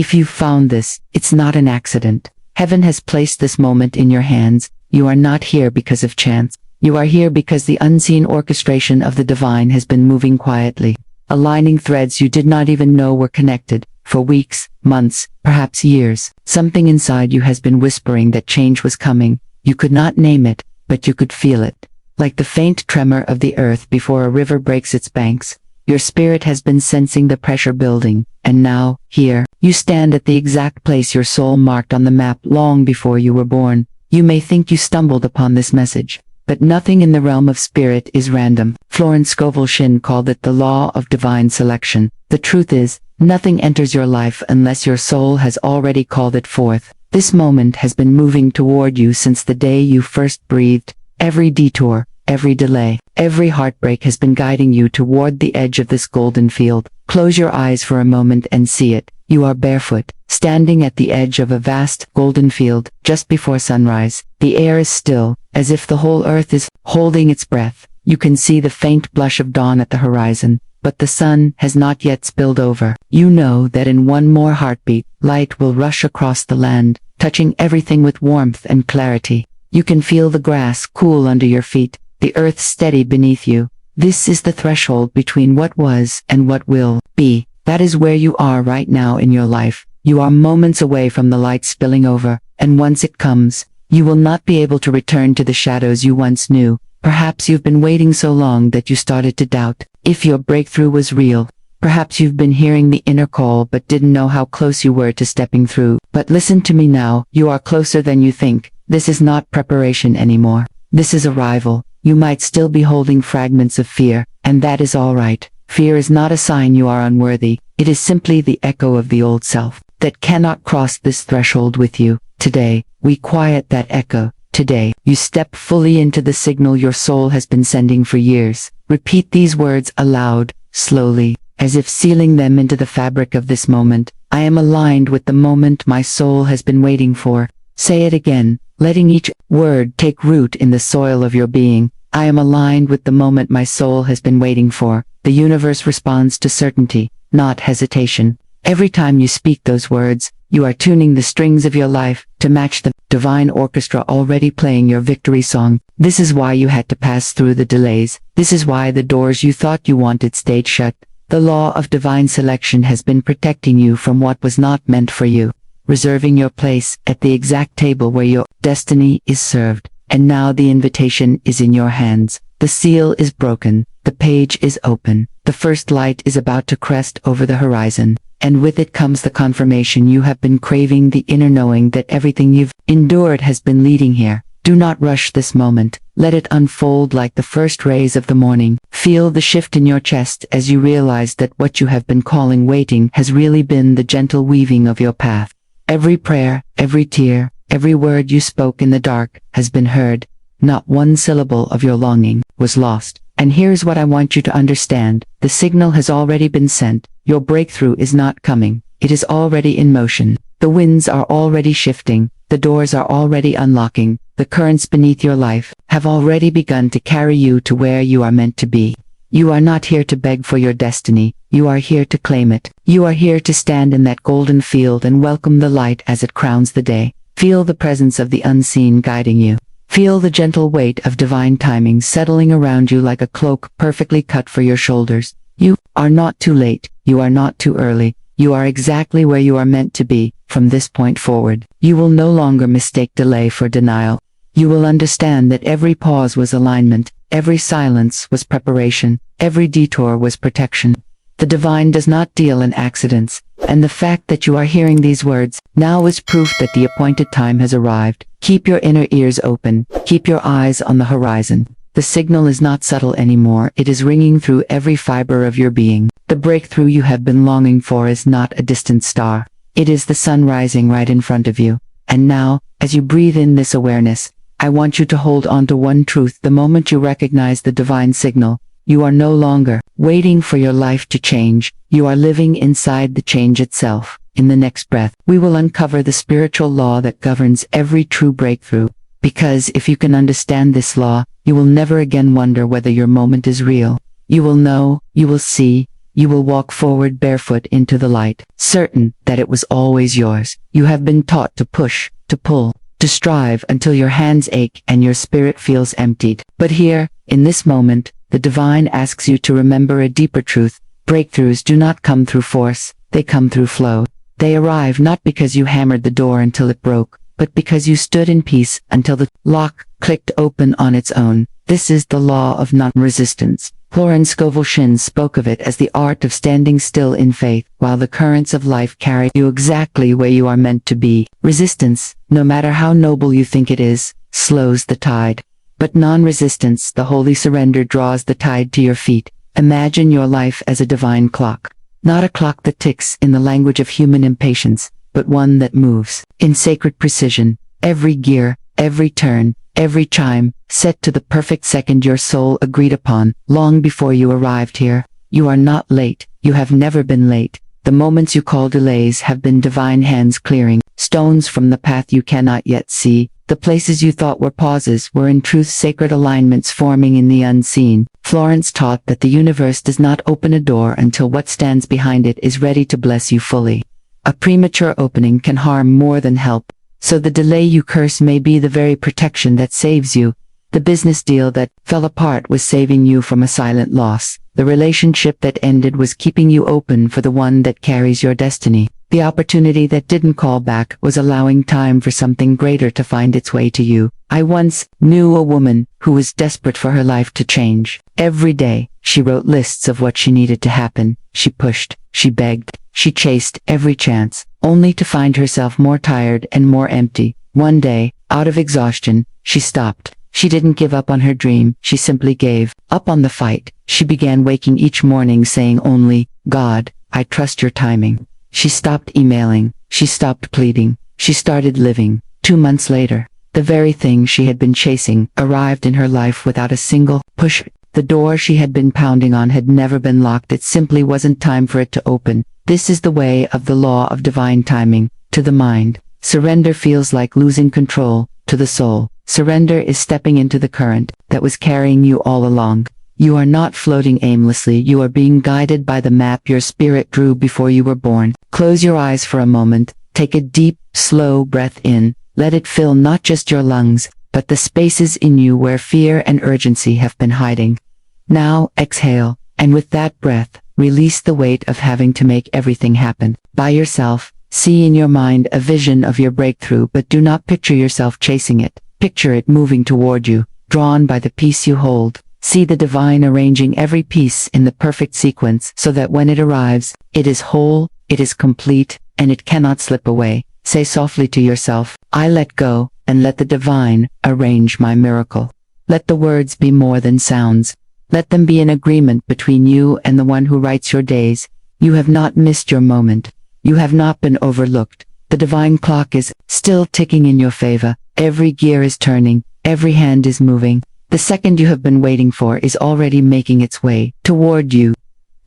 If you found this, it's not an accident. Heaven has placed this moment in your hands. You are not here because of chance. You are here because the unseen orchestration of the divine has been moving quietly, aligning threads you did not even know were connected. For weeks, months, perhaps years, something inside you has been whispering that change was coming. You could not name it, but you could feel it. Like the faint tremor of the earth before a river breaks its banks, your spirit has been sensing the pressure building, and now, here, you stand at the exact place your soul marked on the map long before you were born. You may think you stumbled upon this message, but nothing in the realm of spirit is random. Florence Scovel Shinn called it the law of divine selection. The truth is, nothing enters your life unless your soul has already called it forth. This moment has been moving toward you since the day you first breathed. Every detour, every delay, every heartbreak has been guiding you toward the edge of this golden field. Close your eyes for a moment and see it. You are barefoot, standing at the edge of a vast, golden field, just before sunrise. The air is still, as if the whole earth is holding its breath. You can see the faint blush of dawn at the horizon, but the sun has not yet spilled over. You know that in one more heartbeat, light will rush across the land, touching everything with warmth and clarity. You can feel the grass cool under your feet, the earth steady beneath you. This is the threshold between what was and what will be. That is where you are right now in your life. You are moments away from the light spilling over, and once it comes, you will not be able to return to the shadows you once knew. Perhaps you've been waiting so long that you started to doubt if your breakthrough was real. Perhaps you've been hearing the inner call but didn't know how close you were to stepping through. But listen to me now, you are closer than you think. This is not preparation anymore. This is arrival. You might still be holding fragments of fear, and that is all right. Fear is not a sign you are unworthy. It is simply the echo of the old self that cannot cross this threshold with you. Today, we quiet that echo. Today, you step fully into the signal your soul has been sending for years. Repeat these words aloud, slowly, as if sealing them into the fabric of this moment. I am aligned with the moment my soul has been waiting for. Say it again, letting each word take root in the soil of your being. I am aligned with the moment my soul has been waiting for. The universe responds to certainty, not hesitation. Every time you speak those words, you are tuning the strings of your life to match the divine orchestra already playing your victory song. This is why you had to pass through the delays. This is why the doors you thought you wanted stayed shut. The law of divine selection has been protecting you from what was not meant for you, reserving your place at the exact table where your destiny is served. And now the invitation is in your hands. The seal is broken. The page is open. The first light is about to crest over the horizon. And with it comes the confirmation you have been craving, the inner knowing that everything you've endured has been leading here. Do not rush this moment. Let it unfold like the first rays of the morning. Feel the shift in your chest as you realize that what you have been calling waiting has really been the gentle weaving of your path. Every prayer, every tear, every word you spoke in the dark has been heard. Not one syllable of your longing was lost. And here's what I want you to understand. The signal has already been sent. Your breakthrough is not coming. It is already in motion. The winds are already shifting. The doors are already unlocking. The currents beneath your life have already begun to carry you to where you are meant to be. You are not here to beg for your destiny. You are here to claim it. You are here to stand in that golden field and welcome the light as it crowns the day. Feel the presence of the unseen guiding you. Feel the gentle weight of divine timing settling around you like a cloak perfectly cut for your shoulders. You are not too late. You are not too early. You are exactly where you are meant to be. From this point forward, you will no longer mistake delay for denial. You will understand that every pause was alignment, every silence was preparation, every detour was protection. The divine does not deal in accidents, and the fact that you are hearing these words now is proof that the appointed time has arrived. Keep your inner ears open. Keep your eyes on the horizon. The signal is not subtle anymore. It is ringing through every fiber of your being. The breakthrough you have been longing for is not a distant star. It is the sun rising right in front of you. And now, as you breathe in this awareness, I want you to hold on to one truth. The moment you recognize the divine signal, you are no longer waiting for your life to change. You are living inside the change itself. In the next breath, we will uncover the spiritual law that governs every true breakthrough. Because if you can understand this law, you will never again wonder whether your moment is real. You will know, you will see, you will walk forward barefoot into the light, certain that it was always yours. You have been taught to push, to pull, to strive until your hands ache and your spirit feels emptied. But here, in this moment, the divine asks you to remember a deeper truth. Breakthroughs do not come through force, they come through flow. They arrive not because you hammered the door until it broke, but because you stood in peace until the lock clicked open on its own. This is the law of non-resistance. Florence Scovel Shinn spoke of it as the art of standing still in faith, while the currents of life carry you exactly where you are meant to be. Resistance, no matter how noble you think it is, slows the tide. But non-resistance, the holy surrender, draws the tide to your feet. Imagine your life as a divine clock. Not a clock that ticks in the language of human impatience, but one that moves in sacred precision. Every gear, every turn, every chime, set to the perfect second your soul agreed upon, long before you arrived here. You are not late, you have never been late. The moments you call delays have been divine hands clearing stones from the path you cannot yet see. The places you thought were pauses were in truth sacred alignments forming in the unseen. Florence taught that the universe does not open a door until what stands behind it is ready to bless you fully. A premature opening can harm more than help, so the delay you curse may be the very protection that saves you. The business deal that fell apart was saving you from a silent loss. The relationship that ended was keeping you open for the one that carries your destiny. The opportunity that didn't call back was allowing time for something greater to find its way to you. I once knew a woman who was desperate for her life to change. Every day, she wrote lists of what she needed to happen. She pushed, she begged, she chased every chance, only to find herself more tired and more empty. One day, out of exhaustion, she stopped. She didn't give up on her dream, she simply gave up on the fight. She began waking each morning saying only, "God, I trust your timing." She stopped emailing, she stopped pleading, she started living. 2 months later, the very thing she had been chasing arrived in her life without a single push. The door she had been pounding on had never been locked, it simply wasn't time for it to open. This is the way of the law of divine timing. To the mind, surrender feels like losing control. To the soul, surrender is stepping into the current that was carrying you all along. You are not floating aimlessly, you are being guided by the map your spirit drew before you were born. Close your eyes for a moment, take a deep, slow breath in, let it fill not just your lungs, but the spaces in you where fear and urgency have been hiding. Now, exhale, and with that breath, release the weight of having to make everything happen by yourself. See in your mind a vision of your breakthrough, but do not picture yourself chasing it. Picture it moving toward you, drawn by the peace you hold. See the divine arranging every piece in the perfect sequence so that when it arrives, it is whole, it is complete, and it cannot slip away. Say softly to yourself, "I let go, and let the divine arrange my miracle." Let the words be more than sounds. Let them be an agreement between you and the one who writes your days. You have not missed your moment. You have not been overlooked. The divine clock is still ticking in your favor. Every gear is turning, every hand is moving. The second you have been waiting for is already making its way toward you.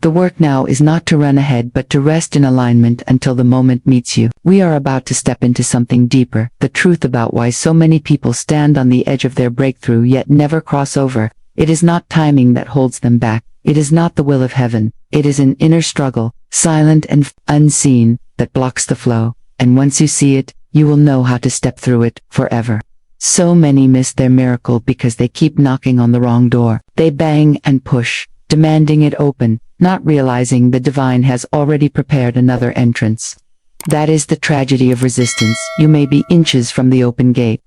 The work now is not to run ahead but to rest in alignment until the moment meets you. We are about to step into something deeper, the truth about why so many people stand on the edge of their breakthrough yet never cross over. It is not timing that holds them back. It is not the will of heaven. It is an inner struggle, silent and unseen, that blocks the flow. And once you see it, you will know how to step through it forever. So many miss their miracle because they keep knocking on the wrong door. They bang and push, demanding it open, not realizing the divine has already prepared another entrance. That is the tragedy of resistance. You may be inches from the open gate,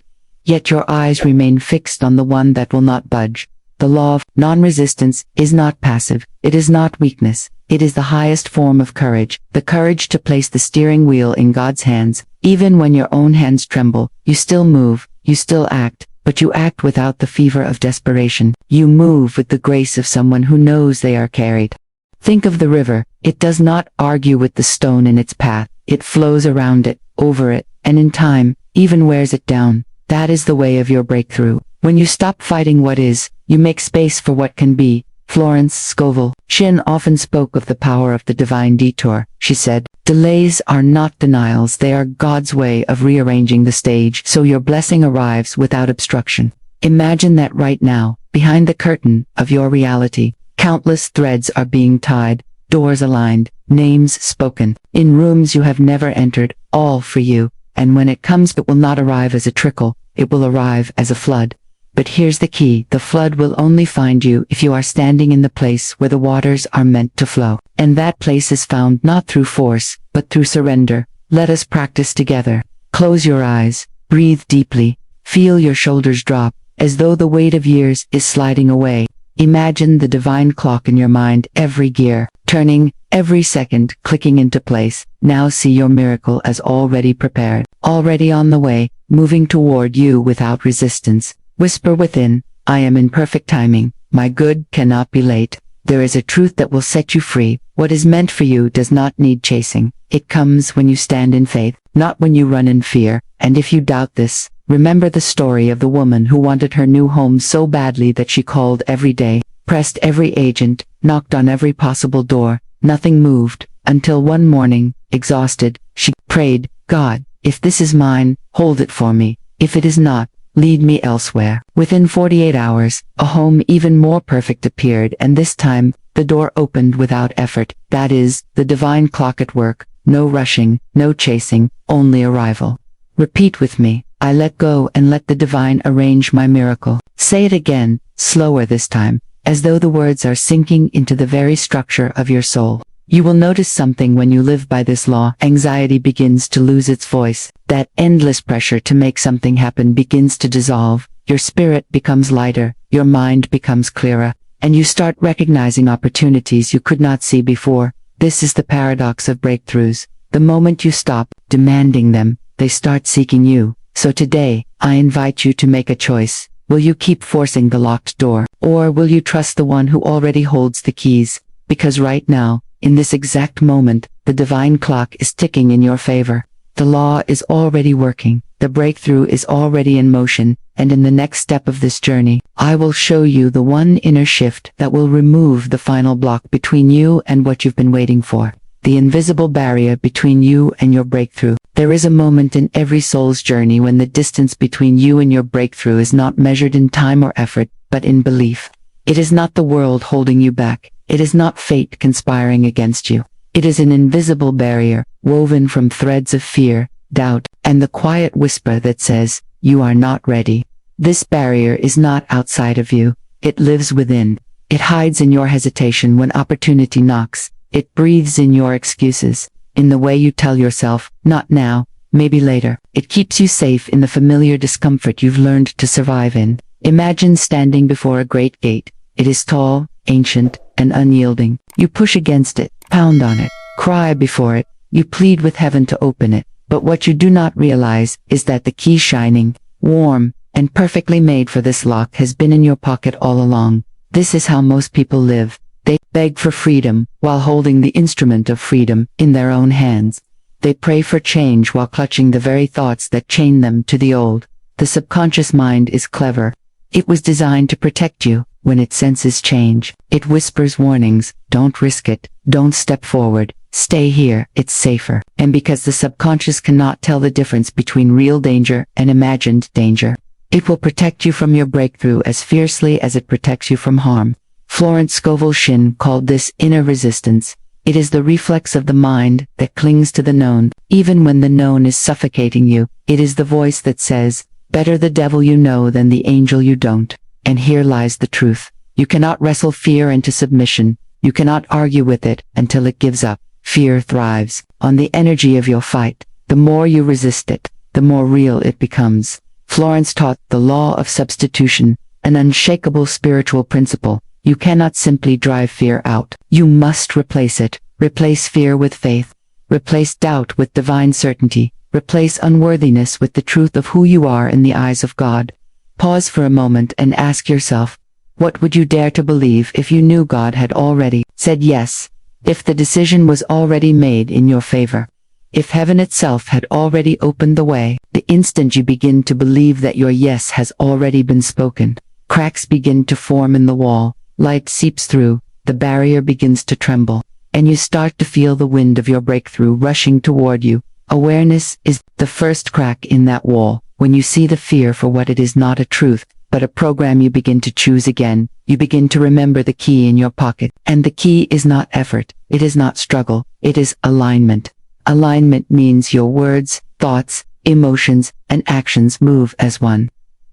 yet your eyes remain fixed on the one that will not budge. The law of non-resistance is not passive. It is not weakness. It is the highest form of courage, the courage to place the steering wheel in God's hands. Even when your own hands tremble, you still move, you still act, but you act without the fever of desperation. You move with the grace of someone who knows they are carried. Think of the river. It does not argue with the stone in its path. It flows around it, over it, and in time, even wears it down. That is the way of your breakthrough. When you stop fighting what is, you make space for what can be. Florence Scovel Shinn often spoke of the power of the divine detour. She said, "Delays are not denials, they are God's way of rearranging the stage so your blessing arrives without obstruction." Imagine that right now, behind the curtain of your reality, countless threads are being tied. doors aligned, names spoken, in rooms you have never entered, all for you, and when it comes it will not arrive as a trickle, it will arrive as a flood. But here's the key, the flood will only find you if you are standing in the place where the waters are meant to flow, and that place is found not through force, but through surrender. Let us practice together. Close your eyes, breathe deeply, feel your shoulders drop, as though the weight of years is sliding away. Imagine the divine clock in your mind, every gear, turning, every second, clicking into place. Now see your miracle as already prepared, already on the way, moving toward you without resistance. Whisper within, I am in perfect timing, my good cannot be late. There is a truth that will set you free. What is meant for you does not need chasing. It comes when you stand in faith, not when you run in fear. And if you doubt this, remember the story of the woman who wanted her new home so badly that she called every day, pressed every agent, knocked on every possible door. Nothing moved, until one morning, exhausted, she prayed, God, if this is mine, hold it for me. If it is not, lead me elsewhere. Within 48 hours, a home even more perfect appeared, and this time, the door opened without effort. That is, the divine clock at work. No rushing, no chasing, only arrival. Repeat with me, I let go and let the divine arrange my miracle. Say it again, slower this time, as though the words are sinking into the very structure of your soul. You will notice something when you live by this law. Anxiety begins to lose its voice. That endless pressure to make something happen begins to dissolve. Your spirit becomes lighter, your mind becomes clearer, and you start recognizing opportunities you could not see before. This is the paradox of breakthroughs. The moment you stop demanding them, they start seeking you. So today, I invite you to make a choice. Will you keep forcing the locked door, or will you trust the one who already holds the keys? Because right now, in this exact moment, the divine clock is ticking in your favor. The law is already working, the breakthrough is already in motion, and in the next step of this journey, I will show you the one inner shift that will remove the final block between you and what you've been waiting for. The invisible barrier between you and your breakthrough. There is a moment in every soul's journey when the distance between you and your breakthrough is not measured in time or effort, but in belief. It is not the world holding you back. It is not fate conspiring against you. It is an invisible barrier, woven from threads of fear, doubt, and the quiet whisper that says, you are not ready. This barrier is not outside of you. It lives within. It hides in your hesitation when opportunity knocks. It breathes in your excuses, in the way you tell yourself, not now, maybe later. It keeps you safe in the familiar discomfort you've learned to survive in. Imagine standing before a great gate. It is tall, ancient, and unyielding. You push against it, pound on it, cry before it, you plead with heaven to open it. But what you do not realize is that the key, shining, warm, and perfectly made for this lock, has been in your pocket all along. This is how most people live. They beg for freedom while holding the instrument of freedom in their own hands. They pray for change while clutching the very thoughts that chain them to the old. The subconscious mind is clever. It was designed to protect you. When it senses change, it whispers warnings. Don't risk it. Don't step forward. Stay here. It's safer. And because the subconscious cannot tell the difference between real danger and imagined danger, it will protect you from your breakthrough as fiercely as it protects you from harm. Florence Scovel Shinn called this inner resistance. It is the reflex of the mind that clings to the known, even when the known is suffocating you. It is the voice that says, better the devil you know than the angel you don't. And here lies the truth. You cannot wrestle fear into submission. You cannot argue with it until it gives up. Fear thrives on the energy of your fight. The more you resist it, the more real it becomes. Florence taught the law of substitution, an unshakable spiritual principle. You cannot simply drive fear out. You must replace it. Replace fear with faith. Replace doubt with divine certainty. Replace unworthiness with the truth of who you are in the eyes of God. Pause for a moment and ask yourself, what would you dare to believe if you knew God had already said yes? If the decision was already made in your favor? If heaven itself had already opened the way? The instant you begin to believe that your yes has already been spoken, cracks begin to form in the wall. Light seeps through, the barrier begins to tremble, and you start to feel the wind of your breakthrough rushing toward you. Awareness is the first crack in that wall. When you see the fear for what it is, not a truth, but a program, you begin to choose again. You begin to remember the key in your pocket. And the key is not effort, It is not struggle, it is alignment. Alignment means your words, thoughts, emotions, and actions move as one,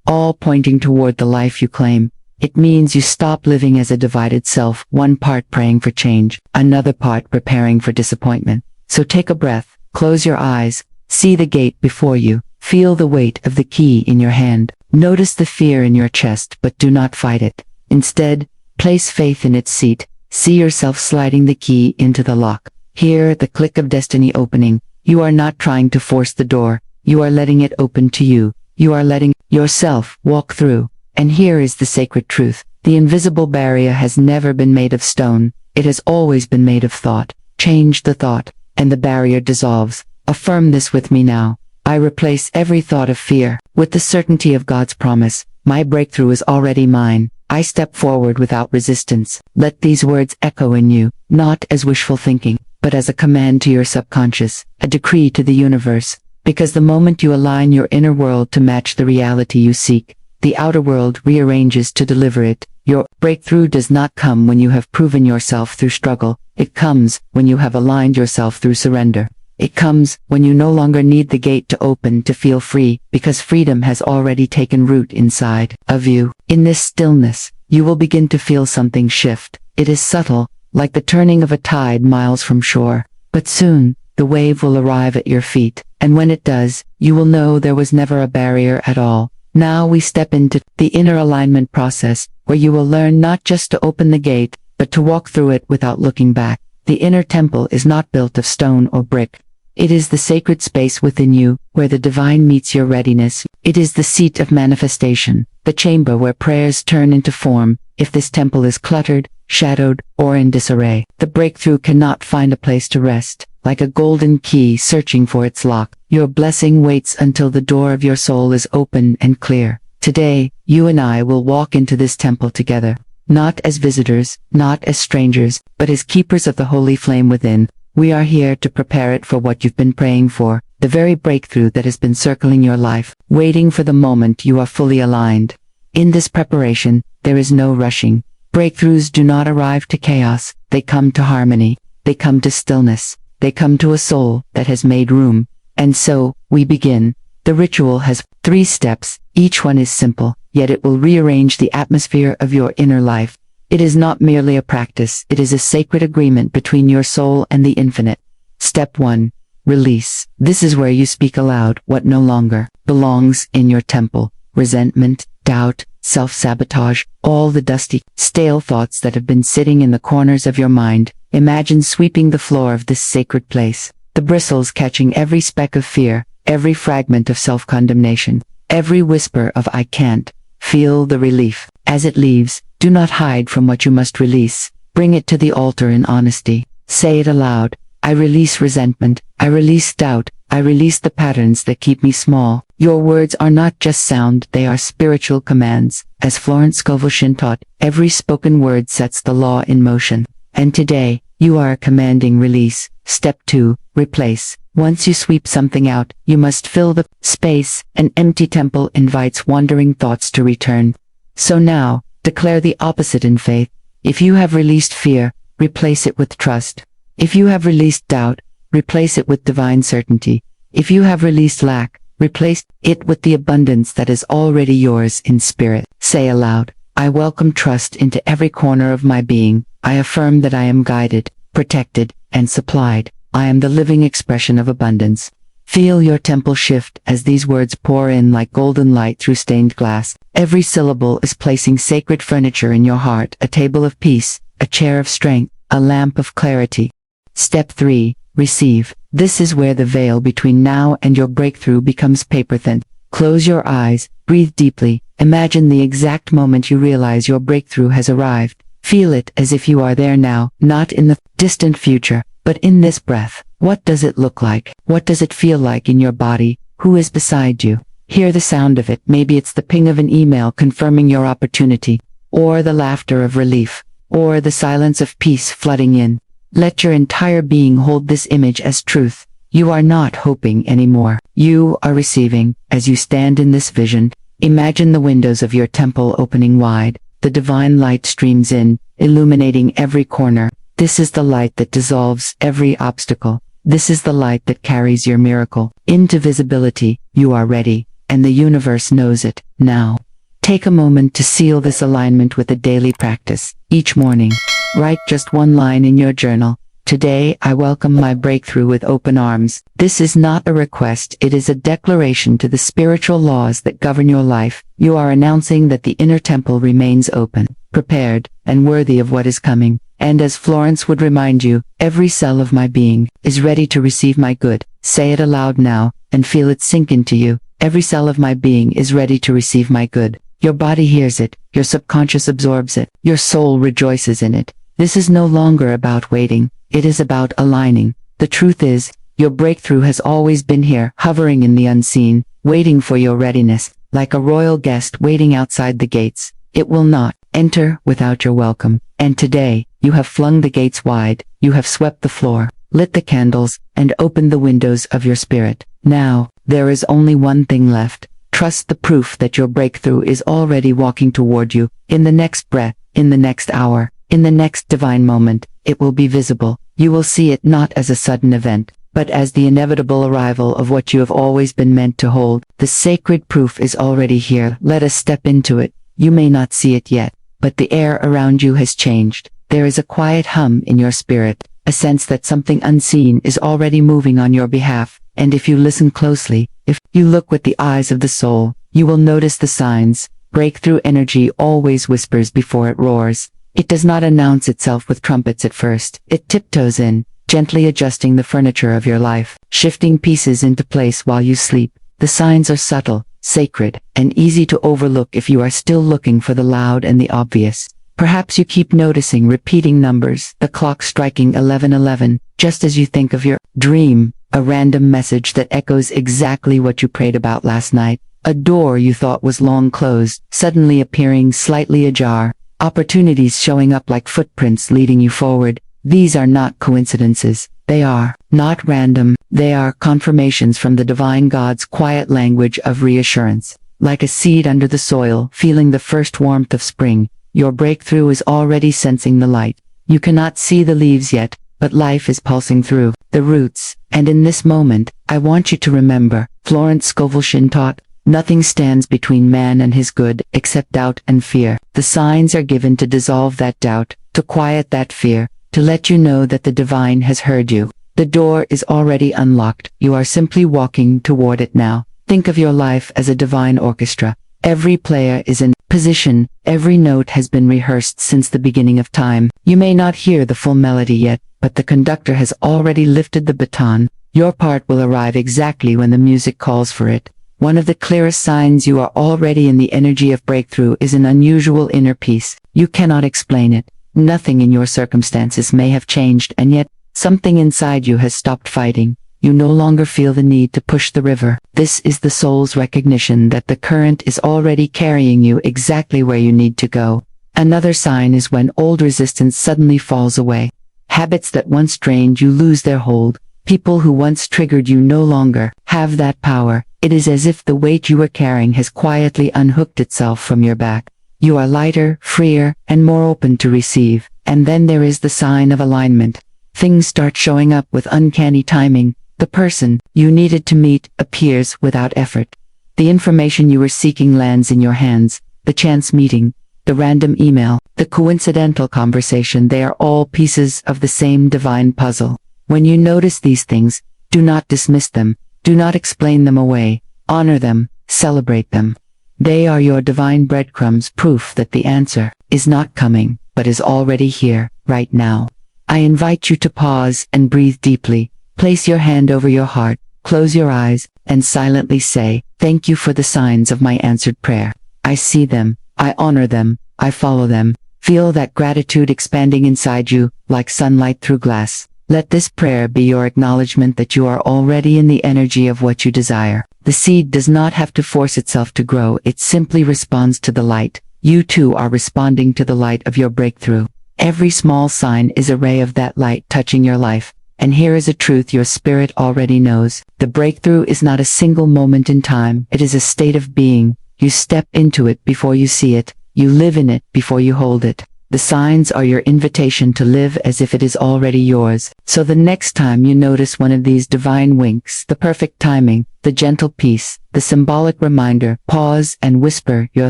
all pointing toward the life you claim. It means you stop living as a divided self, one part praying for change, another part preparing for disappointment. So take a breath, close your eyes, see the gate before you, feel the weight of the key in your hand. Notice the fear in your chest, but do not fight it. Instead, place faith in its seat. See yourself sliding the key into the lock. Hear the click of destiny opening. You are not trying to force the door. You are letting it open to you. You are letting yourself walk through. And here is the sacred truth. The invisible barrier has never been made of stone. It has always been made of thought. Change the thought, and the barrier dissolves. Affirm this with me now. I replace every thought of fear with the certainty of God's promise. My breakthrough is already mine. I step forward without resistance. Let these words echo in you, not as wishful thinking, but as a command to your subconscious, a decree to the universe. Because the moment you align your inner world to match the reality you seek, the outer world rearranges to deliver it. Your breakthrough does not come when you have proven yourself through struggle. It comes when you have aligned yourself through surrender. It comes when you no longer need the gate to open to feel free, because freedom has already taken root inside of you. In this stillness, you will begin to feel something shift. It is subtle, like the turning of a tide miles from shore. But soon, the wave will arrive at your feet, and when it does, you will know there was never a barrier at all. Now we step into the inner alignment process, where you will learn not just to open the gate, but to walk through it without looking back. The inner temple is not built of stone or brick. It is the sacred space within you, where the divine meets your readiness. It is the seat of manifestation, the chamber where prayers turn into form. If this temple is cluttered, shadowed, or in disarray, the breakthrough cannot find a place to rest. Like a golden key searching for its lock, your blessing waits until the door of your soul is open and clear. Today, you and I will walk into this temple together, not as visitors, not as strangers, but as keepers of the holy flame within. We are here to prepare it for what you've been praying for, the very breakthrough that has been circling your life, waiting for the moment you are fully aligned. In this preparation, there is no rushing. Breakthroughs do not arrive to chaos, they come to harmony, they come to stillness. They come to a soul that has made room. And so, we begin. The ritual has 3 steps. Each one is simple, yet it will rearrange the atmosphere of your inner life. It is not merely a practice, it is a sacred agreement between your soul and the infinite. Step 1. Release. This is where you speak aloud what no longer belongs in your temple. Resentment, doubt, self-sabotage, all the dusty, stale thoughts that have been sitting in the corners of your mind. Imagine sweeping the floor of this sacred place, the bristles catching every speck of fear, every fragment of self-condemnation, every whisper of I can't. Feel the relief. As it leaves, do not hide from what you must release. Bring it to the altar in honesty. Say it aloud. I release resentment. I release doubt. I release the patterns that keep me small. Your words are not just sound, they are spiritual commands. As Florence Scovel Shinn taught, every spoken word sets the law in motion. And today, you are commanding release. Step 2, replace. Once you sweep something out, you must fill the space. An empty temple invites wandering thoughts to return. So now, declare the opposite in faith. If you have released fear, replace it with trust. If you have released doubt, replace it with divine certainty. If you have released lack, replace it with the abundance that is already yours in spirit. Say aloud, I welcome trust into every corner of my being. I affirm that I am guided, protected, and supplied. I am the living expression of abundance. Feel your temple shift as these words pour in like golden light through stained glass. Every syllable is placing sacred furniture in your heart, a table of peace, a chair of strength, a lamp of clarity. Step 3, receive. This is where the veil between now and your breakthrough becomes paper thin. Close your eyes, breathe deeply, imagine the exact moment you realize your breakthrough has arrived. Feel it as if you are there now, not in the distant future, but in this breath. What does it look like? What does it feel like in your body? Who is beside you? Hear the sound of it. Maybe it's the ping of an email confirming your opportunity, or the laughter of relief, or the silence of peace flooding in. Let your entire being hold this image as truth. You are not hoping anymore. You are receiving. As you stand in this vision, imagine the windows of your temple opening wide. The divine light streams in, illuminating every corner. This is the light that dissolves every obstacle. This is the light that carries your miracle into visibility. You are ready, and the universe knows it. Now, take a moment to seal this alignment with a daily practice. Each morning, write just one line in your journal. Today I welcome my breakthrough with open arms. This is not a request, it is a declaration to the spiritual laws that govern your life. You are announcing that the inner temple remains open, prepared, and worthy of what is coming. And as Florence would remind you, every cell of my being is ready to receive my good. Say it aloud now, and feel it sink into you. Every cell of my being is ready to receive my good. Your body hears it, your subconscious absorbs it, your soul rejoices in it. This is no longer about waiting. It is about aligning. The truth is, your breakthrough has always been here, hovering in the unseen, waiting for your readiness, like a royal guest waiting outside the gates. It will not enter without your welcome. And today, you have flung the gates wide, you have swept the floor, lit the candles, and opened the windows of your spirit. Now, there is only one thing left. Trust the proof that your breakthrough is already walking toward you. In the next breath, in the next hour, in the next divine moment, it will be visible. You will see it not as a sudden event, but as the inevitable arrival of what you have always been meant to hold. The sacred proof is already here. Let us step into it. You may not see it yet, but the air around you has changed. There is a quiet hum in your spirit, a sense that something unseen is already moving on your behalf. And if you listen closely, if you look with the eyes of the soul, you will notice the signs. Breakthrough energy always whispers before it roars. It does not announce itself with trumpets at first. It tiptoes in, gently adjusting the furniture of your life, shifting pieces into place while you sleep. The signs are subtle, sacred, and easy to overlook if you are still looking for the loud and the obvious. Perhaps you keep noticing repeating numbers, the clock striking 11:11, just as you think of your dream, a random message that echoes exactly what you prayed about last night, a door you thought was long closed, suddenly appearing slightly ajar. Opportunities showing up like footprints leading you forward. These are not coincidences. They are not random. They are confirmations from the divine God's quiet language of reassurance. Like a seed under the soil, feeling the first warmth of spring, your breakthrough is already sensing the light. You cannot see the leaves yet, but life is pulsing through the roots. And in this moment, I want you to remember, Florence Scovel Shinn taught, nothing stands between man and his good, except doubt and fear. The signs are given to dissolve that doubt, to quiet that fear, to let you know that the divine has heard you. The door is already unlocked. You are simply walking toward it now. Think of your life as a divine orchestra. Every player is in position. Every note has been rehearsed since the beginning of time. You may not hear the full melody yet, but the conductor has already lifted the baton. Your part will arrive exactly when the music calls for it. One of the clearest signs you are already in the energy of breakthrough is an unusual inner peace. You cannot explain it. Nothing in your circumstances may have changed, and yet, something inside you has stopped fighting. You no longer feel the need to push the river. This is the soul's recognition that the current is already carrying you exactly where you need to go. Another sign is when old resistance suddenly falls away. Habits that once drained you lose their hold. People who once triggered you no longer have that power. It is as if the weight you were carrying has quietly unhooked itself from your back. You are lighter, freer, and more open to receive. And then there is the sign of alignment. Things start showing up with uncanny timing. The person you needed to meet appears without effort. The information you were seeking lands in your hands. The chance meeting, the random email, the coincidental conversation, they are all pieces of the same divine puzzle. When you notice these things, do not dismiss them. Do not explain them away. Honor them, celebrate them. They are your divine breadcrumbs, proof that the answer is not coming, but is already here, right now. I invite you to pause and breathe deeply. Place your hand over your heart, close your eyes, and silently say, "Thank you for the signs of my answered prayer. I see them, I honor them, I follow them." Feel that gratitude expanding inside you, like sunlight through glass. Let this prayer be your acknowledgement that you are already in the energy of what you desire. The seed does not have to force itself to grow, it simply responds to the light. You too are responding to the light of your breakthrough. Every small sign is a ray of that light touching your life. And here is a truth your spirit already knows. The breakthrough is not a single moment in time, it is a state of being. You step into it before you see it. You live in it before you hold it. The signs are your invitation to live as if it is already yours. So the next time you notice one of these divine winks, the perfect timing, the gentle peace, the symbolic reminder, pause and whisper your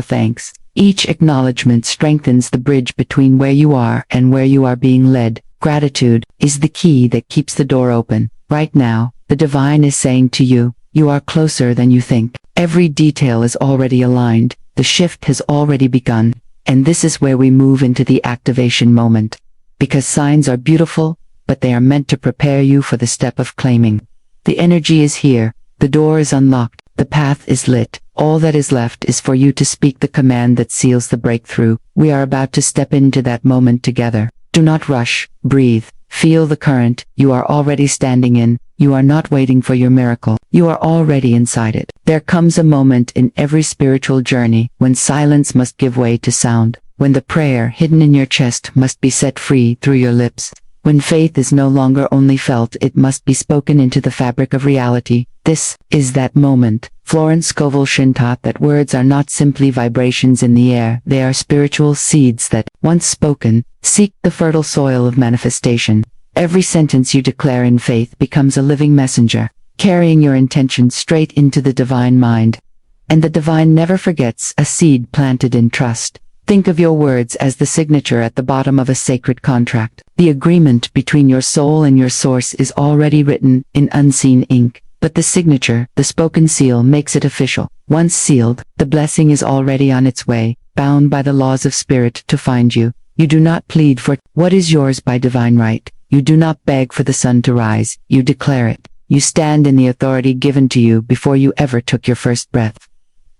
thanks. Each acknowledgement strengthens the bridge between where you are and where you are being led. Gratitude is the key that keeps the door open. Right now, the divine is saying to you, you are closer than you think. Every detail is already aligned. The shift has already begun. And this is where we move into the activation moment. Because signs are beautiful, but they are meant to prepare you for the step of claiming. The energy is here, the door is unlocked, the path is lit. All that is left is for you to speak the command that seals the breakthrough. We are about to step into that moment together. Do not rush, breathe, feel the current. You are already standing in. You are not waiting for your miracle. You are already inside it. There comes a moment in every spiritual journey when silence must give way to sound, when the prayer hidden in your chest must be set free through your lips, when faith is no longer only felt, it must be spoken into the fabric of reality. This is that moment. Florence Scovel Shinn taught that words are not simply vibrations in the air, they are spiritual seeds that, once spoken, seek the fertile soil of manifestation. Every sentence you declare in faith becomes a living messenger, carrying your intention straight into the divine mind. And the divine never forgets a seed planted in trust. Think of your words as the signature at the bottom of a sacred contract. The agreement between your soul and your source is already written in unseen ink. But the signature, the spoken seal, makes it official. Once sealed, the blessing is already on its way, bound by the laws of spirit to find you. You do not plead for what is yours by divine right. You do not beg for the sun to rise, you declare it. You stand in the authority given to you before you ever took your first breath.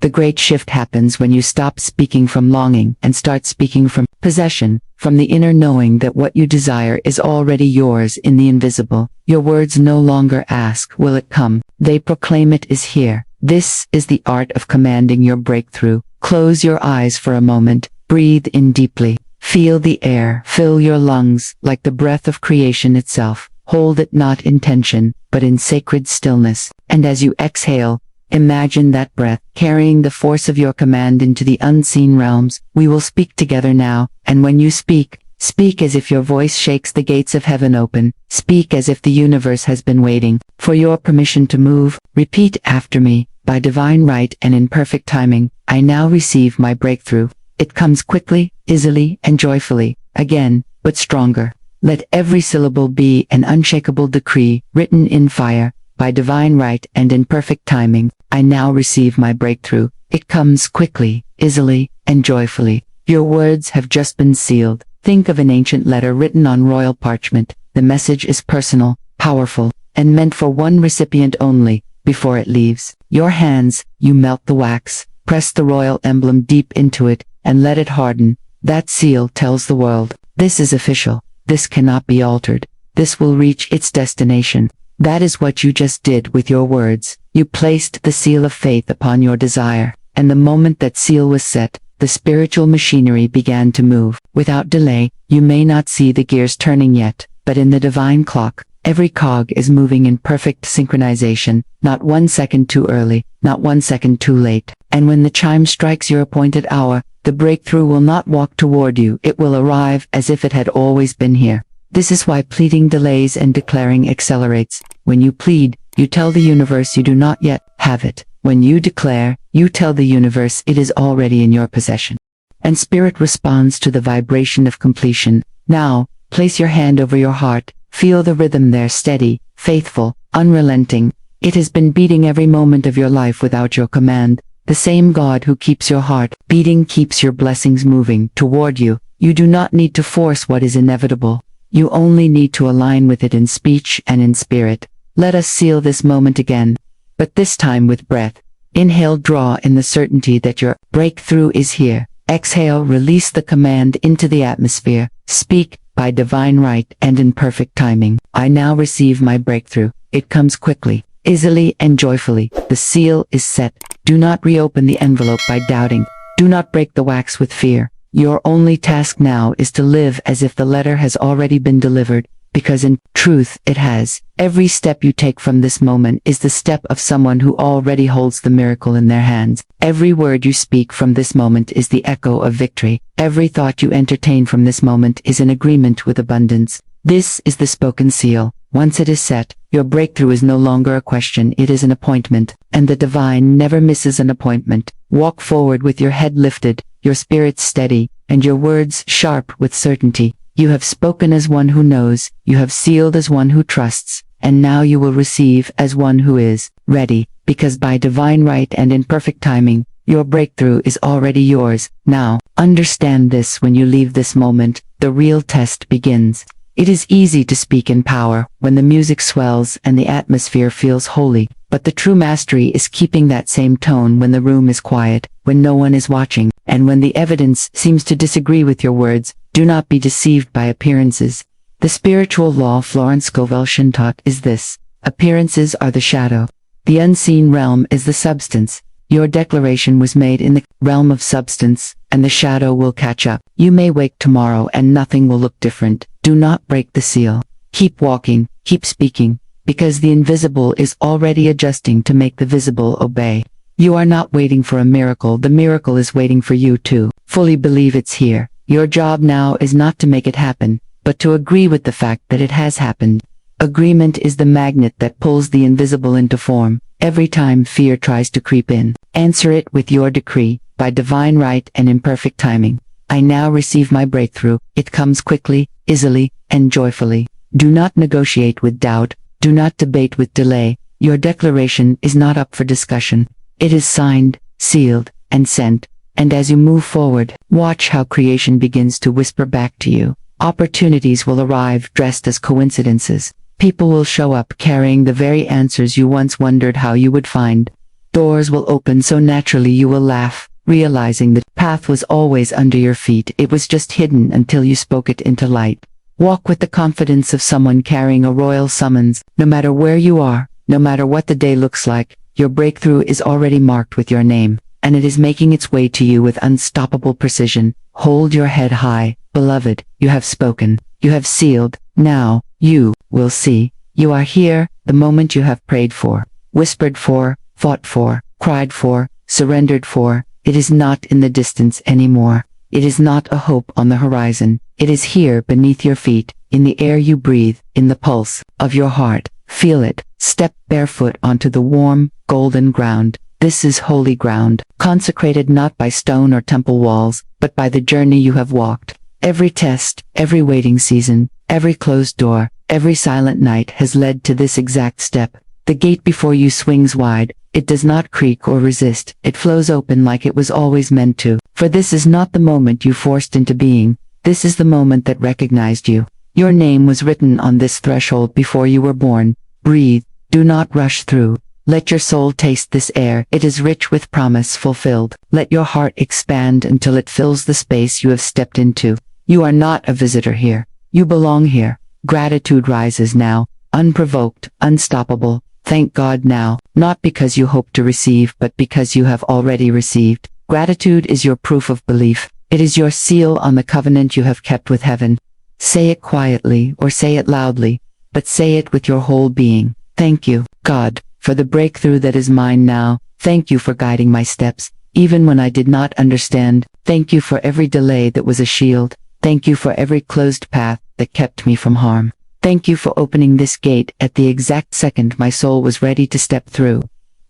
The great shift happens when you stop speaking from longing and start speaking from possession, from the inner knowing that what you desire is already yours in the invisible. Your words no longer ask, will it come? They proclaim it is here. This is the art of commanding your breakthrough. Close your eyes for a moment, breathe in deeply. Feel the air fill your lungs like the breath of creation itself. Hold it not in tension, but in sacred stillness. And as you exhale, imagine that breath carrying the force of your command into the unseen realms. We will speak together now, and when you speak, speak as if your voice shakes the gates of heaven open. Speak as if the universe has been waiting for your permission to move. Repeat after me. By divine right and in perfect timing, I now receive my breakthrough. It comes quickly, easily, and joyfully, again, but stronger. Let every syllable be an unshakable decree, written in fire. By divine right and in perfect timing, I now receive my breakthrough. It comes quickly, easily, and joyfully. Your words have just been sealed. Think of an ancient letter written on royal parchment. The message is personal, powerful, and meant for one recipient only. Before it leaves your hands, you melt the wax, press the royal emblem deep into it, and let it harden. That seal tells the world, this is official. This cannot be altered. This will reach its destination. That is what you just did with your words. You placed the seal of faith upon your desire, and the moment that seal was set, the spiritual machinery began to move. Without delay, you may not see the gears turning yet, but in the divine clock, every cog is moving in perfect synchronization, not 1 second too early, not 1 second too late. And when the chime strikes your appointed hour, the breakthrough will not walk toward you, it will arrive as if it had always been here. This is why pleading delays and declaring accelerates. When you plead, you tell the universe you do not yet have it. When you declare, you tell the universe it is already in your possession. And spirit responds to the vibration of completion. Now, place your hand over your heart, feel the rhythm there, steady, faithful, unrelenting. It has been beating every moment of your life without your command. The same God who keeps your heart beating keeps your blessings moving toward you. You do not need to force what is inevitable. You only need to align with it in speech and in spirit. Let us seal this moment again, but this time with breath. Inhale, draw in the certainty that your breakthrough is here. Exhale, release the command into the atmosphere. Speak, by divine right and in perfect timing. I now receive my breakthrough. It comes quickly, easily, and joyfully. The seal is set. Do not reopen the envelope by doubting. Do not break the wax with fear. Your only task now is to live as if the letter has already been delivered. because in truth it has. Every step you take from this moment is the step of someone who already holds the miracle in their hands. Every word you speak from this moment is the echo of victory. Every thought you entertain from this moment is in agreement with abundance. This is the spoken seal. Once it is set, your breakthrough is no longer a question, it is an appointment, and the divine never misses an appointment. Walk forward with your head lifted, your spirit steady, and your words sharp with certainty. You have spoken as one who knows, you have sealed as one who trusts, and now you will receive as one who is ready, because by divine right and in perfect timing, your breakthrough is already yours. Now, understand this: when you leave this moment, the real test begins. It is easy to speak in power when the music swells and the atmosphere feels holy, but the true mastery is keeping that same tone when the room is quiet, when no one is watching, and when the evidence seems to disagree with your words. Do not be deceived by appearances. The spiritual law Florence Scovel Shinn taught is this: appearances are the shadow. The unseen realm is the substance. Your declaration was made in the realm of substance, and the shadow will catch up. You may wake tomorrow and nothing will look different. Do not break the seal. Keep walking, keep speaking, because the invisible is already adjusting to make the visible obey. You are not waiting for a miracle, the miracle is waiting for you to fully believe it's here. Your job now is not to make it happen, but to agree with the fact that it has happened. Agreement is the magnet that pulls the invisible into form. Every time fear tries to creep in, answer it with your decree, by divine right and imperfect timing. I now receive my breakthrough. It comes quickly, easily, and joyfully. Do not negotiate with doubt. Do not debate with delay. Your declaration is not up for discussion. It is signed, sealed, and sent. And as you move forward, watch how creation begins to whisper back to you. Opportunities will arrive dressed as coincidences. People will show up carrying the very answers you once wondered how you would find. Doors will open so naturally you will laugh, realizing the path was always under your feet. It was just hidden until you spoke it into light. Walk with the confidence of someone carrying a royal summons. No matter where you are, no matter what the day looks like, your breakthrough is already marked with your name, and it is making its way to you with unstoppable precision. Hold your head high, beloved. You have spoken. You have sealed. Now, you will see. You are here, the moment you have prayed for, whispered for, fought for, cried for, surrendered for. It is not in the distance anymore. It is not a hope on the horizon. It is here beneath your feet, in the air you breathe, in the pulse of your heart. Feel it. Step barefoot onto the warm, golden ground. This is holy ground, consecrated not by stone or temple walls, but by the journey you have walked. Every test, every waiting season, every closed door, every silent night has led to this exact step. The gate before you swings wide. It does not creak or resist. It flows open like it was always meant to. For this is not the moment you forced into being. This is the moment that recognized you. Your name was written on this threshold before you were born. Breathe. Do not rush through. Let your soul taste this air. It is rich with promise fulfilled. Let your heart expand until it fills the space you have stepped into. You are not a visitor here. You belong here. Gratitude rises now, unprovoked, unstoppable. Thank God now, not because you hope to receive, but because you have already received. Gratitude is your proof of belief. It is your seal on the covenant you have kept with heaven. Say it quietly or say it loudly, but say it with your whole being. Thank you, God, for the breakthrough that is mine now. Thank you for guiding my steps, even when I did not understand. Thank you for every delay that was a shield. Thank you for every closed path that kept me from harm. Thank you for opening this gate at the exact second my soul was ready to step through.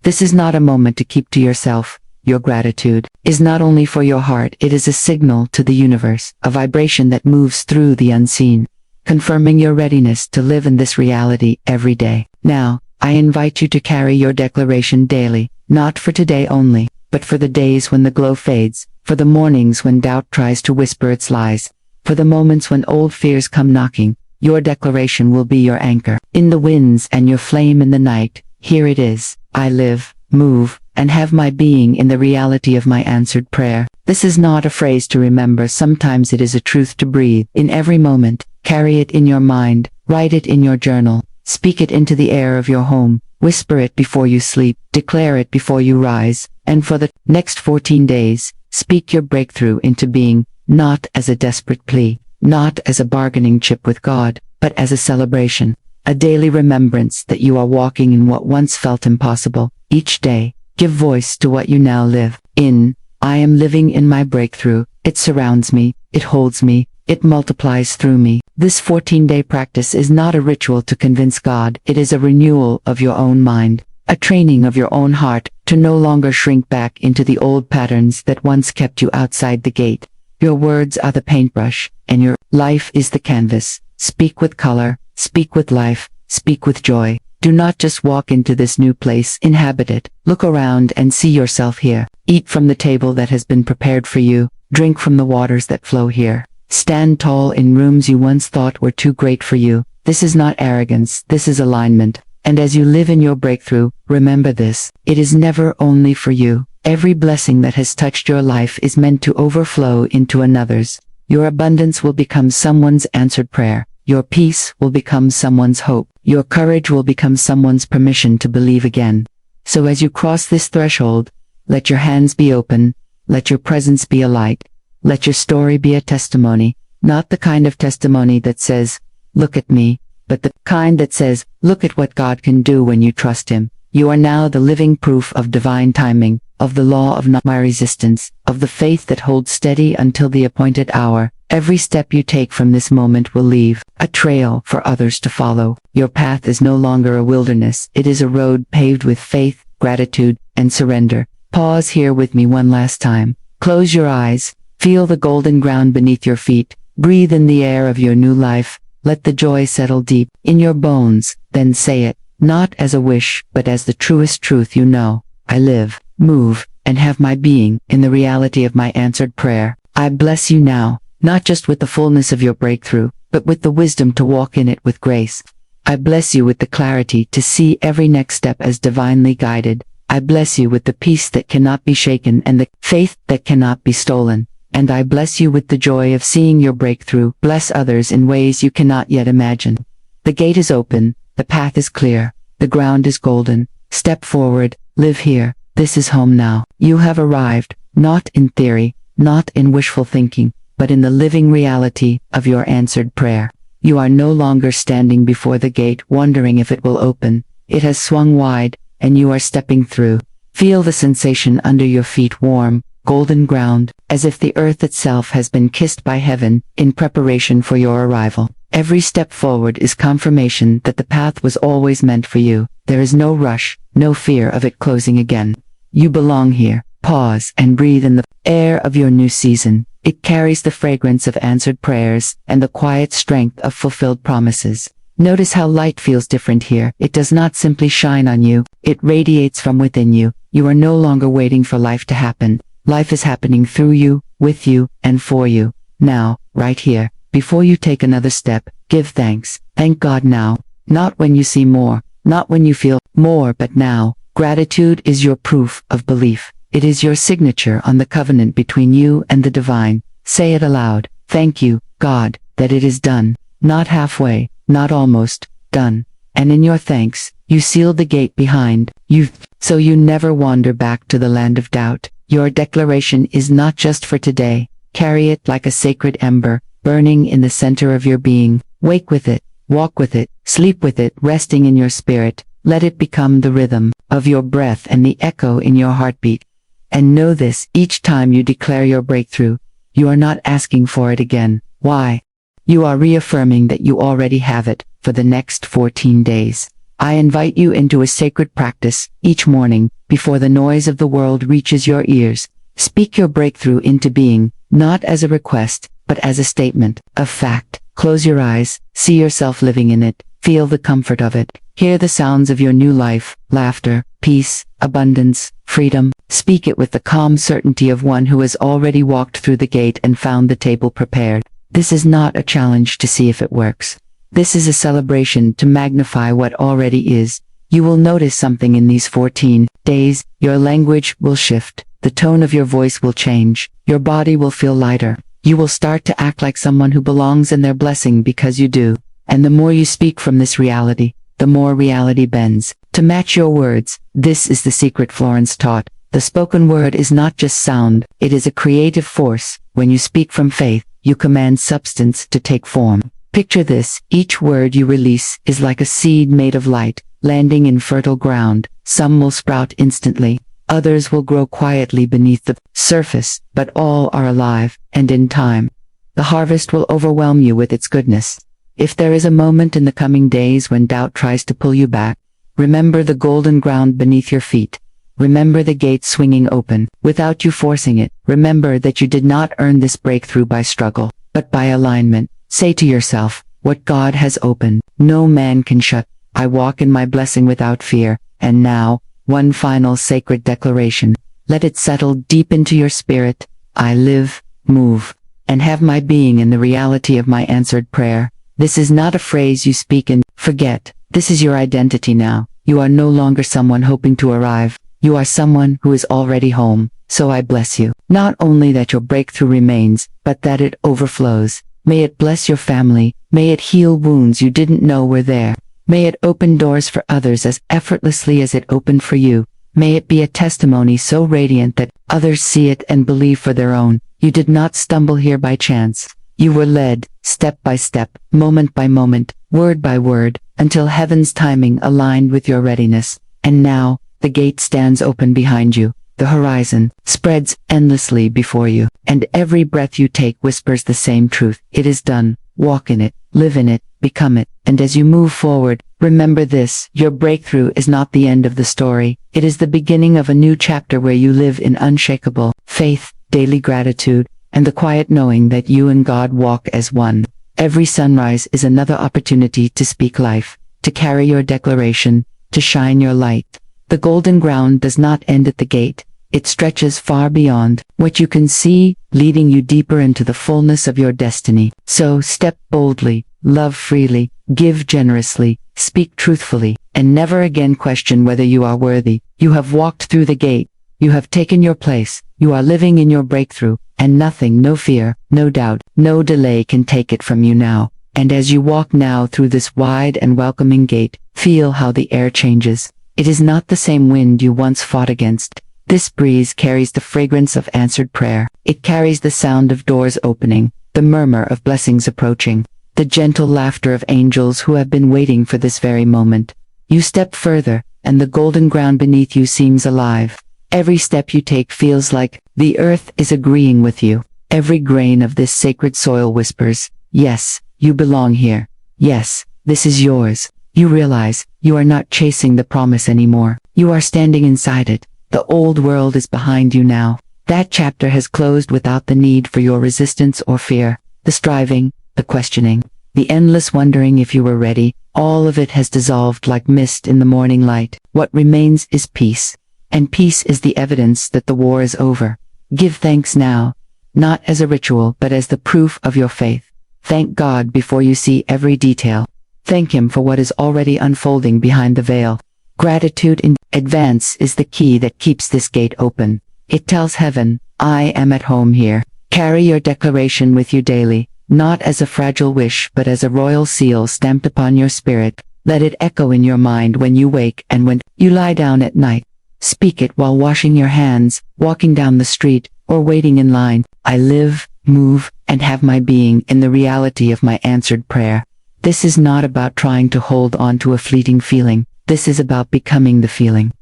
This is not a moment to keep to yourself. Your gratitude is not only for your heart, it is a signal to the universe, a vibration that moves through the unseen, confirming your readiness to live in this reality every day. Now, I invite you to carry your declaration daily, not for today only, but for the days when the glow fades, for the mornings when doubt tries to whisper its lies, for the moments when old fears come knocking. Your declaration will be your anchor in the winds and your flame in the night. Here it is. I live, move, and have my being in the reality of my answered prayer. This is not a phrase to remember. Sometimes it is a truth to breathe in every moment. Carry it in your mind. Write it in your journal. Speak it into the air of your home. Whisper it before you sleep. Declare it before you rise. And for the next 14 days, speak your breakthrough into being, not as a desperate plea, not as a bargaining chip with God, but as a celebration, a daily remembrance that you are walking in what once felt impossible. Each day, give voice to what you now live in. I am living in my breakthrough. It surrounds me, it holds me, it multiplies through me. This 14-day practice is not a ritual to convince God, it is a renewal of your own mind, a training of your own heart to no longer shrink back into the old patterns that once kept you outside the gate. Your words are the paintbrush, and your life is the canvas. Speak with color, speak with life, speak with joy. Do not just walk into this new place, inhabit it. Look around and see yourself here. Eat from the table that has been prepared for you. Drink from the waters that flow here. Stand tall in rooms you once thought were too great for you. This is not arrogance, this is alignment. And as you live in your breakthrough, remember this: it is never only for you. Every blessing that has touched your life is meant to overflow into another's. Your abundance will become someone's answered prayer. Your peace will become someone's hope. Your courage will become someone's permission to believe again. So as you cross this threshold, let your hands be open, let your presence be a light, let your story be a testimony, not the kind of testimony that says, "Look at me," but the kind that says, "Look at what God can do when you trust Him." You are now the living proof of divine timing, of the law of not my resistance, of the faith that holds steady until the appointed hour. Every step you take from this moment will leave a trail for others to follow. Your path is no longer a wilderness, it is a road paved with faith, gratitude, and surrender. Pause here with me one last time. Close your eyes, feel the golden ground beneath your feet, breathe in the air of your new life, let the joy settle deep in your bones, then say it, not as a wish, but as the truest truth you know. I live, move, and have my being in the reality of my answered prayer. I bless you now, not just with the fullness of your breakthrough, but with the wisdom to walk in it with grace. I bless you with the clarity to see every next step as divinely guided. I bless you with the peace that cannot be shaken and the faith that cannot be stolen. And I bless you with the joy of seeing your breakthrough bless others in ways you cannot yet imagine. The gate is open, the path is clear, the ground is golden. Step forward, live here, this is home now. You have arrived, not in theory, not in wishful thinking, but in the living reality of your answered prayer. You are no longer standing before the gate wondering if it will open. It has swung wide, and you are stepping through. Feel the sensation under your feet, warm, golden ground, as if the earth itself has been kissed by heaven in preparation for your arrival. Every step forward is confirmation that the path was always meant for you. There is no rush, no fear of it closing again. You belong here. Pause and breathe in the air of your new season. It carries the fragrance of answered prayers and the quiet strength of fulfilled promises. Notice how light feels different here. It does not simply shine on you, it radiates from within you. You are no longer waiting for life to happen. Life is happening through you, with you, and for you. Now, right here, before you take another step, give thanks. Thank God now. Not when you see more, not when you feel more, but now. Gratitude is your proof of belief. It is your signature on the covenant between you and the divine. Say it aloud. Thank you, God, that it is done. Not halfway, not almost, done. And in your thanks, you sealed the gate behind you, so you never wander back to the land of doubt. Your declaration is not just for today. Carry it like a sacred ember, burning in the center of your being. Wake with it, walk with it, sleep with it, resting in your spirit. Let it become the rhythm of your breath and the echo in your heartbeat. And know this, each time you declare your breakthrough, you are not asking for it again. Why? You are reaffirming that you already have it for the next 14 days. I invite you into a sacred practice each morning before the noise of the world reaches your ears. Speak your breakthrough into being, not as a request, but as a statement of fact. Close your eyes, see yourself living in it, feel the comfort of it, hear the sounds of your new life, laughter, peace, abundance, freedom. Speak it with the calm certainty of one who has already walked through the gate and found the table prepared. This is not a challenge to see if it works. This is a celebration to magnify what already is. You will notice something in these 14 days. Your language will shift. The tone of your voice will change. Your body will feel lighter. You will start to act like someone who belongs in their blessing because you do. And the more you speak from this reality, the more reality bends. To match your words, this is the secret Florence taught. The spoken word is not just sound, it is a creative force. When you speak from faith, you command substance to take form. Picture this, each word you release is like a seed made of light, landing in fertile ground. Some will sprout instantly, others will grow quietly beneath the surface, but all are alive, and in time, the harvest will overwhelm you with its goodness. If there is a moment in the coming days when doubt tries to pull you back, remember the golden ground beneath your feet. Remember the gate swinging open, without you forcing it. Remember that you did not earn this breakthrough by struggle, but by alignment. Say to yourself, what God has opened, no man can shut. I walk in my blessing without fear. And now, one final sacred declaration. Let it settle deep into your spirit. I live, move, and have my being in the reality of my answered prayer. This is not a phrase you speak and forget. This is your identity now. You are no longer someone hoping to arrive. You are someone who is already home. So I bless you. Not only that your breakthrough remains, but that it overflows. May it bless your family. May it heal wounds you didn't know were there. May it open doors for others as effortlessly as it opened for you. May it be a testimony so radiant that others see it and believe for their own. You did not stumble here by chance. You were led, step by step, moment by moment, word by word, until heaven's timing aligned with your readiness. And now, the gate stands open behind you. The horizon spreads endlessly before you, and every breath you take whispers the same truth. It is done. Walk in it, live in it, become it. And as you move forward, remember this, your breakthrough is not the end of the story. It is the beginning of a new chapter where you live in unshakable faith, daily gratitude, and the quiet knowing that you and God walk as one. Every sunrise is another opportunity to speak life, to carry your declaration, to shine your light. The golden ground does not end at the gate. It stretches far beyond what you can see, leading you deeper into the fullness of your destiny. So step boldly, love freely, give generously, speak truthfully, and never again question whether you are worthy. You have walked through the gate. You have taken your place. You are living in your breakthrough, and nothing, no fear, no doubt, no delay can take it from you now. And as you walk now through this wide and welcoming gate, feel how the air changes. It is not the same wind you once fought against. This breeze carries the fragrance of answered prayer. It carries the sound of doors opening, the murmur of blessings approaching, the gentle laughter of angels who have been waiting for this very moment. You step further, and the golden ground beneath you seems alive. Every step you take feels like the earth is agreeing with you. Every grain of this sacred soil whispers, yes, you belong here. Yes, this is yours. You realize you are not chasing the promise anymore. You are standing inside it. The old world is behind you now. That chapter has closed without the need for your resistance or fear. The striving, the questioning, the endless wondering if you were ready, all of it has dissolved like mist in the morning light. What remains is peace. And peace is the evidence that the war is over. Give thanks now, not as a ritual but as the proof of your faith. Thank God before you see every detail. Thank Him for what is already unfolding behind the veil. Gratitude in advance is the key that keeps this gate open. It tells heaven, I am at home here. Carry your declaration with you daily, not as a fragile wish but as a royal seal stamped upon your spirit. Let it echo in your mind when you wake and when you lie down at night. Speak it while washing your hands, walking down the street, or waiting in line. I live, move, and have my being in the reality of my answered prayer. This is not about trying to hold on to a fleeting feeling. This is about becoming the feeling.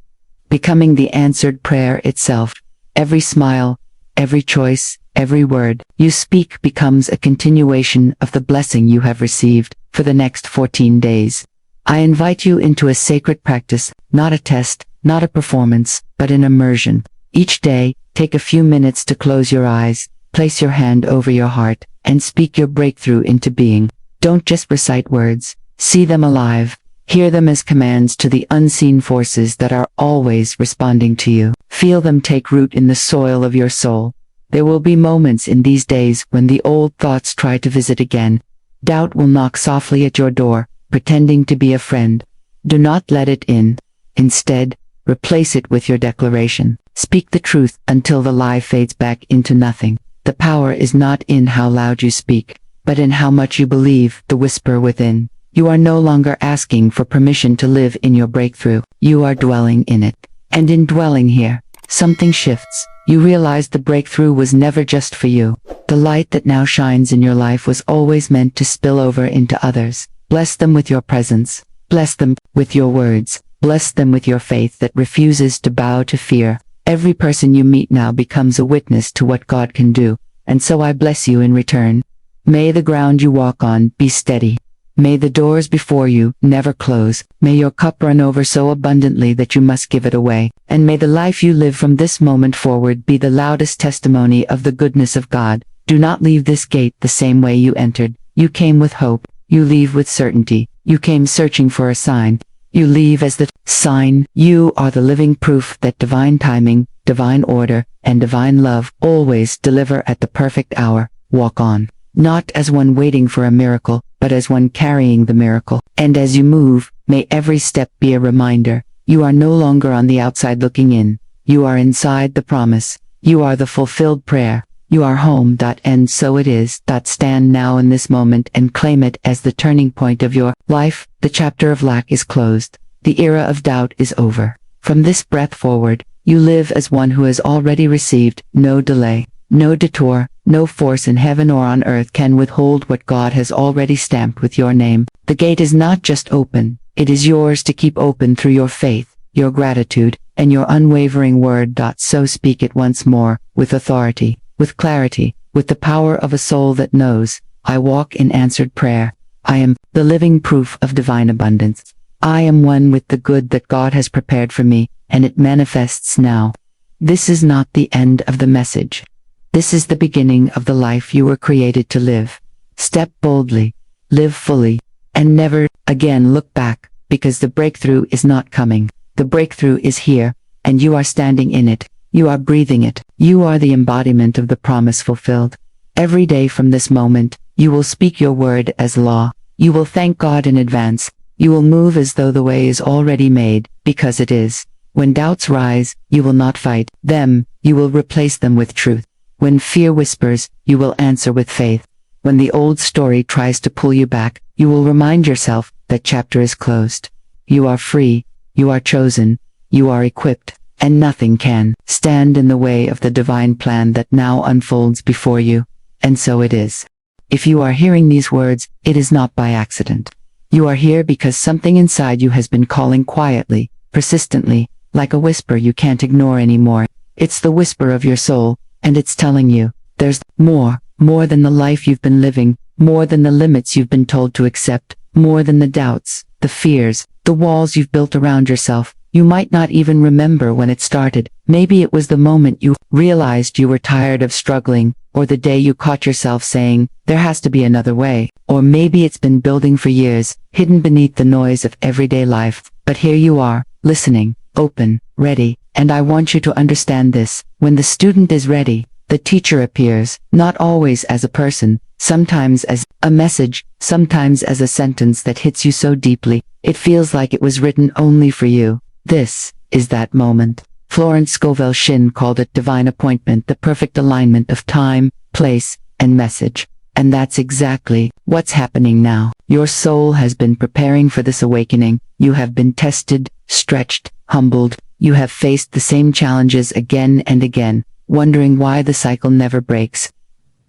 Becoming the answered prayer itself. Every smile, every choice, every word you speak becomes a continuation of the blessing you have received for the next 14 days. I invite you into a sacred practice, not a test, not a performance, but an immersion. Each day, take a few minutes to close your eyes, place your hand over your heart, and speak your breakthrough into being. Don't just recite words. See them alive. Hear them as commands to the unseen forces that are always responding to you. Feel them take root in the soil of your soul. There will be moments in these days when the old thoughts try to visit again. Doubt will knock softly at your door, pretending to be a friend. Do not let it in. Instead, replace it with your declaration. Speak the truth until the lie fades back into nothing. The power is not in how loud you speak, but in how much you believe the whisper within. You are no longer asking for permission to live in your breakthrough. You are dwelling in it. And in dwelling here, something shifts. You realize the breakthrough was never just for you. The light that now shines in your life was always meant to spill over into others. Bless them with your presence. Bless them with your words. Bless them with your faith that refuses to bow to fear. Every person you meet now becomes a witness to what God can do, and so I bless you in return. May the ground you walk on be steady. May the doors before you never close. May your cup run over so abundantly that you must give it away. And may the life you live from this moment forward be the loudest testimony of the goodness of God. Do not leave this gate the same way you entered. You came with hope. You leave with certainty. You came searching for a sign. You leave as the sign. You are the living proof that divine timing, divine order, and divine love always deliver at the perfect hour. Walk on. Not as one waiting for a miracle, but as one carrying the miracle. And as you move, may every step be a reminder. You are no longer on the outside looking in. You are inside the promise. You are the fulfilled prayer. You are home. And so it is. Stand now in this moment and claim it as the turning point of your life. The chapter of lack is closed. The era of doubt is over. From this breath forward, you live as one who has already received. No delay, no detour, no force in heaven or on earth can withhold what God has already stamped with your name. The gate is not just open, it is yours to keep open through your faith, your gratitude, and your unwavering word. So speak it once more, with authority, with clarity, with the power of a soul that knows. I walk in answered prayer. I am the living proof of divine abundance. I am one with the good that God has prepared for me, and it manifests now. This is not the end of the message. This is the beginning of the life you were created to live. Step boldly, live fully, and never again look back, because the breakthrough is not coming. The breakthrough is here, and you are standing in it. You are breathing it. You are the embodiment of the promise fulfilled. Every day from this moment, you will speak your word as law. You will thank God in advance. You will move as though the way is already made, because it is. When doubts rise, you will not fight them, you will replace them with truth. When fear whispers, you will answer with faith. When the old story tries to pull you back, you will remind yourself that chapter is closed. You are free, you are chosen, you are equipped, and nothing can stand in the way of the divine plan that now unfolds before you. And so it is. If you are hearing these words, it is not by accident. You are here because something inside you has been calling quietly, persistently, like a whisper you can't ignore anymore. It's the whisper of your soul, and it's telling you, there's more than the life you've been living, more than the limits you've been told to accept, more than the doubts, the fears, the walls you've built around yourself. You might not even remember when it started. Maybe it was the moment you realized you were tired of struggling, or the day you caught yourself saying, there has to be another way. Or maybe it's been building for years, hidden beneath the noise of everyday life. But here you are, listening, open, ready, and I want you to understand this. When the student is ready, the teacher appears, not always as a person, sometimes as a message, sometimes as a sentence that hits you so deeply, it feels like it was written only for you. This is that moment. Florence Scovel Shinn called it divine appointment, the perfect alignment of time, place, and message. And that's exactly what's happening now. Your soul has been preparing for this awakening. You have been tested, stretched, humbled. You have faced the same challenges again and again, wondering why the cycle never breaks.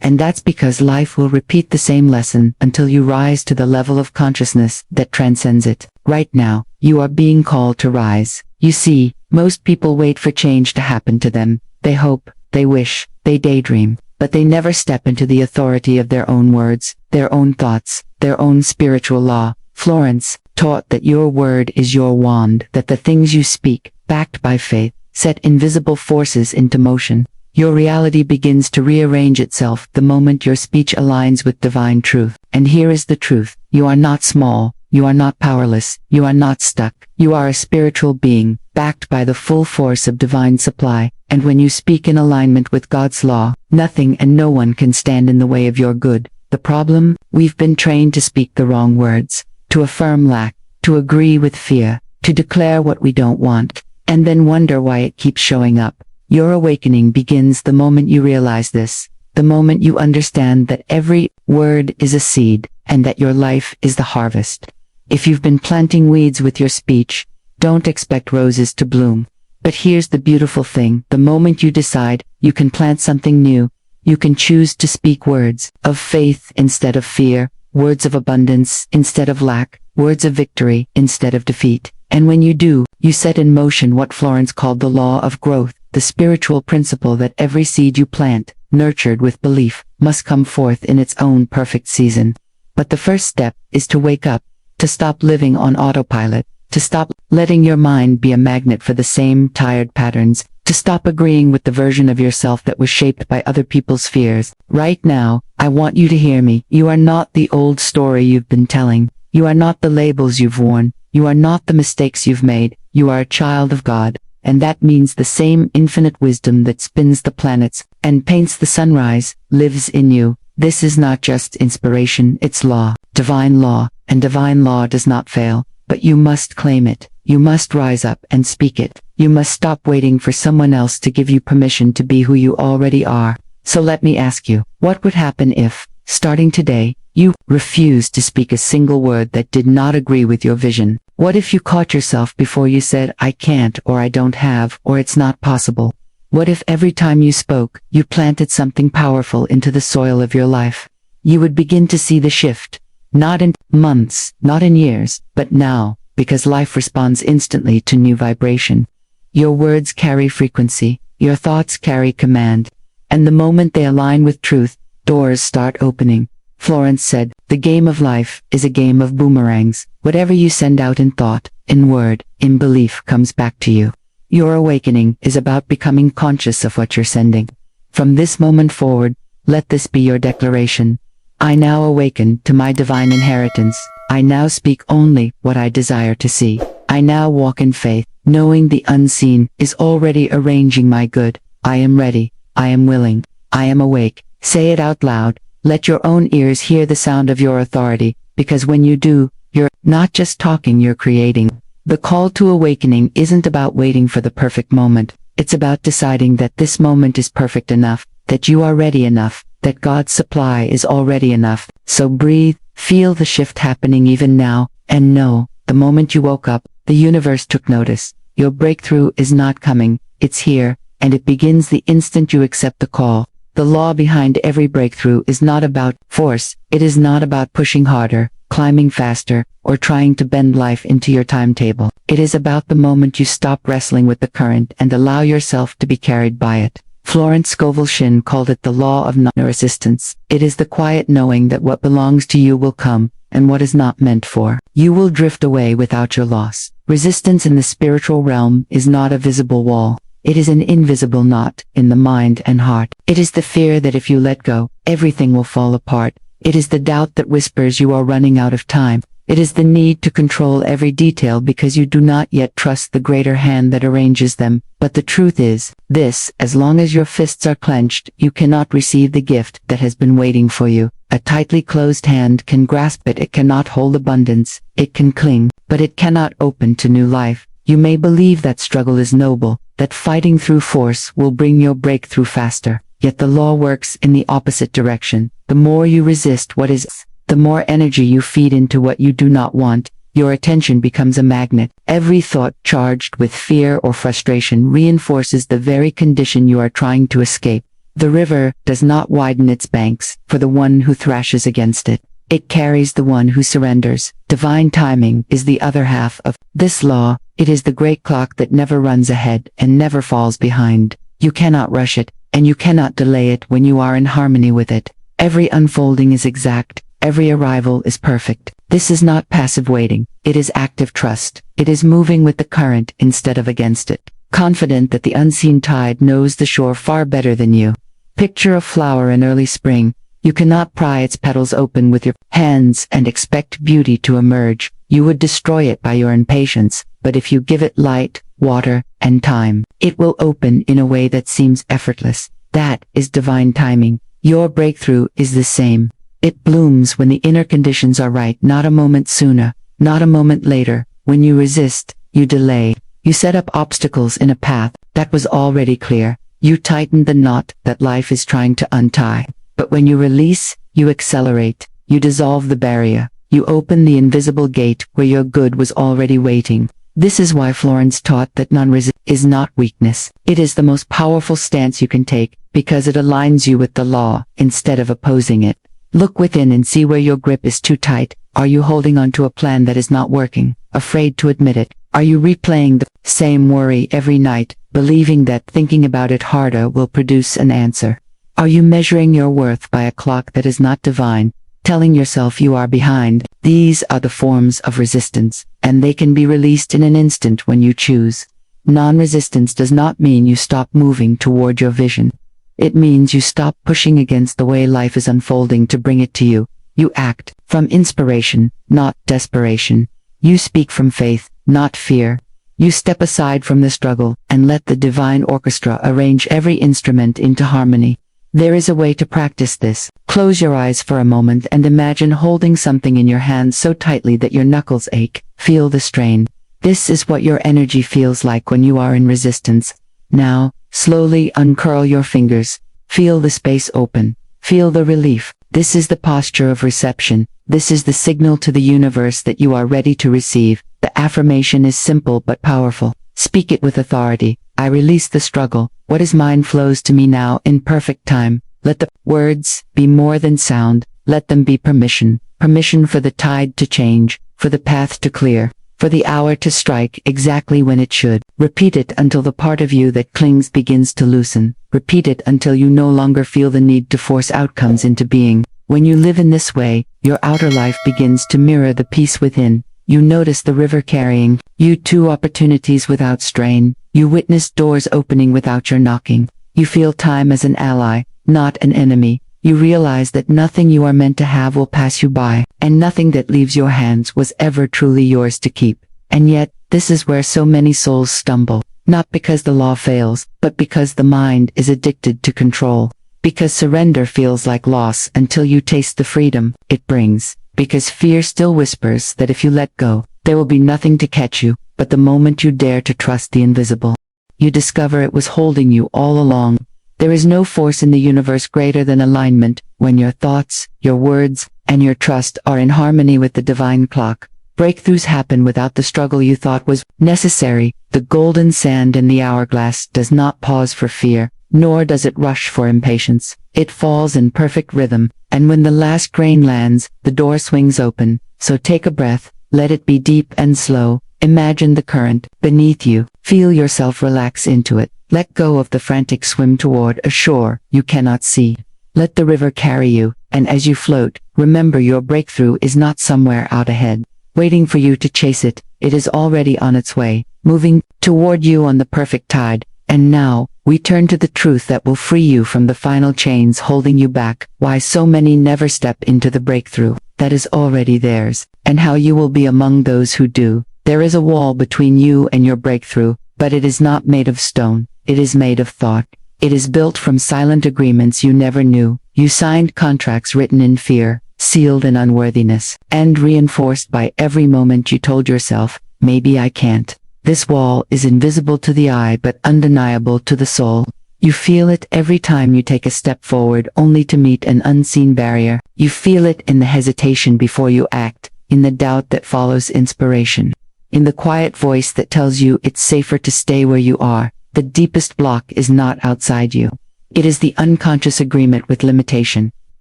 And that's because life will repeat the same lesson until you rise to the level of consciousness that transcends it. Right now, you are being called to rise. You see, most people wait for change to happen to them. They hope, they wish, they daydream, but they never step into the authority of their own words, their own thoughts, their own spiritual law. Florence taught that your word is your wand, that the things you speak, backed by faith, set invisible forces into motion. Your reality begins to rearrange itself the moment your speech aligns with divine truth. And here is the truth. You are not small. You are not powerless. You are not stuck. You are a spiritual being, backed by the full force of divine supply. And when you speak in alignment with God's law, nothing and no one can stand in the way of your good. The problem? We've been trained to speak the wrong words, to affirm lack, to agree with fear, to declare what we don't want, and then wonder why it keeps showing up. Your awakening begins the moment you realize this, the moment you understand that every word is a seed, and that your life is the harvest. If you've been planting weeds with your speech, don't expect roses to bloom. But here's the beautiful thing. The moment you decide, you can plant something new. You can choose to speak words of faith instead of fear, words of abundance instead of lack, words of victory instead of defeat. And when you do, you set in motion what Florence called the law of growth, the spiritual principle that every seed you plant, nurtured with belief, must come forth in its own perfect season. But the first step is to wake up, to stop living on autopilot, to stop letting your mind be a magnet for the same tired patterns, to stop agreeing with the version of yourself that was shaped by other people's fears. Right now, I want you to hear me. You are not the old story you've been telling. You are not the labels you've worn. You are not the mistakes you've made. You are a child of God, and that means the same infinite wisdom that spins the planets and paints the sunrise lives in you. This is not just inspiration, it's law, divine law, and divine law does not fail. But you must claim it. You must rise up and speak it. You must stop waiting for someone else to give you permission to be who you already are. So let me ask you, what would happen if, starting today, you refused to speak a single word that did not agree with your vision? What if you caught yourself before you said, I can't, or I don't have, or it's not possible? What if every time you spoke, you planted something powerful into the soil of your life? You would begin to see the shift. Not in months, not in years, but now, because life responds instantly to new vibration. Your words carry frequency, your thoughts carry command, and the moment they align with truth, doors start opening. Florence said, the game of life is a game of boomerangs. Whatever you send out in thought, in word, in belief comes back to you. Your awakening is about becoming conscious of what you're sending. From this moment forward, let this be your declaration. I now awaken to my divine inheritance. I now speak only what I desire to see. I now walk in faith, knowing the unseen is already arranging my good. I am ready. I am willing. I am awake. Say it out loud. Let your own ears hear the sound of your authority, because when you do, you're not just talking, you're creating. The call to awakening isn't about waiting for the perfect moment. It's about deciding that this moment is perfect enough, that you are ready enough, that God's supply is already enough. So breathe, feel the shift happening even now, and know, the moment you woke up, the universe took notice. Your breakthrough is not coming, it's here, and it begins the instant you accept the call. The law behind every breakthrough is not about force, it is not about pushing harder, climbing faster, or trying to bend life into your timetable. It is about the moment you stop wrestling with the current and allow yourself to be carried by it. Florence Scovel Shinn called it the law of non-resistance. It is the quiet knowing that what belongs to you will come, and what is not meant for you will drift away without your loss. Resistance in the spiritual realm is not a visible wall. It is an invisible knot in the mind and heart. It is the fear that if you let go, everything will fall apart. It is the doubt that whispers you are running out of time. It is the need to control every detail because you do not yet trust the greater hand that arranges them. But the truth is, this, as long as your fists are clenched, you cannot receive the gift that has been waiting for you. A tightly closed hand can grasp it, it cannot hold abundance, it can cling, but it cannot open to new life. You may believe that struggle is noble, that fighting through force will bring your breakthrough faster. Yet the law works in the opposite direction. The more you resist what is, the more energy you feed into what you do not want. Your attention becomes a magnet. Every thought charged with fear or frustration reinforces the very condition you are trying to escape. The river does not widen its banks for the one who thrashes against it. It carries the one who surrenders. Divine timing is the other half of this law. It is the great clock that never runs ahead and never falls behind. You cannot rush it, and you cannot delay it when you are in harmony with it. Every unfolding is exact. Every arrival is perfect. This is not passive waiting. It is active trust. It is moving with the current instead of against it. Confident that the unseen tide knows the shore far better than you. Picture a flower in early spring. You cannot pry its petals open with your hands and expect beauty to emerge. You would destroy it by your impatience, but if you give it light, water, and time, it will open in a way that seems effortless. That is divine timing. Your breakthrough is the same. It blooms when the inner conditions are right, not a moment sooner, not a moment later. When you resist, you delay. You set up obstacles in a path that was already clear. You tighten the knot that life is trying to untie. But when you release, you accelerate. You dissolve the barrier. You open the invisible gate where your good was already waiting. This is why Florence taught that non-resistance is not weakness. It is the most powerful stance you can take, because it aligns you with the law, instead of opposing it. Look within and see where your grip is too tight. Are you holding on to a plan that is not working, afraid to admit it? Are you replaying the same worry every night, believing that thinking about it harder will produce an answer? Are you measuring your worth by a clock that is not divine, telling yourself you are behind? These are the forms of resistance, and they can be released in an instant when you choose. Non-resistance does not mean you stop moving toward your vision. It means you stop pushing against the way life is unfolding to bring it to you. You act from inspiration, not desperation. You speak from faith, not fear. You step aside from the struggle and let the divine orchestra arrange every instrument into harmony. There is a way to practice this. Close your eyes for a moment and imagine holding something in your hand so tightly that your knuckles ache. Feel the strain. This is what your energy feels like when you are in resistance. Now, slowly uncurl your fingers. Feel the space open. Feel the relief. This is the posture of reception. This is the signal to the universe that you are ready to receive. The affirmation is simple but powerful. Speak it with authority. I release the struggle. What is mine flows to me now in perfect time. Let the words be more than sound. Let them be permission. Permission for the tide to change, for the path to clear, for the hour to strike exactly when it should. Repeat it until the part of you that clings begins to loosen. Repeat it until you no longer feel the need to force outcomes into being. When you live in this way, your outer life begins to mirror the peace within. You notice the river carrying you to opportunities without strain. You witness doors opening without your knocking. You feel time as an ally, not an enemy. You realize that nothing you are meant to have will pass you by, and nothing that leaves your hands was ever truly yours to keep. And yet, this is where so many souls stumble. Not because the law fails, but because the mind is addicted to control. Because surrender feels like loss until you taste the freedom it brings. Because fear still whispers that if you let go, there will be nothing to catch you. But the moment you dare to trust the invisible, you discover it was holding you all along. There is no force in the universe greater than alignment. When your thoughts, your words, and your trust are in harmony with the divine clock, breakthroughs happen without the struggle you thought was necessary. The golden sand in the hourglass does not pause for fear, nor does it rush for impatience. It falls in perfect rhythm, and when the last grain lands, the door swings open. So take a breath, let it be deep and slow. Imagine the current beneath you. Feel yourself relax into it. Let go of the frantic swim toward a shore you cannot see. Let the river carry you, and as you float, remember your breakthrough is not somewhere out ahead, waiting for you to chase it. It is already on its way, moving toward you on the perfect tide. And now, we turn to the truth that will free you from the final chains holding you back. Why so many never step into the breakthrough that is already theirs, and how you will be among those who do. There is a wall between you and your breakthrough, but it is not made of stone. It is made of thought. It is built from silent agreements you never knew. You signed contracts written in fear, sealed in unworthiness, and reinforced by every moment you told yourself, maybe I can't. This wall is invisible to the eye but undeniable to the soul. You feel it every time you take a step forward only to meet an unseen barrier. You feel it in the hesitation before you act, in the doubt that follows inspiration, in the quiet voice that tells you it's safer to stay where you are. The deepest block is not outside you. It is the unconscious agreement with limitation.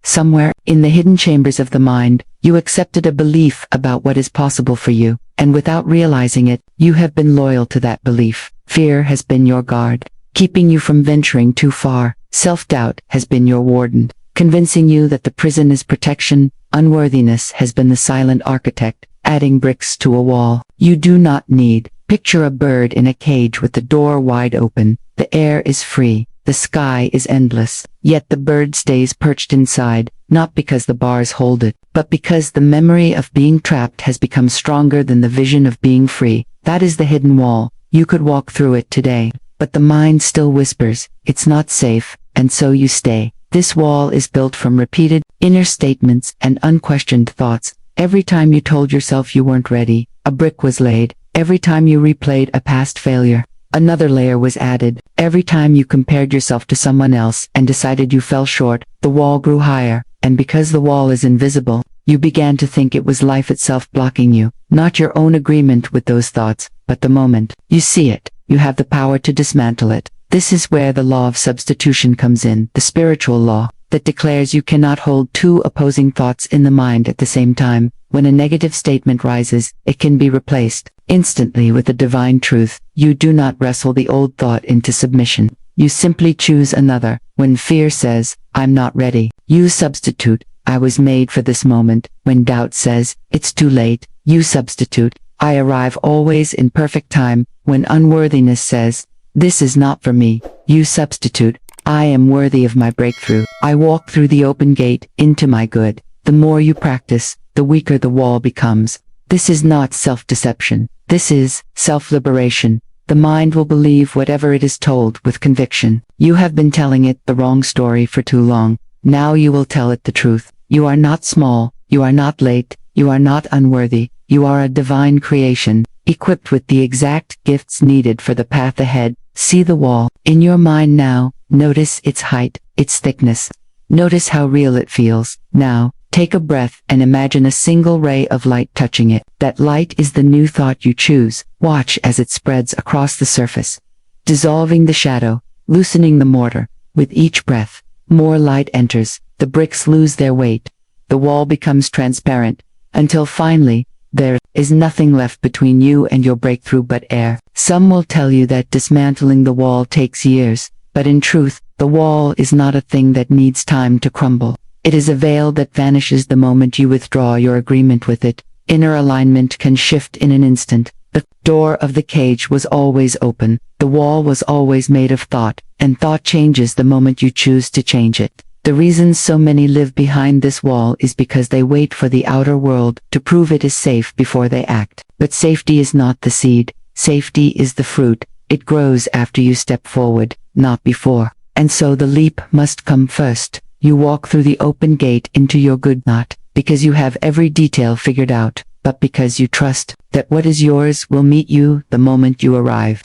Somewhere, in the hidden chambers of the mind, you accepted a belief about what is possible for you, and without realizing it, you have been loyal to that belief. Fear has been your guard, keeping you from venturing too far. Self-doubt has been your warden, convincing you that the prison is protection. Unworthiness has been the silent architect, adding bricks to a wall you do not need. Picture a bird in a cage with the door wide open. The air is free, the sky is endless, yet the bird stays perched inside, not because the bars hold it, but because the memory of being trapped has become stronger than the vision of being free. That is the hidden wall. You could walk through it today, but the mind still whispers, it's not safe, and so you stay. This wall is built from repeated inner statements and unquestioned thoughts. Every time you told yourself you weren't ready, a brick was laid. Every time you replayed a past failure, another layer was added. Every time you compared yourself to someone else and decided you fell short, the wall grew higher, and because the wall is invisible, you began to think it was life itself blocking you, not your own agreement with those thoughts, but the moment you see it, you have the power to dismantle it. This is where the law of substitution comes in, the spiritual law that declares you cannot hold two opposing thoughts in the mind at the same time. When a negative statement rises, it can be replaced instantly with the divine truth. You do not wrestle the old thought into submission. You simply choose another. When fear says, I'm not ready, you substitute, I was made for this moment. When doubt says, it's too late, you substitute, I arrive always in perfect time. When unworthiness says, this is not for me, you substitute, I am worthy of my breakthrough. I walk through the open gate into my good. The more you practice, the weaker the wall becomes. This is not self-deception. This is self-liberation. The mind will believe whatever it is told with conviction. You have been telling it the wrong story for too long. Now you will tell it the truth. You are not small. You are not late. You are not unworthy. You are a divine creation, equipped with the exact gifts needed for the path ahead. See the wall in your mind now. Notice its height, its thickness. Notice how real it feels. Now, take a breath and imagine a single ray of light touching it. That light is the new thought you choose. Watch as it spreads across the surface, dissolving the shadow, loosening the mortar. With each breath, more light enters. The bricks lose their weight. The wall becomes transparent, until finally, there is nothing left between you and your breakthrough but air. Some will tell you that dismantling the wall takes years, but in truth, the wall is not a thing that needs time to crumble. It is a veil that vanishes the moment you withdraw your agreement with it. Inner alignment can shift in an instant. The door of the cage was always open. The wall was always made of thought, and thought changes the moment you choose to change it. The reason so many live behind this wall is because they wait for the outer world to prove it is safe before they act. But safety is not the seed. Safety is the fruit. It grows after you step forward, not before. And so the leap must come first. You walk through the open gate into your good, not because you have every detail figured out, but because you trust that what is yours will meet you the moment you arrive.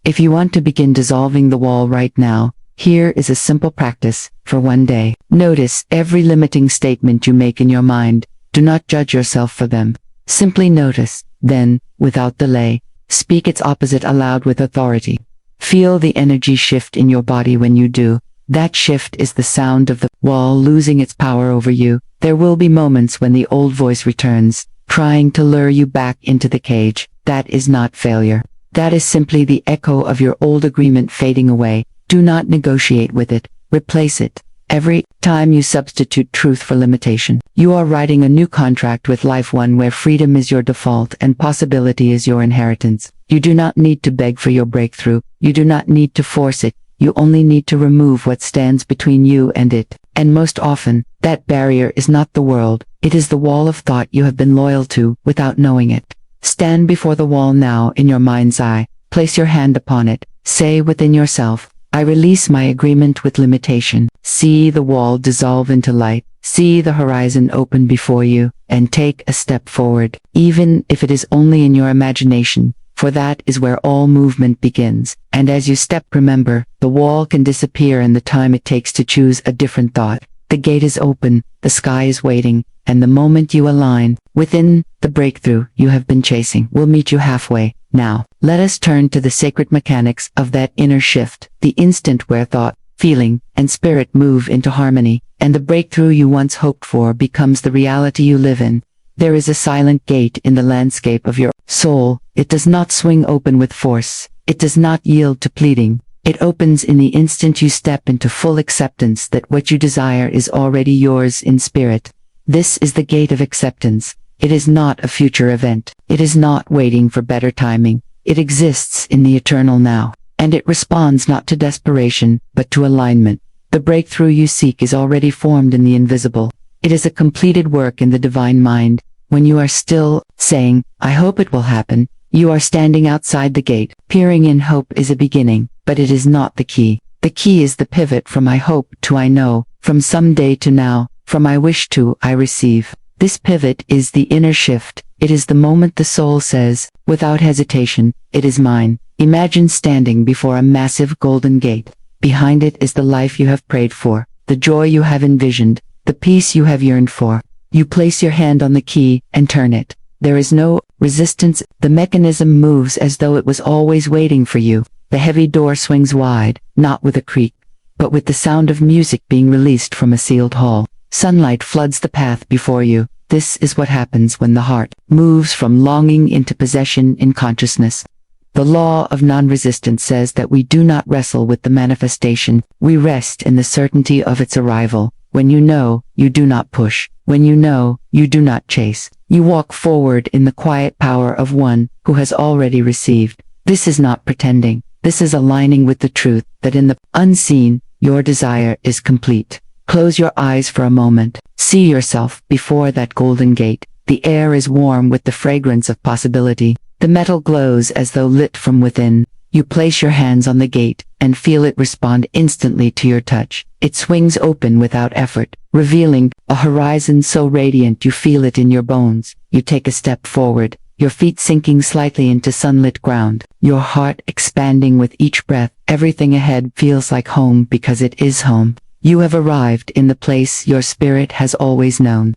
If you want to begin dissolving the wall right now, here is a simple practice for one day. Notice every limiting statement you make in your mind. Do not judge yourself for them. Simply notice, then, without delay, speak its opposite aloud with authority. Feel the energy shift in your body when you do. That shift is the sound of the wall losing its power over you. There will be moments when the old voice returns, trying to lure you back into the cage. That is not failure. That is simply the echo of your old agreement fading away. Do not negotiate with it. Replace it. Every time you substitute truth for limitation, you are writing a new contract with life, one where freedom is your default and possibility is your inheritance. You do not need to beg for your breakthrough. You do not need to force it. You only need to remove what stands between you and it. And most often, that barrier is not the world. It is the wall of thought you have been loyal to without knowing it. Stand before the wall now in your mind's eye. Place your hand upon it. Say within yourself, I release my agreement with limitation. See the wall dissolve into light. See the horizon open before you, and take a step forward, even if it is only in your imagination, for that is where all movement begins. And as you step, remember, the wall can disappear in the time it takes to choose a different thought. The gate is open, the sky is waiting, and the moment you align within, the breakthrough you have been chasing will meet you halfway. Now, let us turn to the sacred mechanics of that inner shift, the instant where thought, feeling, and spirit move into harmony, and the breakthrough you once hoped for becomes the reality you live in. There is a silent gate in the landscape of your soul. It does not swing open with force. It does not yield to pleading. It opens in the instant you step into full acceptance that what you desire is already yours in spirit. This is the gate of acceptance. It is not a future event. It is not waiting for better timing. It exists in the eternal now, and it responds not to desperation, but to alignment. The breakthrough you seek is already formed in the invisible. It is a completed work in the divine mind. When you are still saying, I hope it will happen, you are standing outside the gate. Peering in hope is a beginning, but it is not the key. The key is the pivot from I hope to I know, from someday to now, from I wish to I receive. This pivot is the inner shift. It is the moment the soul says, without hesitation, it is mine. Imagine standing before a massive golden gate. Behind it is the life you have prayed for, the joy you have envisioned, the peace you have yearned for. You place your hand on the key and turn it. There is no resistance. The mechanism moves as though it was always waiting for you. The heavy door swings wide, not with a creak, but with the sound of music being released from a sealed hall. Sunlight floods the path before you. This is what happens when the heart moves from longing into possession in consciousness. The law of non-resistance says that we do not wrestle with the manifestation, we rest in the certainty of its arrival. When you know, you do not push. When you know, you do not chase. You walk forward in the quiet power of one who has already received. This is not pretending. This is aligning with the truth that in the unseen, your desire is complete. Close your eyes for a moment. See yourself before that golden gate. The air is warm with the fragrance of possibility. The metal glows as though lit from within. You place your hands on the gate and feel it respond instantly to your touch. It swings open without effort, revealing a horizon so radiant you feel it in your bones. You take a step forward, your feet sinking slightly into sunlit ground, your heart expanding with each breath. Everything ahead feels like home because it is home. You have arrived in the place your spirit has always known.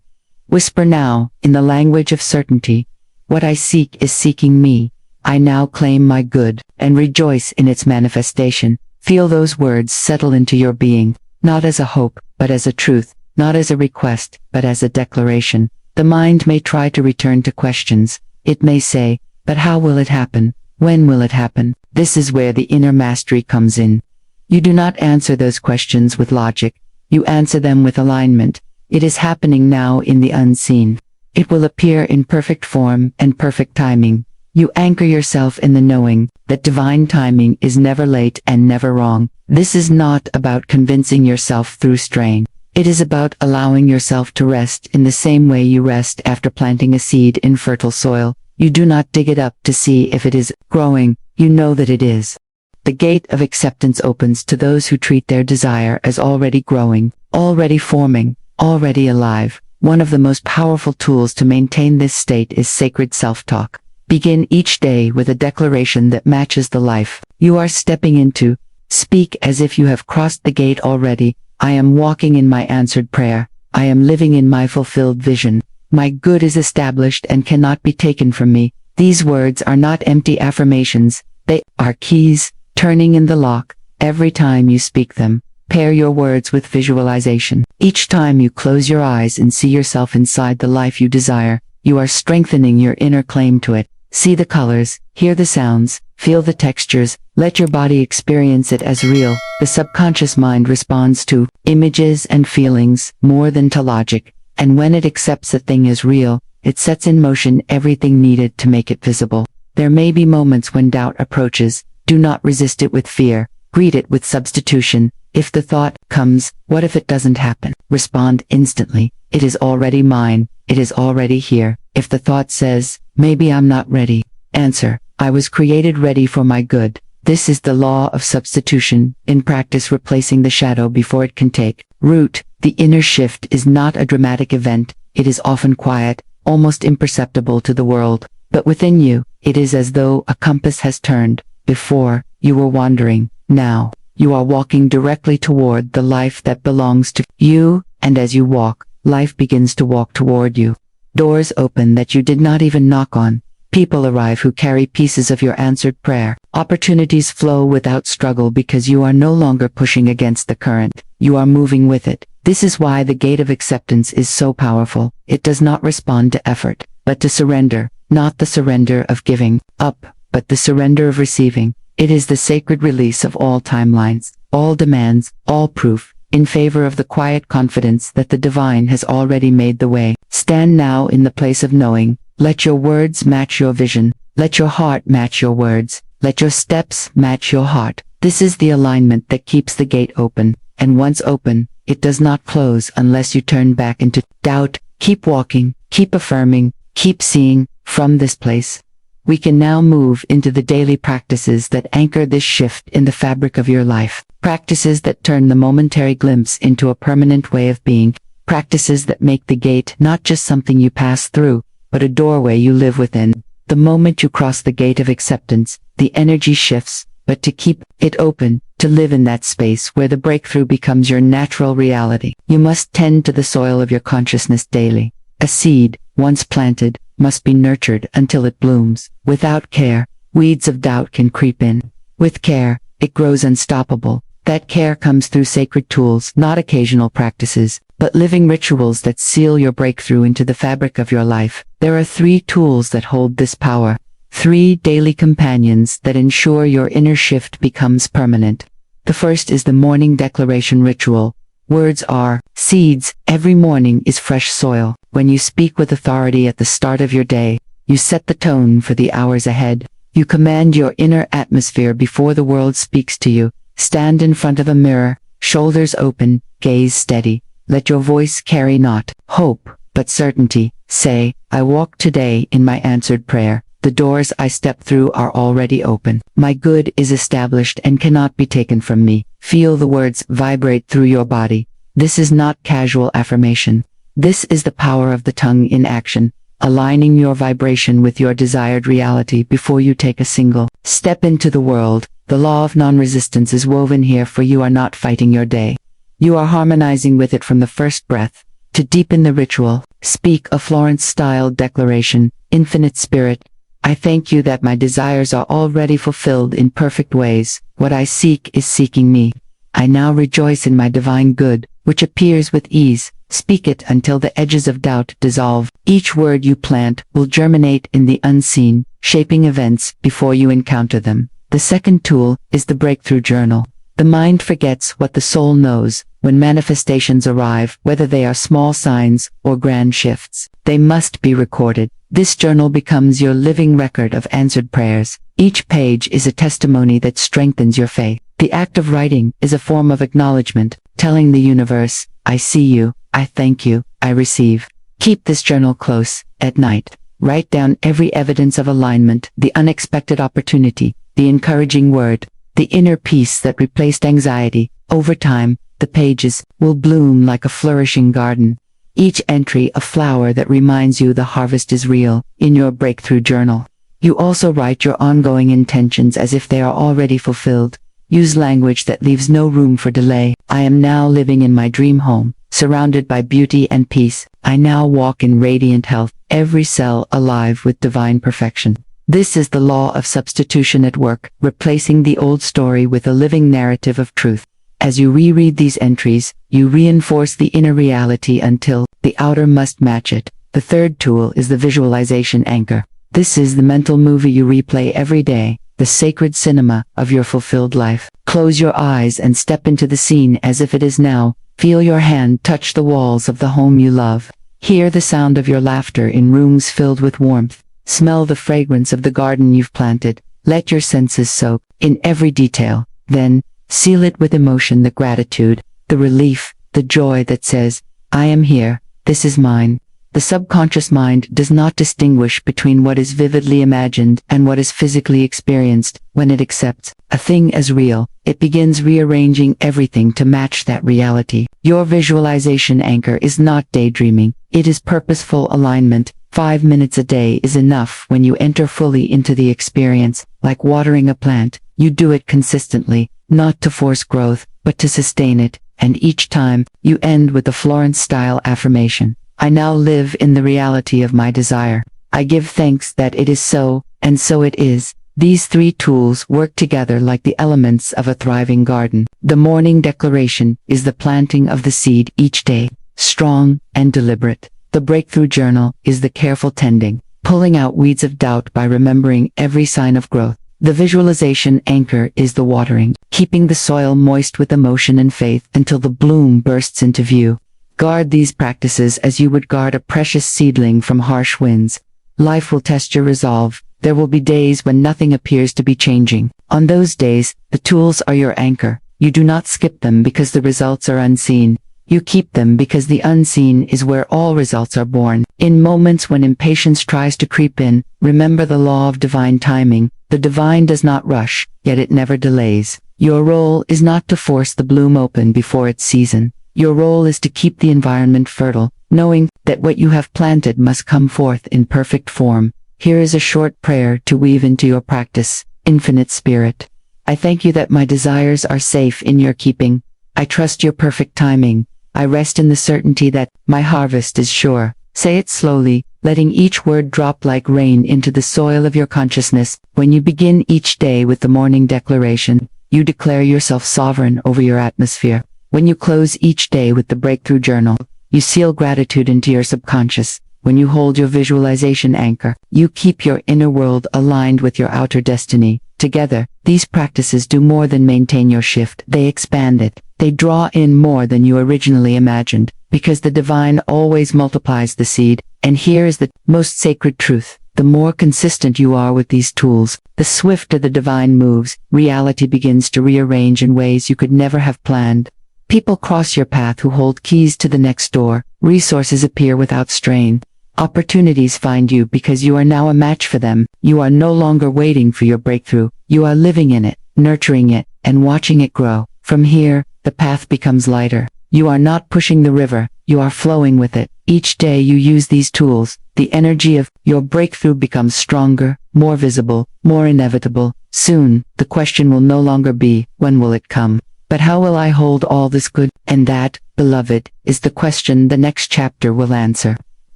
Whisper now, in the language of certainty, "What I seek is seeking me. I now claim my good," and rejoice in its manifestation. Feel those words settle into your being, not as a hope, but as a truth, not as a request, but as a declaration. The mind may try to return to questions. It may say, "But how will it happen? When will it happen?" This is where the inner mastery comes in. You do not answer those questions with logic. You answer them with alignment. It is happening now in the unseen. It will appear in perfect form and perfect timing. You anchor yourself in the knowing that divine timing is never late and never wrong. This is not about convincing yourself through strain. It is about allowing yourself to rest in the same way you rest after planting a seed in fertile soil. You do not dig it up to see if it is growing. You know that it is. The gate of acceptance opens to those who treat their desire as already growing, already forming, already alive. One of the most powerful tools to maintain this state is sacred self-talk. Begin each day with a declaration that matches the life you are stepping into. Speak as if you have crossed the gate already. I am walking in my answered prayer. I am living in my fulfilled vision. My good is established and cannot be taken from me. These words are not empty affirmations. They are keys, turning in the lock. Every time you speak them, pair your words with visualization. Each time you close your eyes and see yourself inside the life you desire, you are strengthening your inner claim to it. See the colors, hear the sounds, feel the textures, let your body experience it as real. The subconscious mind responds to images and feelings more than to logic, and when it accepts a thing as real, it sets in motion everything needed to make it visible. There may be moments when doubt approaches. Do not resist it with fear. Greet it with substitution. If the thought comes, "What if it doesn't happen?" Respond instantly. It is already mine. It is already here. If the thought says, "Maybe I'm not ready," answer, "I was created ready for my good." This is the law of substitution, in practice replacing the shadow before it can take root. The inner shift is not a dramatic event. It is often quiet, almost imperceptible to the world. But within you, it is as though a compass has turned. Before, you were wandering. Now, you are walking directly toward the life that belongs to you, and as you walk, life begins to walk toward you. Doors open that you did not even knock on. People arrive who carry pieces of your answered prayer. Opportunities flow without struggle because you are no longer pushing against the current. You are moving with it. This is why the gate of acceptance is so powerful. It does not respond to effort, but to surrender. Not the surrender of giving up, but the surrender of receiving. It is the sacred release of all timelines, all demands, all proof, in favor of the quiet confidence that the divine has already made the way. Stand now in the place of knowing. Let your words match your vision. Let your heart match your words. Let your steps match your heart. This is the alignment that keeps the gate open, and once open, it does not close unless you turn back into doubt. Keep walking, keep affirming, keep seeing. From this place, we can now move into the daily practices that anchor this shift in the fabric of your life. Practices that turn the momentary glimpse into a permanent way of being. Practices that make the gate not just something you pass through, but a doorway you live within. The moment you cross the gate of acceptance, the energy shifts, but to keep it open, to live in that space where the breakthrough becomes your natural reality, you must tend to the soil of your consciousness daily. A seed, once planted, must be nurtured until it blooms. Without care, weeds of doubt can creep in. With care, it grows unstoppable. That care comes through sacred tools, not occasional practices, but living rituals that seal your breakthrough into the fabric of your life. There are 3 tools that hold this power. 3 daily companions that ensure your inner shift becomes permanent. The first is the morning declaration ritual. Words are seeds. Every morning is fresh soil. When you speak with authority at the start of your day, you set the tone for the hours ahead. You command your inner atmosphere before the world speaks to you. Stand in front of a mirror, shoulders open, gaze steady. Let your voice carry not hope, but certainty. Say, I walk today in my answered prayer. The doors I step through are already open. My good is established and cannot be taken from me. Feel the words vibrate through your body. This is not casual affirmation. This is the power of the tongue in action, aligning your vibration with your desired reality before you take a single step into the world. The law of non-resistance is woven here, for you are not fighting your day. You are harmonizing with it from the first breath. To deepen the ritual, speak a Florence-style declaration. Infinite Spirit, I thank you that my desires are already fulfilled in perfect ways. What I seek is seeking me. I now rejoice in my divine good, which appears with ease. Speak it until the edges of doubt dissolve. Each word you plant will germinate in the unseen, shaping events before you encounter them. The second tool is the breakthrough journal. The mind forgets what the soul knows. When manifestations arrive, whether they are small signs or grand shifts, they must be recorded. This journal becomes your living record of answered prayers. Each page is a testimony that strengthens your faith. The act of writing is a form of acknowledgement, telling the universe, I see you, I thank you, I receive. Keep this journal close. At night, write down every evidence of alignment, the unexpected opportunity, the encouraging word, the inner peace that replaced anxiety. Over time, the pages will bloom like a flourishing garden. Each entry a flower that reminds you the harvest is real. In your breakthrough journal, you also write your ongoing intentions as if they are already fulfilled. Use language that leaves no room for delay. I am now living in my dream home, surrounded by beauty and peace. I now walk in radiant health, every cell alive with divine perfection. This is the law of substitution at work, replacing the old story with a living narrative of truth. As you reread these entries, you reinforce the inner reality until the outer must match it. The third tool is the visualization anchor. This is the mental movie you replay every day, the sacred cinema of your fulfilled life. Close your eyes and step into the scene as if it is now. Feel your hand touch the walls of the home you love. Hear the sound of your laughter in rooms filled with warmth. Smell the fragrance of the garden you've planted. Let your senses soak in every detail. Then, seal it with emotion, the gratitude, the relief, the joy that says, I am here, this is mine. The subconscious mind does not distinguish between what is vividly imagined and what is physically experienced. When it accepts a thing as real, it begins rearranging everything to match that reality. Your visualization anchor is not daydreaming, it is purposeful alignment. 5 minutes a day is enough when you enter fully into the experience. Like watering a plant, you do it consistently, not to force growth, but to sustain it, and each time, you end with the Florence-style affirmation. I now live in the reality of my desire. I give thanks that it is so, and so it is. These 3 tools work together like the elements of a thriving garden. The morning declaration is the planting of the seed each day, strong and deliberate. The breakthrough journal is the careful tending, pulling out weeds of doubt by remembering every sign of growth. The visualization anchor is the watering, keeping the soil moist with emotion and faith until the bloom bursts into view. Guard these practices as you would guard a precious seedling from harsh winds. Life will test your resolve. There will be days when nothing appears to be changing. On those days, the tools are your anchor. You do not skip them because the results are unseen. You keep them because the unseen is where all results are born. In moments when impatience tries to creep in, remember the law of divine timing. The divine does not rush, yet it never delays. Your role is not to force the bloom open before its season. Your role is to keep the environment fertile, knowing that what you have planted must come forth in perfect form. Here is a short prayer to weave into your practice. Infinite Spirit, I thank you that my desires are safe in your keeping. I trust your perfect timing. I rest in the certainty that my harvest is sure. Say it slowly, letting each word drop like rain into the soil of your consciousness. When you begin each day with the morning declaration, you declare yourself sovereign over your atmosphere. When you close each day with the breakthrough journal, you seal gratitude into your subconscious. When you hold your visualization anchor, you keep your inner world aligned with your outer destiny. Together, these practices do more than maintain your shift, they expand it. They draw in more than you originally imagined, because the divine always multiplies the seed. And here is the most sacred truth. The more consistent you are with these tools, the swifter the divine moves. Reality begins to rearrange in ways you could never have planned. People cross your path who hold keys to the next door. Resources appear without strain. Opportunities find you because you are now a match for them. You are no longer waiting for your breakthrough. You are living in it, nurturing it, and watching it grow. From here, the path becomes lighter. You are not pushing the river, you are flowing with it. Each day you use these tools, the energy of your breakthrough becomes stronger, more visible, more inevitable. Soon, the question will no longer be, when will it come? But how will I hold all this good? And that, beloved, is the question the next chapter will answer.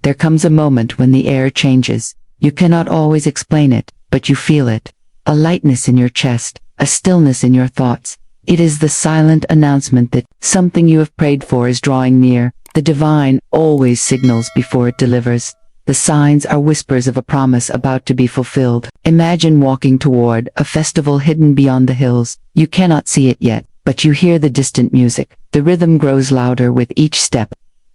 There comes a moment when the air changes. You cannot always explain it, but you feel it. A lightness in your chest, a stillness in your thoughts. It is the silent announcement that something you have prayed for is drawing near. The divine always signals before it delivers. The signs are whispers of a promise about to be fulfilled. Imagine walking toward a festival hidden beyond the hills. You cannot see it yet, but you hear the distant music. The rhythm grows louder with each step.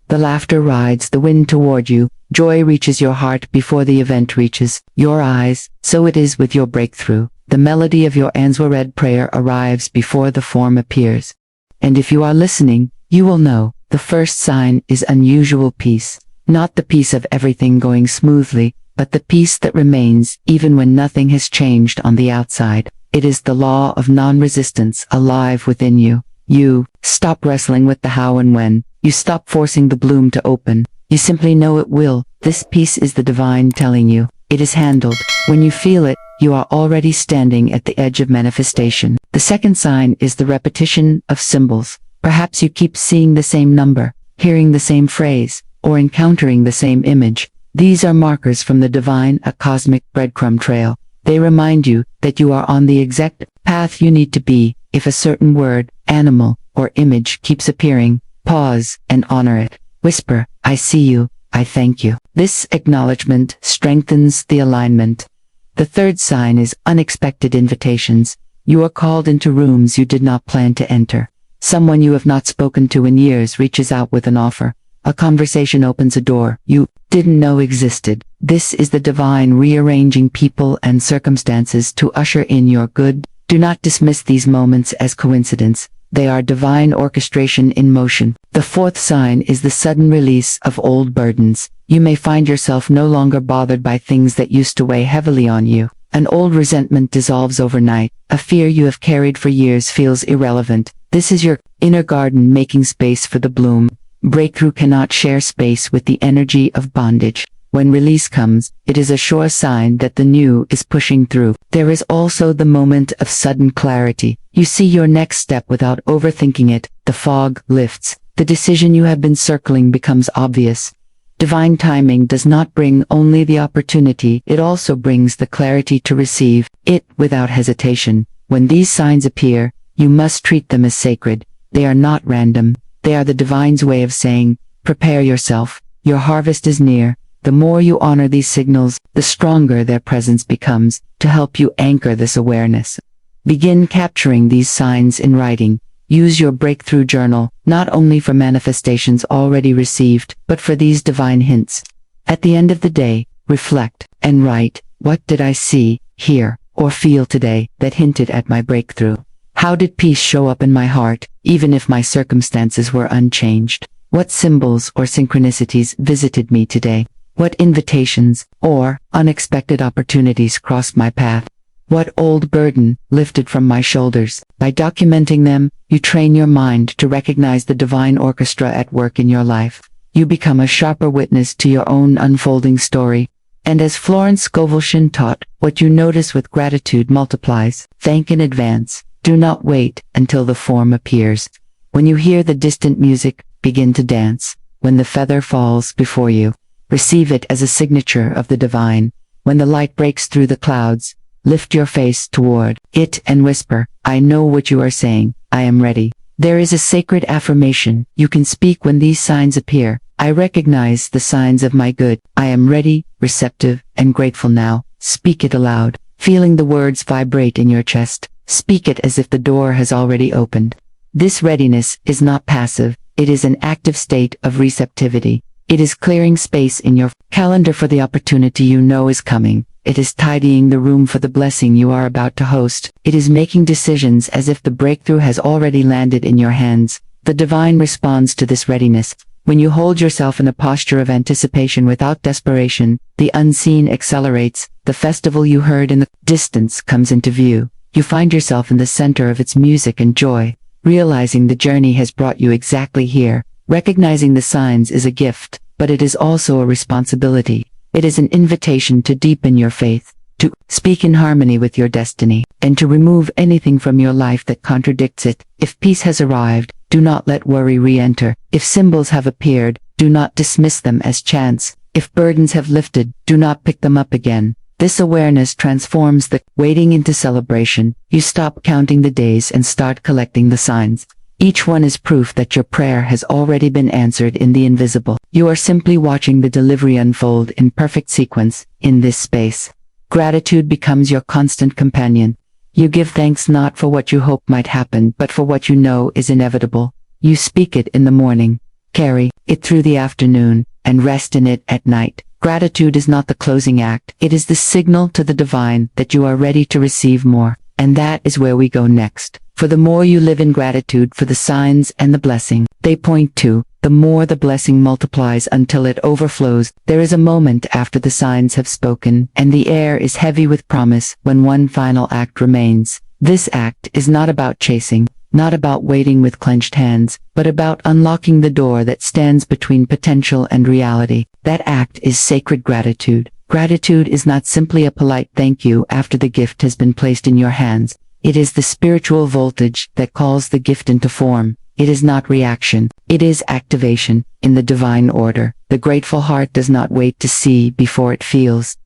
The laughter rides the wind toward you. Joy reaches your heart before the event reaches your eyes. So it is with your breakthrough. The melody of your answered prayer arrives before the form appears. And if you are listening, you will know, the first sign is unusual peace. Not the peace of everything going smoothly, but the peace that remains even when nothing has changed on the outside. It is the law of non-resistance alive within you. You stop wrestling with the how and when. You stop forcing the bloom to open. You simply know it will. This peace is the divine telling you. It is handled. When you feel it, you are already standing at the edge of manifestation. The second sign is the repetition of symbols. Perhaps you keep seeing the same number, hearing the same phrase, or encountering the same image. These are markers from the divine, a cosmic breadcrumb trail. They remind you that you are on the exact path you need to be. If a certain word, animal, or image keeps appearing, pause and honor it. Whisper, I see you, I thank you. This acknowledgement strengthens the alignment. The third sign is unexpected invitations. You are called into rooms you did not plan to enter. Someone you have not spoken to in years reaches out with an offer. A conversation opens a door you didn't know existed. This is the divine rearranging people and circumstances to usher in your good. Do not dismiss these moments as coincidence. They are divine orchestration in motion. The fourth sign is the sudden release of old burdens. You may find yourself no longer bothered by things that used to weigh heavily on you. An old resentment dissolves overnight. A fear you have carried for years feels irrelevant. This is your inner garden making space for the bloom. Breakthrough cannot share space with the energy of bondage. When release comes, it is a sure sign that the new is pushing through. There is also the moment of sudden clarity. You see your next step without overthinking it. The fog lifts. The decision you have been circling becomes obvious. Divine timing does not bring only the opportunity, it also brings the clarity to receive it without hesitation. When these signs appear, you must treat them as sacred. They are not random. They are the divine's way of saying, prepare yourself. Your harvest is near. The more you honor these signals, the stronger their presence becomes to help you anchor this awareness. Begin capturing these signs in writing. Use your breakthrough journal, not only for manifestations already received, but for these divine hints. At the end of the day, reflect and write, what did I see, hear, or feel today that hinted at my breakthrough? How did peace show up in my heart, even if my circumstances were unchanged? What symbols or synchronicities visited me today? What invitations or unexpected opportunities crossed my path? What old burden lifted from my shoulders? By documenting them, you train your mind to recognize the divine orchestra at work in your life. You become a sharper witness to your own unfolding story. And as Florence Scovel Shinn taught, what you notice with gratitude multiplies. Thank in advance. Do not wait until the form appears. When you hear the distant music, begin to dance. When the feather falls before you, Receive it as a signature of the divine. When the light breaks through the clouds, lift your face toward it and whisper, I know what you are saying, I am ready. There is a sacred affirmation you can speak when these signs appear. I recognize the signs of my good. I am ready, receptive, and grateful now. Speak it aloud, feeling the words vibrate in your chest. Speak it as if the door has already opened. This readiness is not passive, it is an active state of receptivity. It is clearing space in your calendar for the opportunity you know is coming. It is tidying the room for the blessing you are about to host. It is making decisions as if the breakthrough has already landed in your hands. The divine responds to this readiness. When you hold yourself in a posture of anticipation without desperation, the unseen accelerates. The festival you heard in the distance comes into view. You find yourself in the center of its music and joy, realizing the journey has brought you exactly here. Recognizing the signs is a gift, but it is also a responsibility. It is an invitation to deepen your faith, to speak in harmony with your destiny, and to remove anything from your life that contradicts it. If peace has arrived, do not let worry re-enter. If symbols have appeared, do not dismiss them as chance. If burdens have lifted, do not pick them up again. This awareness transforms the waiting into celebration. You stop counting the days and start collecting the signs. Each one is proof that your prayer has already been answered in the invisible. You are simply watching the delivery unfold in perfect sequence, in this space. Gratitude becomes your constant companion. You give thanks not for what you hope might happen, but for what you know is inevitable. You speak it in the morning, carry it through the afternoon, and rest in it at night. Gratitude is not the closing act, it is the signal to the divine that you are ready to receive more. And that is where we go next. For the more you live in gratitude for the signs and the blessing they point to, the more the blessing multiplies until it overflows. There is a moment after the signs have spoken, and the air is heavy with promise when one final act remains. This act is not about chasing, not about waiting with clenched hands, but about unlocking the door that stands between potential and reality. That act is sacred gratitude. Gratitude is not simply a polite thank you after the gift has been placed in your hands. It is the spiritual voltage that calls the gift into form. It is not reaction. It is activation. In the divine order, the grateful heart does not wait to see before it feels,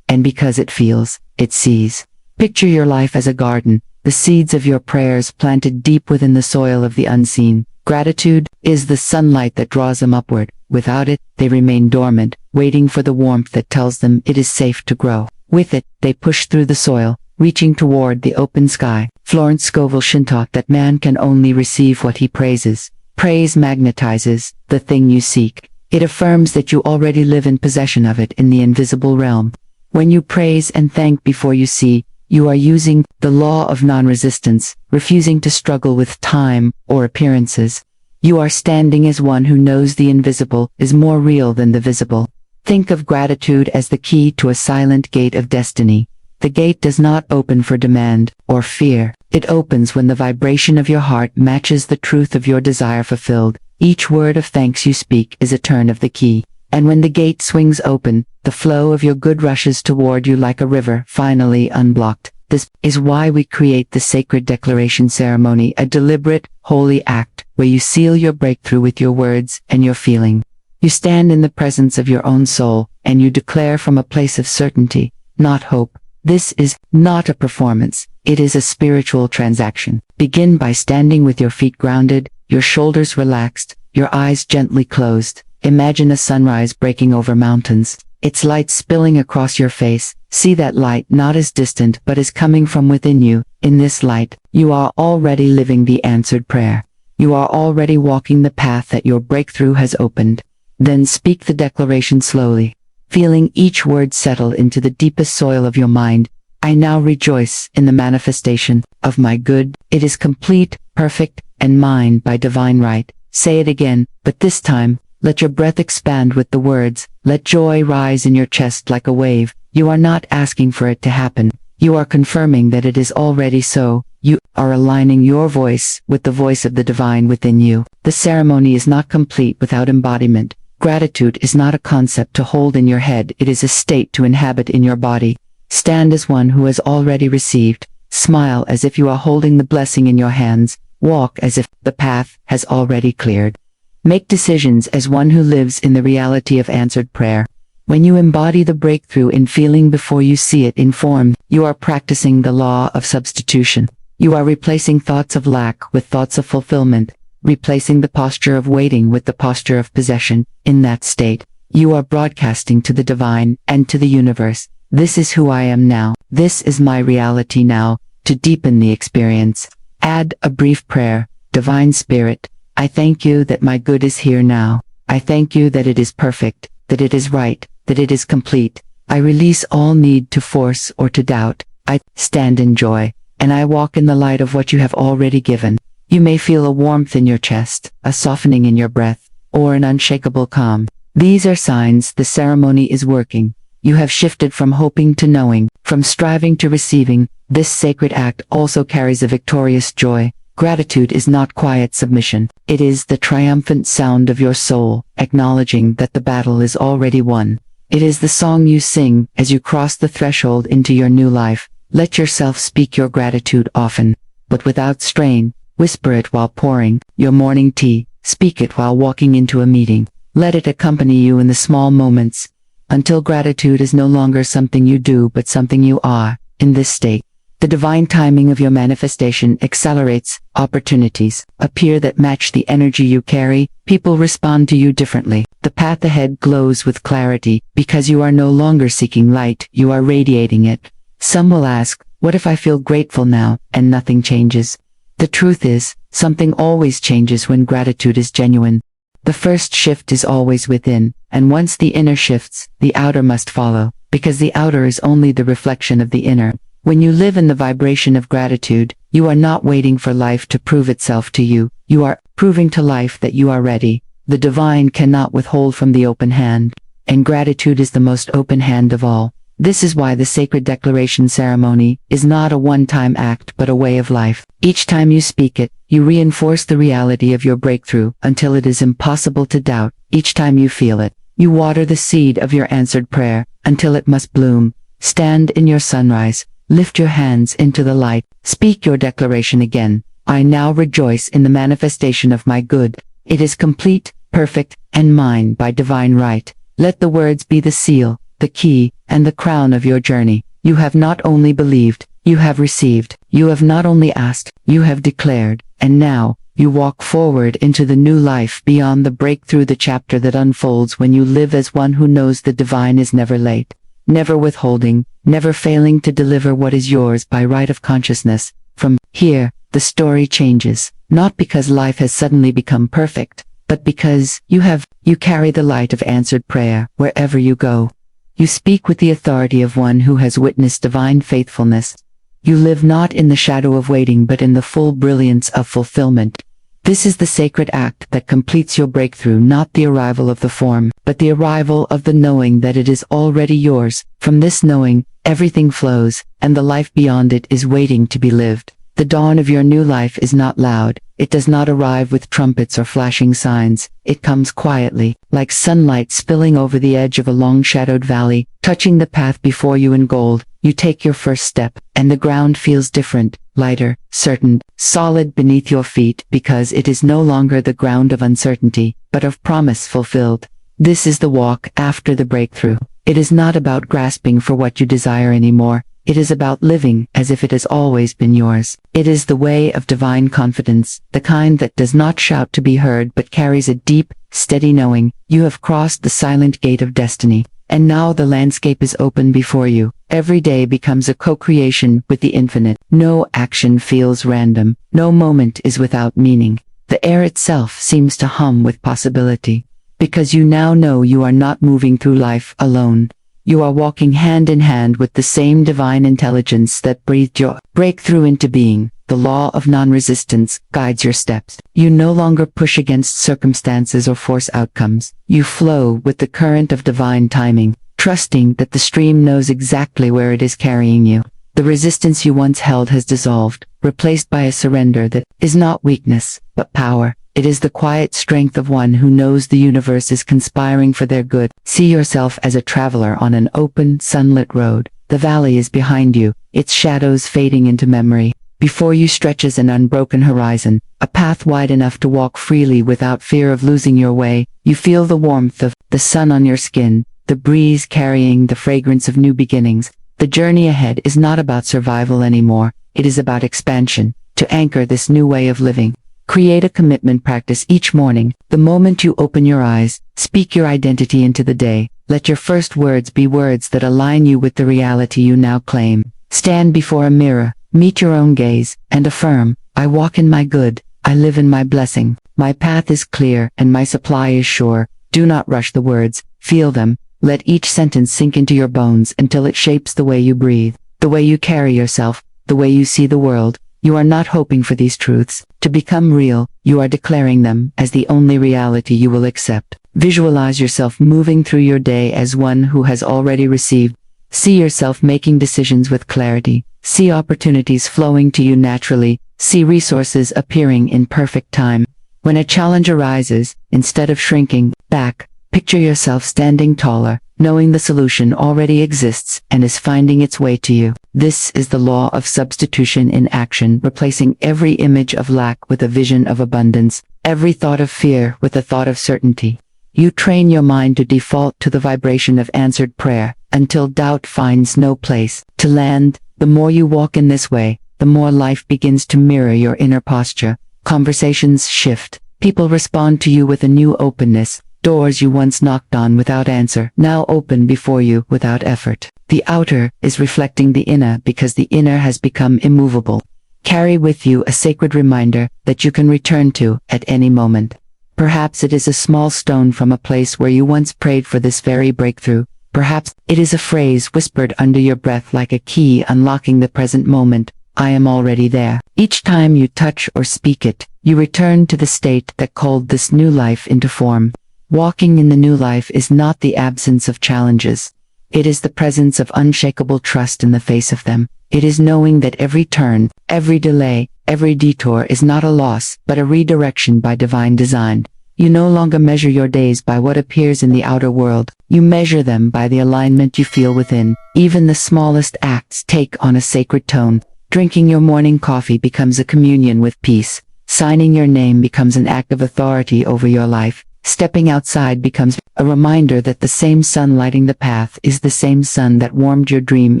and because it feels, it sees. Picture your life as a garden, the seeds of your prayers planted deep within the soil of the unseen. Gratitude is the sunlight that draws them upward. Without it, they remain dormant, waiting for the warmth that tells them it is safe to grow. With it, they push through the soil, reaching toward the open sky. Florence Scovel Shinn taught that man can only receive what he praises. Praise magnetizes the thing you seek. It affirms that you already live in possession of it in the invisible realm. When you praise and thank before you see, you are using the law of non-resistance, refusing to struggle with time or appearances. You are standing as one who knows the invisible is more real than the visible. Think of gratitude as the key to a silent gate of destiny. The gate does not open for demand or fear. It opens when the vibration of your heart matches the truth of your desire fulfilled. Each word of thanks you speak is a turn of the key. And when the gate swings open, the flow of your good rushes toward you like a river, finally unblocked. This is why we create the sacred declaration ceremony, a deliberate, holy act, where you seal your breakthrough with your words and your feeling. You stand in the presence of your own soul, and you declare from a place of certainty, not hope. This is not a performance, it is a spiritual transaction. Begin by standing with your feet grounded, your shoulders relaxed, your eyes gently closed. Imagine a sunrise breaking over mountains, its light spilling across your face. See that light not as distant but as coming from within you. In this light, you are already living the answered prayer. You are already walking the path that your breakthrough has opened. Then speak the declaration slowly, feeling each word settle into the deepest soil of your mind. I now rejoice in the manifestation of my good. It is complete, perfect, and mine by divine right. Say it again, but this time, let your breath expand with the words. Let joy rise in your chest like a wave. You are not asking for it to happen. You are confirming that it is already so. You are aligning your voice with the voice of the divine within you. The ceremony is not complete without embodiment. Gratitude is not a concept to hold in your head, it is a state to inhabit in your body. Stand as one who has already received. Smile as if you are holding the blessing in your hands. Walk as if the path has already cleared. Make decisions as one who lives in the reality of answered prayer. When you embody the breakthrough in feeling before you see it in form, you are practicing the law of substitution. You are replacing thoughts of lack with thoughts of fulfillment, replacing the posture of waiting with the posture of possession. In that state, you are broadcasting to the divine and to the universe, "This is who I am now. This is my reality now." To deepen the experience, add a brief prayer. Divine Spirit, I thank you that my good is here now. I thank you that it is perfect, that it is right, that it is complete. I release all need to force or to doubt. I stand in joy, and I walk in the light of what you have already given. You may feel a warmth in your chest, a softening in your breath, or an unshakable calm. These are signs the ceremony is working. You have shifted from hoping to knowing, from striving to receiving. This sacred act also carries a victorious joy. Gratitude is not quiet submission. It is the triumphant sound of your soul, acknowledging that the battle is already won. It is the song you sing as you cross the threshold into your new life. Let yourself speak your gratitude often, but without strain. Whisper it while pouring your morning tea. Speak it while walking into a meeting. Let it accompany you in the small moments, until gratitude is no longer something you do but something you are. In this state, the divine timing of your manifestation accelerates. Opportunities appear that match the energy you carry. People respond to you differently. The path ahead glows with clarity, because you are no longer seeking light, you are radiating it. Some will ask, what if I feel grateful now, and nothing changes? The truth is, something always changes when gratitude is genuine. The first shift is always within, and once the inner shifts, the outer must follow, because the outer is only the reflection of the inner. When you live in the vibration of gratitude, you are not waiting for life to prove itself to you. You are proving to life that you are ready. The divine cannot withhold from the open hand, and gratitude is the most open hand of all. This is why the sacred declaration ceremony is not a one-time act but a way of life. Each time you speak it, you reinforce the reality of your breakthrough until it is impossible to doubt. Each time you feel it, you water the seed of your answered prayer until it must bloom. Stand in your sunrise. Lift your hands into the light. Speak your declaration again. I now rejoice in the manifestation of my good. It is complete, perfect, and mine by divine right. Let the words be the seal, the key, and the crown of your journey. You have not only believed, you have received. You have not only asked, you have declared. And now, you walk forward into the new life beyond the breakthrough, the chapter that unfolds when you live as one who knows the divine is never late, never withholding, never failing to deliver what is yours by right of consciousness. From here, the story changes, not because life has suddenly become perfect, but because you carry the light of answered prayer wherever you go. You speak with the authority of one who has witnessed divine faithfulness. You live not in the shadow of waiting but in the full brilliance of fulfillment. This is the sacred act that completes your breakthrough, not the arrival of the form, but the arrival of the knowing that it is already yours. From this knowing, everything flows, and the life beyond it is waiting to be lived. The dawn of your new life is not loud. It does not arrive with trumpets or flashing signs. It comes quietly, like sunlight spilling over the edge of a long-shadowed valley, touching the path before you in gold. You take your first step, and the ground feels different, lighter, certain, solid beneath your feet, because it is no longer the ground of uncertainty, but of promise fulfilled. This is the walk after the breakthrough. It is not about grasping for what you desire anymore. It is about living as if it has always been yours. It is the way of divine confidence, the kind that does not shout to be heard but carries a deep, steady knowing. You have crossed the silent gate of destiny, and now the landscape is open before you. Every day becomes a co-creation with the infinite. No action feels random. No moment is without meaning. The air itself seems to hum with possibility, because you now know you are not moving through life alone. You are walking hand in hand with the same divine intelligence that breathed your breakthrough into being. The law of non-resistance guides your steps. You no longer push against circumstances or force outcomes. You flow with the current of divine timing, trusting that the stream knows exactly where it is carrying you. The resistance you once held has dissolved, replaced by a surrender that is not weakness, but power. It is the quiet strength of one who knows the universe is conspiring for their good. See yourself as a traveler on an open, sunlit road. The valley is behind you, its shadows fading into memory. Before you stretches an unbroken horizon, a path wide enough to walk freely without fear of losing your way. You feel the warmth of the sun on your skin, the breeze carrying the fragrance of new beginnings. The journey ahead is not about survival anymore, it is about expansion. To anchor this new way of living, create a commitment practice each morning. The moment you open your eyes, speak your identity into the day. Let your first words be words that align you with the reality you now claim. Stand before a mirror, meet your own gaze, and affirm, I walk in my good, I live in my blessing. My path is clear and my supply is sure. Do not rush the words, feel them. Let each sentence sink into your bones until it shapes the way you breathe, the way you carry yourself, the way you see the world. You are not hoping for these truths to become real, you are declaring them as the only reality you will accept. Visualize yourself moving through your day as one who has already received. See yourself making decisions with clarity. See opportunities flowing to you naturally. See resources appearing in perfect time. When a challenge arises, instead of shrinking back, picture yourself standing taller, knowing the solution already exists and is finding its way to you. This is the law of substitution in action, replacing every image of lack with a vision of abundance, every thought of fear with a thought of certainty. You train your mind to default to the vibration of answered prayer, until doubt finds no place to land. The more you walk in this way, the more life begins to mirror your inner posture. Conversations shift. People respond to you with a new openness. Doors you once knocked on without answer now open before you without effort. The outer is reflecting the inner because the inner has become immovable. Carry with you a sacred reminder that you can return to at any moment. Perhaps it is a small stone from a place where you once prayed for this very breakthrough. Perhaps it is a phrase whispered under your breath like a key unlocking the present moment. I am already there. Each time you touch or speak it, you return to the state that called this new life into form. Walking in the new life is not the absence of challenges. It is the presence of unshakable trust in the face of them. It is knowing that every turn, every delay, every detour is not a loss, but a redirection by divine design. You no longer measure your days by what appears in the outer world. You measure them by the alignment you feel within. Even the smallest acts take on a sacred tone. Drinking your morning coffee becomes a communion with peace. Signing your name becomes an act of authority over your life. Stepping outside becomes a reminder that the same sun lighting the path is the same sun that warmed your dream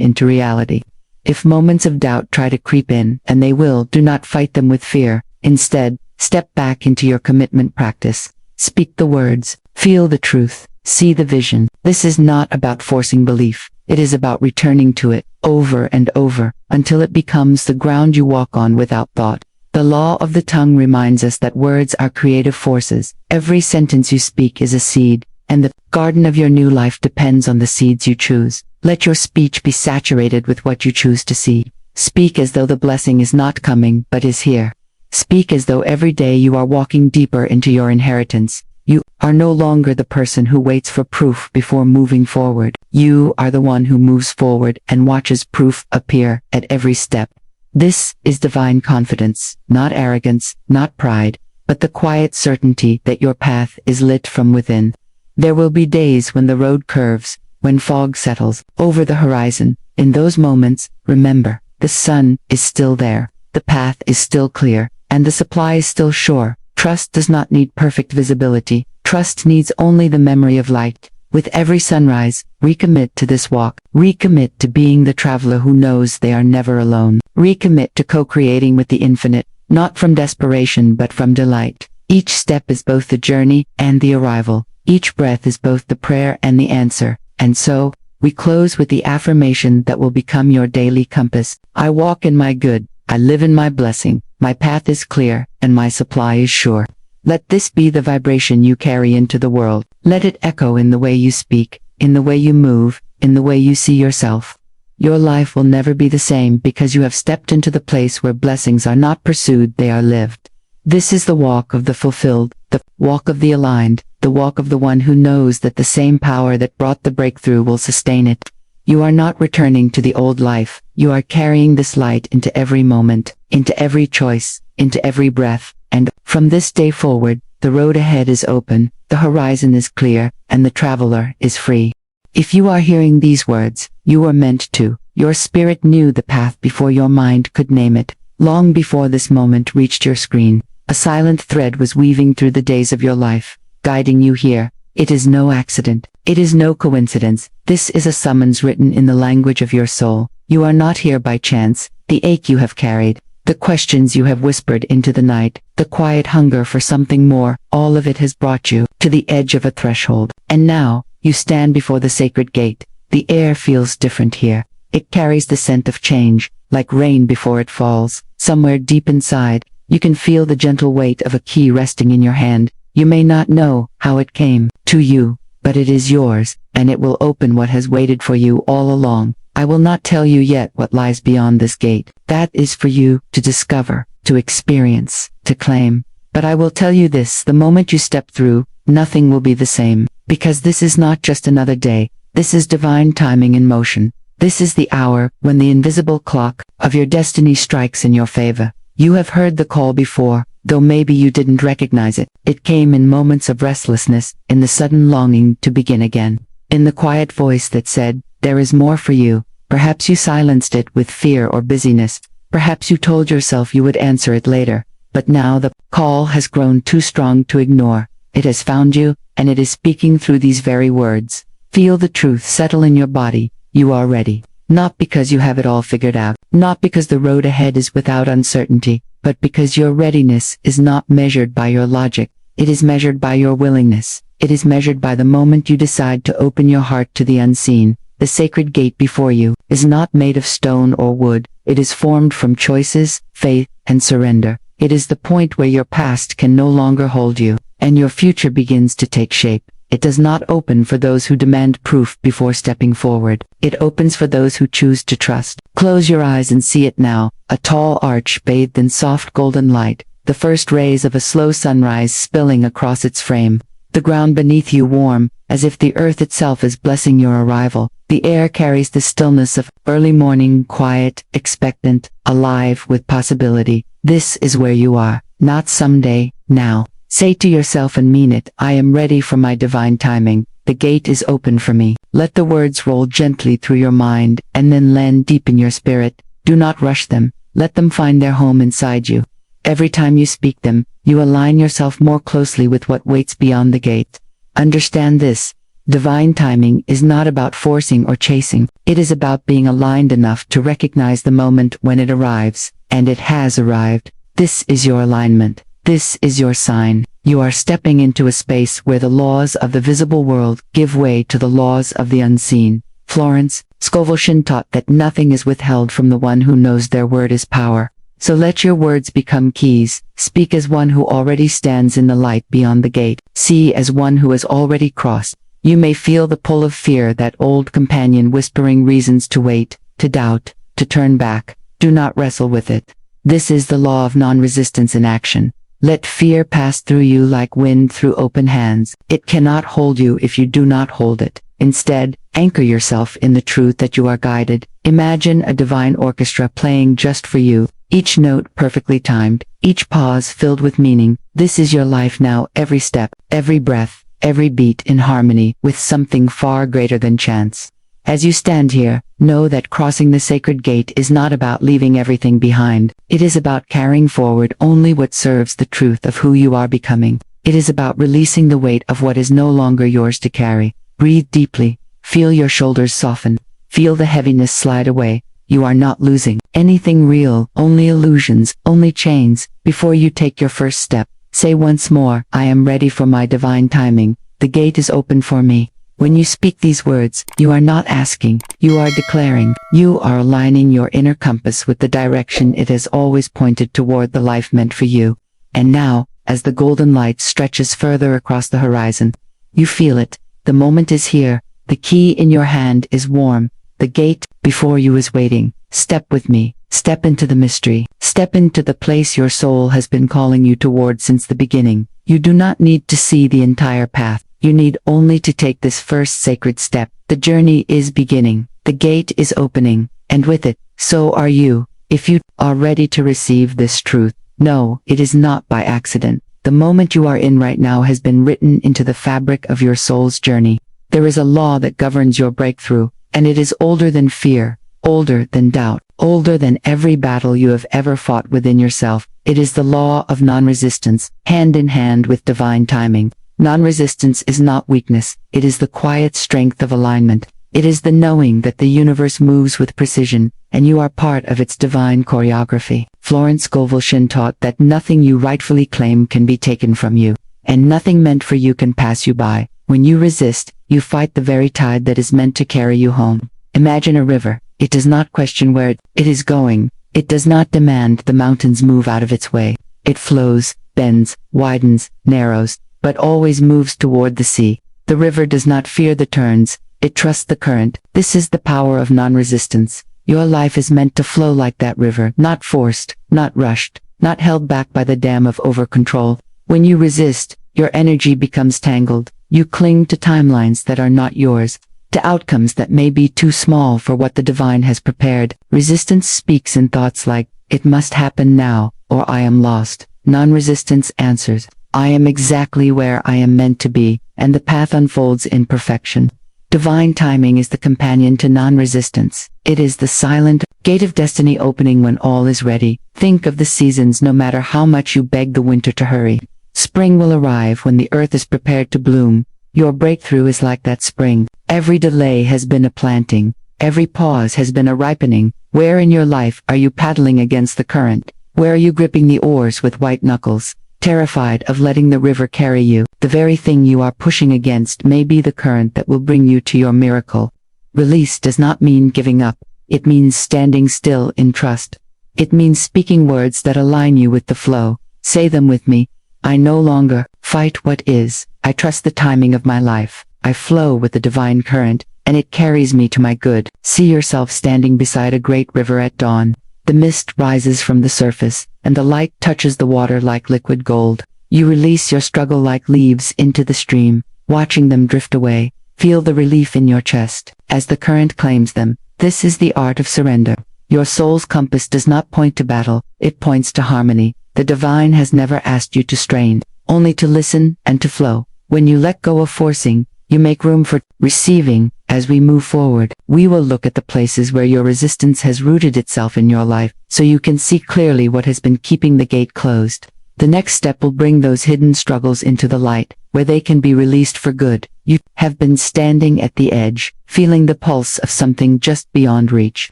into reality. If moments of doubt try to creep in, and they will, do not fight them with fear. Instead, step back into your commitment practice. Speak the words, feel the truth, see the vision. This is not about forcing belief. It is about returning to it, over and over, until it becomes the ground you walk on without thought. The law of the tongue reminds us that words are creative forces. Every sentence you speak is a seed, and the garden of your new life depends on the seeds you choose. Let your speech be saturated with what you choose to see. Speak as though the blessing is not coming, but is here. Speak as though every day you are walking deeper into your inheritance. You are no longer the person who waits for proof before moving forward. You are the one who moves forward and watches proof appear at every step. This is divine confidence, not arrogance, not pride, but the quiet certainty that your path is lit from within. There will be days when the road curves, when fog settles over the horizon. In those moments, remember, the sun is still there, the path is still clear, and the supply is still sure. Trust does not need perfect visibility. Trust needs only the memory of light. With every sunrise, recommit to this walk. Recommit to being the traveler who knows they are never alone. Recommit to co-creating with the infinite, not from desperation but from delight. Each step is both the journey and the arrival. Each breath is both the prayer and the answer. And so, we close with the affirmation that will become your daily compass. I walk in my good, I live in my blessing, my path is clear, and my supply is sure. Let this be the vibration you carry into the world. Let it echo in the way you speak, in the way you move, in the way you see yourself. Your life will never be the same because you have stepped into the place where blessings are not pursued, they are lived. This is the walk of the fulfilled, the walk of the aligned, the walk of the one who knows that the same power that brought the breakthrough will sustain it. You are not returning to the old life, you are carrying this light into every moment, into every choice, into every breath. And, from this day forward, the road ahead is open, the horizon is clear, and the traveler is free. If you are hearing these words, you were meant to. Your spirit knew the path before your mind could name it. Long before this moment reached your screen, a silent thread was weaving through the days of your life, guiding you here. It is no accident. It is no coincidence. This is a summons written in the language of your soul. You are not here by chance. The ache you have carried, the questions you have whispered into the night, the quiet hunger for something more, all of it has brought you to the edge of a threshold. And now, you stand before the sacred gate. The air feels different here. It carries the scent of change, like rain before it falls. Somewhere deep inside, you can feel the gentle weight of a key resting in your hand. You may not know how it came to you, but it is yours, and it will open what has waited for you all along. I will not tell you yet what lies beyond this gate. That is for you to discover, to experience, to claim. But I will tell you this: the moment you step through, nothing will be the same, because this is not just another day. This is divine timing in motion. This is the hour when the invisible clock of your destiny strikes in your favor. You have heard the call before, though maybe you didn't recognize it. It came in moments of restlessness, in the sudden longing to begin again. In the quiet voice that said, "There is more for you." Perhaps you silenced it with fear or busyness. Perhaps you told yourself you would answer it later. But now the call has grown too strong to ignore. It has found you, and it is speaking through these very words. Feel the truth settle in your body. You are ready. Not because you have it all figured out. Not because the road ahead is without uncertainty. But because your readiness is not measured by your logic. It is measured by your willingness. It is measured by the moment you decide to open your heart to the unseen. The sacred gate before you is not made of stone or wood. It is formed from choices, faith, and surrender. It is the point where your past can no longer hold you, and your future begins to take shape. It does not open for those who demand proof before stepping forward. It opens for those who choose to trust. Close your eyes and see it now, a tall arch bathed in soft golden light, the first rays of a slow sunrise spilling across its frame. The ground beneath you warm, as if the earth itself is blessing your arrival. The air carries the stillness of early morning, quiet, expectant, alive with possibility. This is where you are, not someday, now. Say to yourself and mean it, "I am ready for my divine timing. The gate is open for me." Let the words roll gently through your mind, and then land deep in your spirit. Do not rush them. Let them find their home inside you. Every time you speak them, you align yourself more closely with what waits beyond the gate. Understand this: divine timing is not about forcing or chasing. It is about being aligned enough to recognize the moment when it arrives, and it has arrived. This is your alignment. This is your sign. You are stepping into a space where the laws of the visible world give way to the laws of the unseen. Florence Scovel Shinn taught that nothing is withheld from the one who knows their word is power. So let your words become keys. Speak as one who already stands in the light beyond the gate. See as one who has already crossed. You may feel the pull of fear, that old companion whispering reasons to wait, to doubt, to turn back. Do not wrestle with it. This is the law of non-resistance in action. Let fear pass through you like wind through open hands. It cannot hold you if you do not hold it. Instead, anchor yourself in the truth that you are guided. Imagine a divine orchestra playing just for you, each note perfectly timed, each pause filled with meaning. This is your life now, every step, every breath, every beat in harmony with something far greater than chance. As you stand here, know that crossing the sacred gate is not about leaving everything behind. It is about carrying forward only what serves the truth of who you are becoming. It is about releasing the weight of what is no longer yours to carry. Breathe deeply. Feel your shoulders soften. Feel the heaviness slide away. You are not losing anything real, only illusions, only chains. Before you take your first step, say once more, "I am ready for my divine timing. The gate is open for me." When you speak these words, you are not asking, you are declaring. You are aligning your inner compass with the direction it has always pointed toward, the life meant for you. And now, as the golden light stretches further across the horizon, you feel it. The moment is here. The key in your hand is warm. The gate before you is waiting. Step with me. Step into the mystery. Step into the place your soul has been calling you toward since the beginning. You do not need to see the entire path. You need only to take this first sacred step. The journey is beginning. The gate is opening. And with it, so are you. If you are ready to receive this truth, no, it is not by accident. The moment you are in right now has been written into the fabric of your soul's journey. There is a law that governs your breakthrough, and it is older than fear, older than doubt, older than every battle you have ever fought within yourself. It is the law of non-resistance, hand in hand with divine timing. Non-resistance is not weakness, it is the quiet strength of alignment. It is the knowing that the universe moves with precision, and you are part of its divine choreography. Florence Scovel Shinn taught that nothing you rightfully claim can be taken from you, and nothing meant for you can pass you by. When you resist, you fight the very tide that is meant to carry you home. Imagine a river. It does not question where it is going. It does not demand the mountains move out of its way. It flows, bends, widens, narrows, but always moves toward the sea. The river does not fear the turns. It trusts the current. This is the power of non-resistance. Your life is meant to flow like that river, not forced, not rushed, not held back by the dam of over-control. When you resist, your energy becomes tangled. You cling to timelines that are not yours, to outcomes that may be too small for what the divine has prepared. Resistance speaks in thoughts like, "It must happen now," or "I am lost." Non-resistance answers, "I am exactly where I am meant to be," and the path unfolds in perfection. Divine timing is the companion to non-resistance. It is the silent gate of destiny opening when all is ready. Think of the seasons. No matter how much you beg the winter to hurry, spring will arrive when the earth is prepared to bloom. Your breakthrough is like that spring. Every delay has been a planting. Every pause has been a ripening. Where in your life are you paddling against the current? Where are you gripping the oars with white knuckles, terrified of letting the river carry you? The very thing you are pushing against may be the current that will bring you to your miracle. Release does not mean giving up. It means standing still in trust. It means speaking words that align you with the flow. Say them with me. I no longer fight what is. I trust the timing of my life. I flow with the divine current, and it carries me to my good. See yourself standing beside a great river at dawn. The mist rises from the surface, and the light touches the water like liquid gold. You release your struggle like leaves into the stream, watching them drift away. Feel the relief in your chest as the current claims them. This is the art of surrender. Your soul's compass does not point to battle, it points to harmony. The divine has never asked you to strain, only to listen and to flow. When you let go of forcing, you make room for receiving. As we move forward, we will look at the places where your resistance has rooted itself in your life, so you can see clearly what has been keeping the gate closed. The next step will bring those hidden struggles into the light, where they can be released for good. You have been standing at the edge, feeling the pulse of something just beyond reach.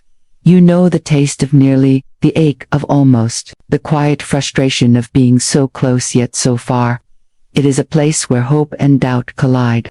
You know the taste of nearly, the ache of almost, the quiet frustration of being so close yet so far. It is a place where hope and doubt collide,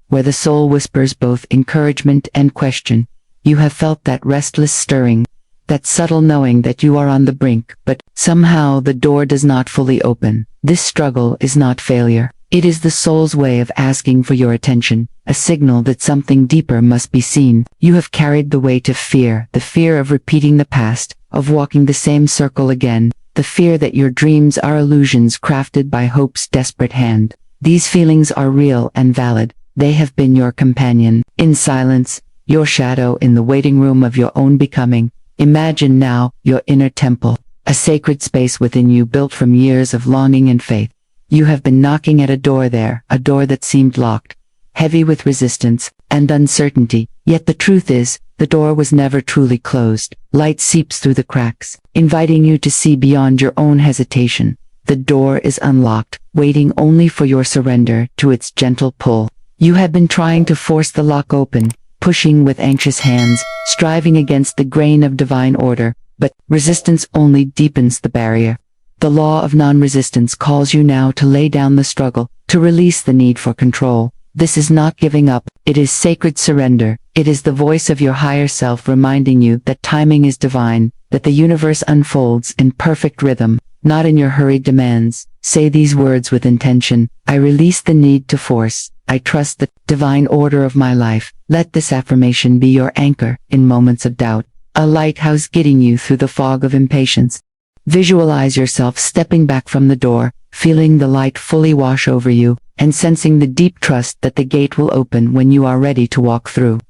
where the soul whispers both encouragement and question. You have felt that restless stirring, that subtle knowing that you are on the brink, but somehow the door does not fully open. This struggle is not failure. It is the soul's way of asking for your attention, a signal that something deeper must be seen. You have carried the weight of fear, the fear of repeating the past, of walking the same circle again, the fear that your dreams are illusions crafted by hope's desperate hand. These feelings are real and valid. They have been your companion, in silence, your shadow in the waiting room of your own becoming. Imagine now your inner temple, a sacred space within you built from years of longing and faith. You have been knocking at a door there, a door that seemed locked, heavy with resistance and uncertainty. Yet the truth is, the door was never truly closed. Light seeps through the cracks, inviting you to see beyond your own hesitation. The door is unlocked, waiting only for your surrender to its gentle pull. You have been trying to force the lock open, pushing with anxious hands, striving against the grain of divine order, but resistance only deepens the barrier. The law of non-resistance calls you now to lay down the struggle, to release the need for control. This is not giving up, it is sacred surrender. It is the voice of your higher self reminding you that timing is divine, that the universe unfolds in perfect rhythm, not in your hurried demands. Say these words with intention. I release the need to force. I trust the divine order of my life. Let this affirmation be your anchor in moments of doubt, a lighthouse guiding you through the fog of impatience. Visualize yourself stepping back from the door, feeling the light fully wash over you, and sensing the deep trust that the gate will open when you are ready to walk through.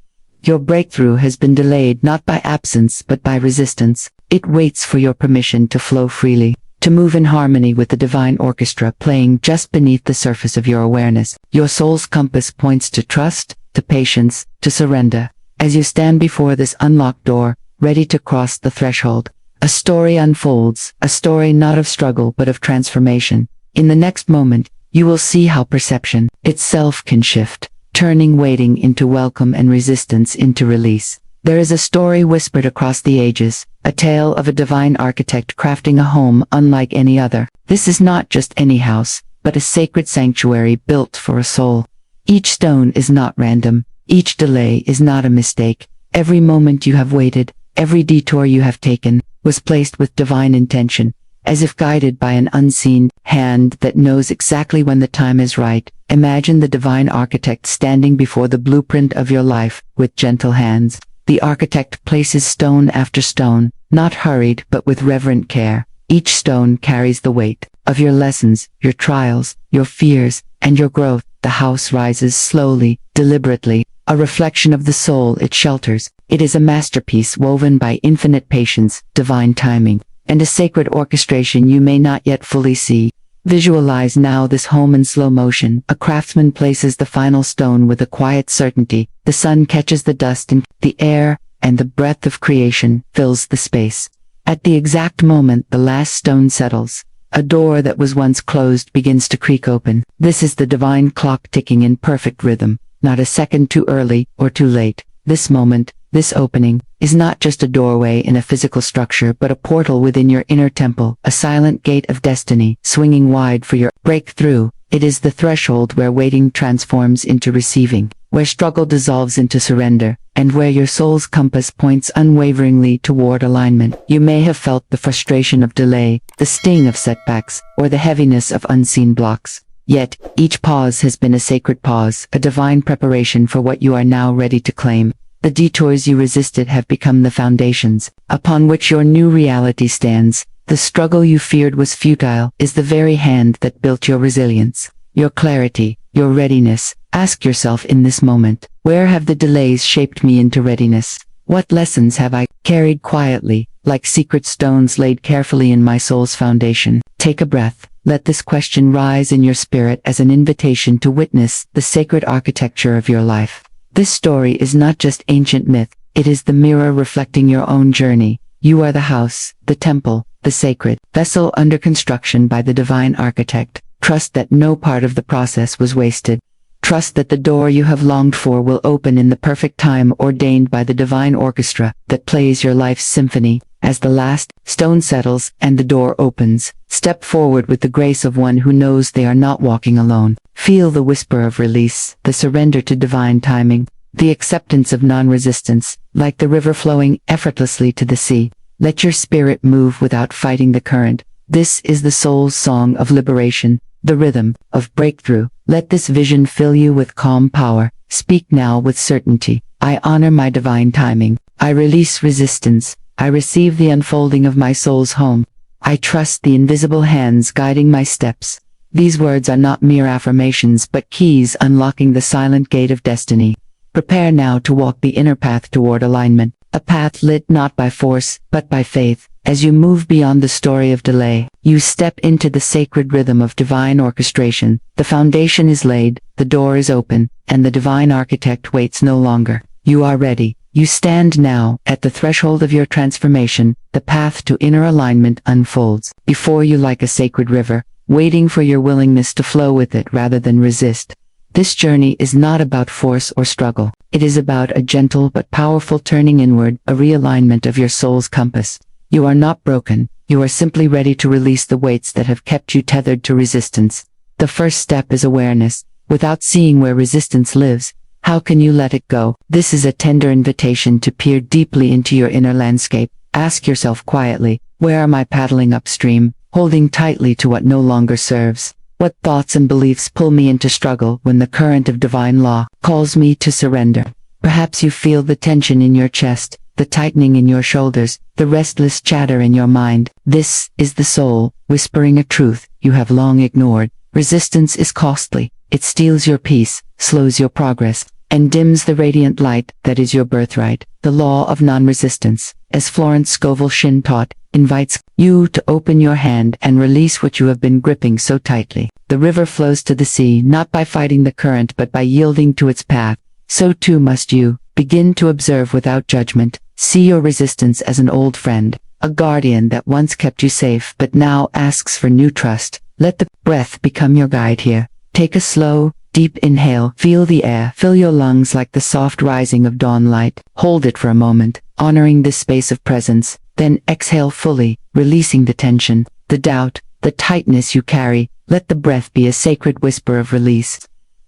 Your breakthrough has been delayed not by absence but by resistance. It waits for your permission to flow freely, to move in harmony with the divine orchestra playing just beneath the surface of your awareness. Your soul's compass points to trust, to patience, to surrender. As you stand before this unlocked door, ready to cross the threshold. A story unfolds, a story not of struggle but of transformation. In the next moment, you will see how perception itself can shift, turning waiting into welcome and resistance into release. There is a story whispered across the ages, a tale of a divine architect crafting a home unlike any other. This is not just any house, but a sacred sanctuary built for a soul. Each stone is not random, each delay is not a mistake. Every moment you have waited, every detour you have taken, was placed with divine intention, as if guided by an unseen hand that knows exactly when the time is right. Imagine the divine architect standing before the blueprint of your life, with gentle hands. The architect places stone after stone, not hurried but with reverent care. Each stone carries the weight of your lessons, your trials, your fears, and your growth. The house rises slowly, deliberately, a reflection of the soul it shelters. It is a masterpiece woven by infinite patience, divine timing, and a sacred orchestration you may not yet fully see. Visualize now this home in slow motion. A craftsman places the final stone with a quiet certainty. The sun catches the dust in the air, and the breath of creation fills the space. At the exact moment the last stone settles, a door that was once closed begins to creak open. This is the divine clock ticking in perfect rhythm, not a second too early or too late. This moment, this opening, is not just a doorway in a physical structure but a portal within your inner temple, a silent gate of destiny, swinging wide for your breakthrough. It is the threshold where waiting transforms into receiving, where struggle dissolves into surrender, and where your soul's compass points unwaveringly toward alignment. You may have felt the frustration of delay, the sting of setbacks, or the heaviness of unseen blocks. Yet, each pause has been a sacred pause, a divine preparation for what you are now ready to claim. The detours you resisted have become the foundations upon which your new reality stands. The struggle you feared was futile is the very hand that built your resilience, your clarity, your readiness. Ask yourself in this moment, where have the delays shaped me into readiness? What lessons have I carried quietly, like secret stones laid carefully in my soul's foundation? Take a breath. Let this question rise in your spirit as an invitation to witness the sacred architecture of your life. This story is not just ancient myth, it is the mirror reflecting your own journey. You are the house, the temple, the sacred vessel under construction by the divine architect. Trust that no part of the process was wasted. Trust that the door you have longed for will open in the perfect time ordained by the divine orchestra that plays your life's symphony. As the last stone settles and the door opens, step forward with the grace of one who knows they are not walking alone. Feel the whisper of release, the surrender to divine timing, the acceptance of non-resistance, like the river flowing effortlessly to the sea. Let your spirit move without fighting the current. This is the soul's song of liberation, the rhythm of breakthrough. Let this vision fill you with calm power. Speak now with certainty. I honor my divine timing. I release resistance. I receive the unfolding of my soul's home. I trust the invisible hands guiding my steps. These words are not mere affirmations but keys unlocking the silent gate of destiny. Prepare now to walk the inner path toward alignment, a path lit not by force but by faith. As you move beyond the story of delay, you step into the sacred rhythm of divine orchestration. The foundation is laid, the door is open, and the divine architect waits no longer. You are ready. You stand now at the threshold of your transformation. The path to inner alignment unfolds before you like a sacred river, waiting for your willingness to flow with it rather than resist. This journey is not about force or struggle. It is about a gentle but powerful turning inward, a realignment of your soul's compass. You are not broken. You are simply ready to release the weights that have kept you tethered to resistance. The first step is awareness. Without seeing where resistance lives, how can you let it go? This is a tender invitation to peer deeply into your inner landscape. Ask yourself quietly, where am I paddling upstream, holding tightly to what no longer serves? What thoughts and beliefs pull me into struggle when the current of divine law calls me to surrender? Perhaps you feel the tension in your chest, the tightening in your shoulders, the restless chatter in your mind. This is the soul, whispering a truth you have long ignored. Resistance is costly. It steals your peace, slows your progress, and dims the radiant light that is your birthright. The law of non-resistance, as Florence Scovel Shinn taught, invites you to open your hand and release what you have been gripping so tightly. The river flows to the sea not by fighting the current but by yielding to its path. So too must you. Begin to observe without judgment. See your resistance as an old friend, a guardian that once kept you safe but now asks for new trust. Let the breath become your guide here. Take a slow, deep inhale. Feel the air fill your lungs like the soft rising of dawn light. Hold it for a moment, honoring this space of presence. Then exhale fully, releasing the tension, the doubt, the tightness you carry. Let the breath be a sacred whisper of release,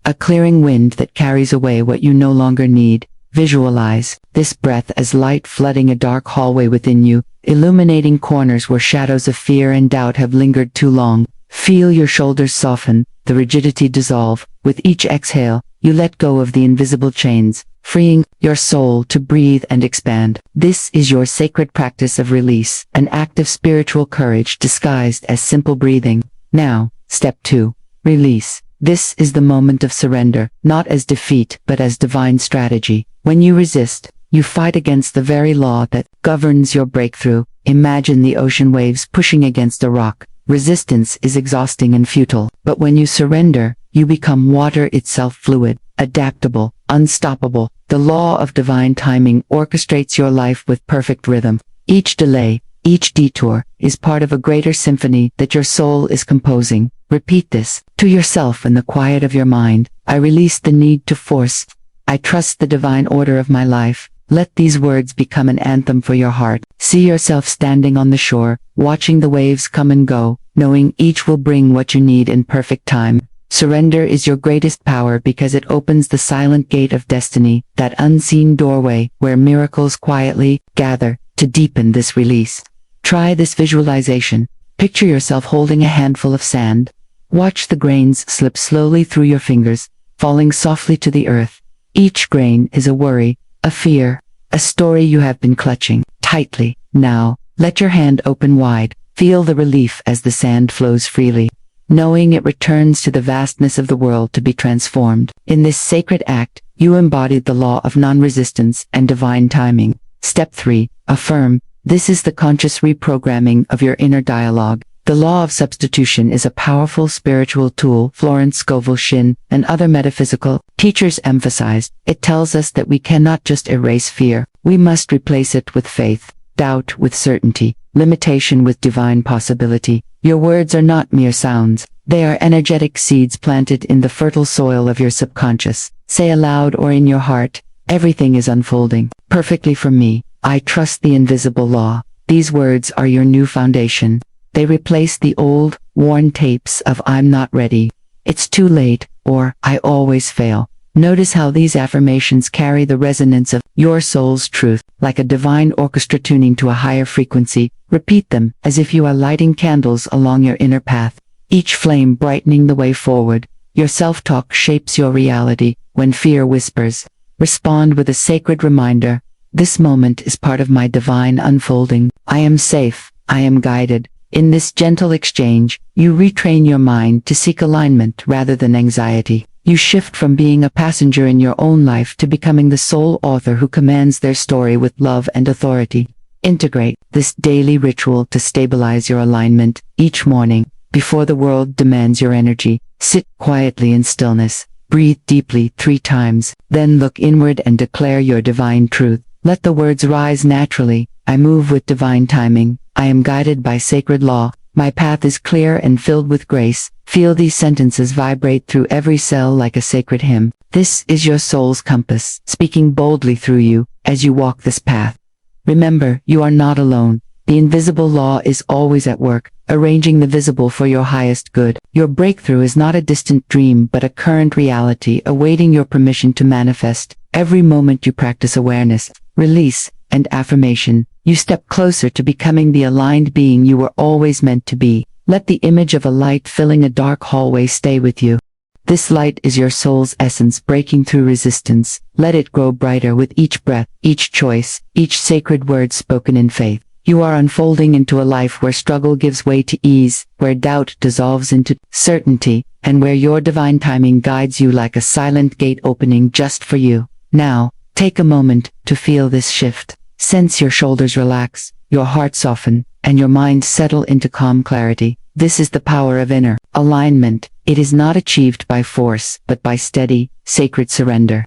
a clearing wind that carries away what you no longer need. Visualize this breath as light flooding a dark hallway within you, illuminating corners where shadows of fear and doubt have lingered too long. Feel your shoulders soften, the rigidity dissolve. With each exhale, you let go of the invisible chains, freeing your soul to breathe and expand. This is your sacred practice of release, an act of spiritual courage disguised as simple breathing. Now, step 2. Release. This is the moment of surrender, not as defeat but as divine strategy. When you resist, you fight against the very law that governs your breakthrough. Imagine the ocean waves pushing against a rock. Resistance is exhausting and futile, but when you surrender, you become water itself, fluid, adaptable, unstoppable. The law of divine timing orchestrates your life with perfect rhythm. Each delay, each detour, is part of a greater symphony that your soul is composing. Repeat this to yourself in the quiet of your mind. I release the need to force. I trust the divine order of my life. Let these words become an anthem for your heart. See yourself standing on the shore, watching the waves come and go, knowing each will bring what you need in perfect time. Surrender is your greatest power because it opens the silent gate of destiny, that unseen doorway where miracles quietly gather to deepen this release. Try this visualization. Picture yourself holding a handful of sand. Watch the grains slip slowly through your fingers, falling softly to the earth. Each grain is a worry, a fear, a story you have been clutching tightly. Now, let your hand open wide. Feel the relief as the sand flows freely, knowing it returns to the vastness of the world to be transformed. In this sacred act, you embodied the law of non-resistance and divine timing. Step 3. Affirm. This is the conscious reprogramming of your inner dialogue. The law of substitution is a powerful spiritual tool Florence Scovel Shinn and other metaphysical teachers emphasized. It tells us that we cannot just erase fear, we must replace it with faith, doubt with certainty, limitation with divine possibility. Your words are not mere sounds, they are energetic seeds planted in the fertile soil of your subconscious. Say aloud or in your heart, everything is unfolding perfectly for me. I trust the invisible law. These words are your new foundation. They replace the old, worn tapes of I'm not ready, it's too late, or I always fail. Notice how these affirmations carry the resonance of your soul's truth, like a divine orchestra tuning to a higher frequency. Repeat them as if you are lighting candles along your inner path, each flame brightening the way forward. Your self-talk shapes your reality. When fear whispers, respond with a sacred reminder. This moment is part of my divine unfolding. I am safe, I am guided. In this gentle exchange, you retrain your mind to seek alignment rather than anxiety. You shift from being a passenger in your own life to becoming the sole author who commands their story with love and authority. Integrate this daily ritual to stabilize your alignment. Each morning, before the world demands your energy, sit quietly in stillness. Breathe deeply 3 times, then look inward and declare your divine truth. Let the words rise naturally. I move with divine timing. I am guided by sacred law. My path is clear and filled with grace. Feel these sentences vibrate through every cell like a sacred hymn. This is your soul's compass, speaking boldly through you as you walk this path. Remember, you are not alone. The invisible law is always at work, arranging the visible for your highest good. Your breakthrough is not a distant dream but a current reality awaiting your permission to manifest. Every moment you practice awareness, release, and affirmation, you step closer to becoming the aligned being you were always meant to be. Let the image of a light filling a dark hallway stay with you. This light is your soul's essence breaking through resistance. Let it grow brighter with each breath, each choice, each sacred word spoken in faith. You are unfolding into a life where struggle gives way to ease, where doubt dissolves into certainty, and where your divine timing guides you like a silent gate opening just for you. Now, take a moment to feel this shift. Sense your shoulders relax, your heart soften, and your mind settle into calm clarity. This is the power of inner alignment. It is not achieved by force, but by steady, sacred surrender.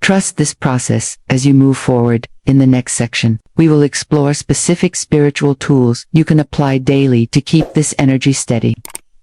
Trust this process as you move forward. In the next section, we will explore specific spiritual tools you can apply daily to keep this energy steady.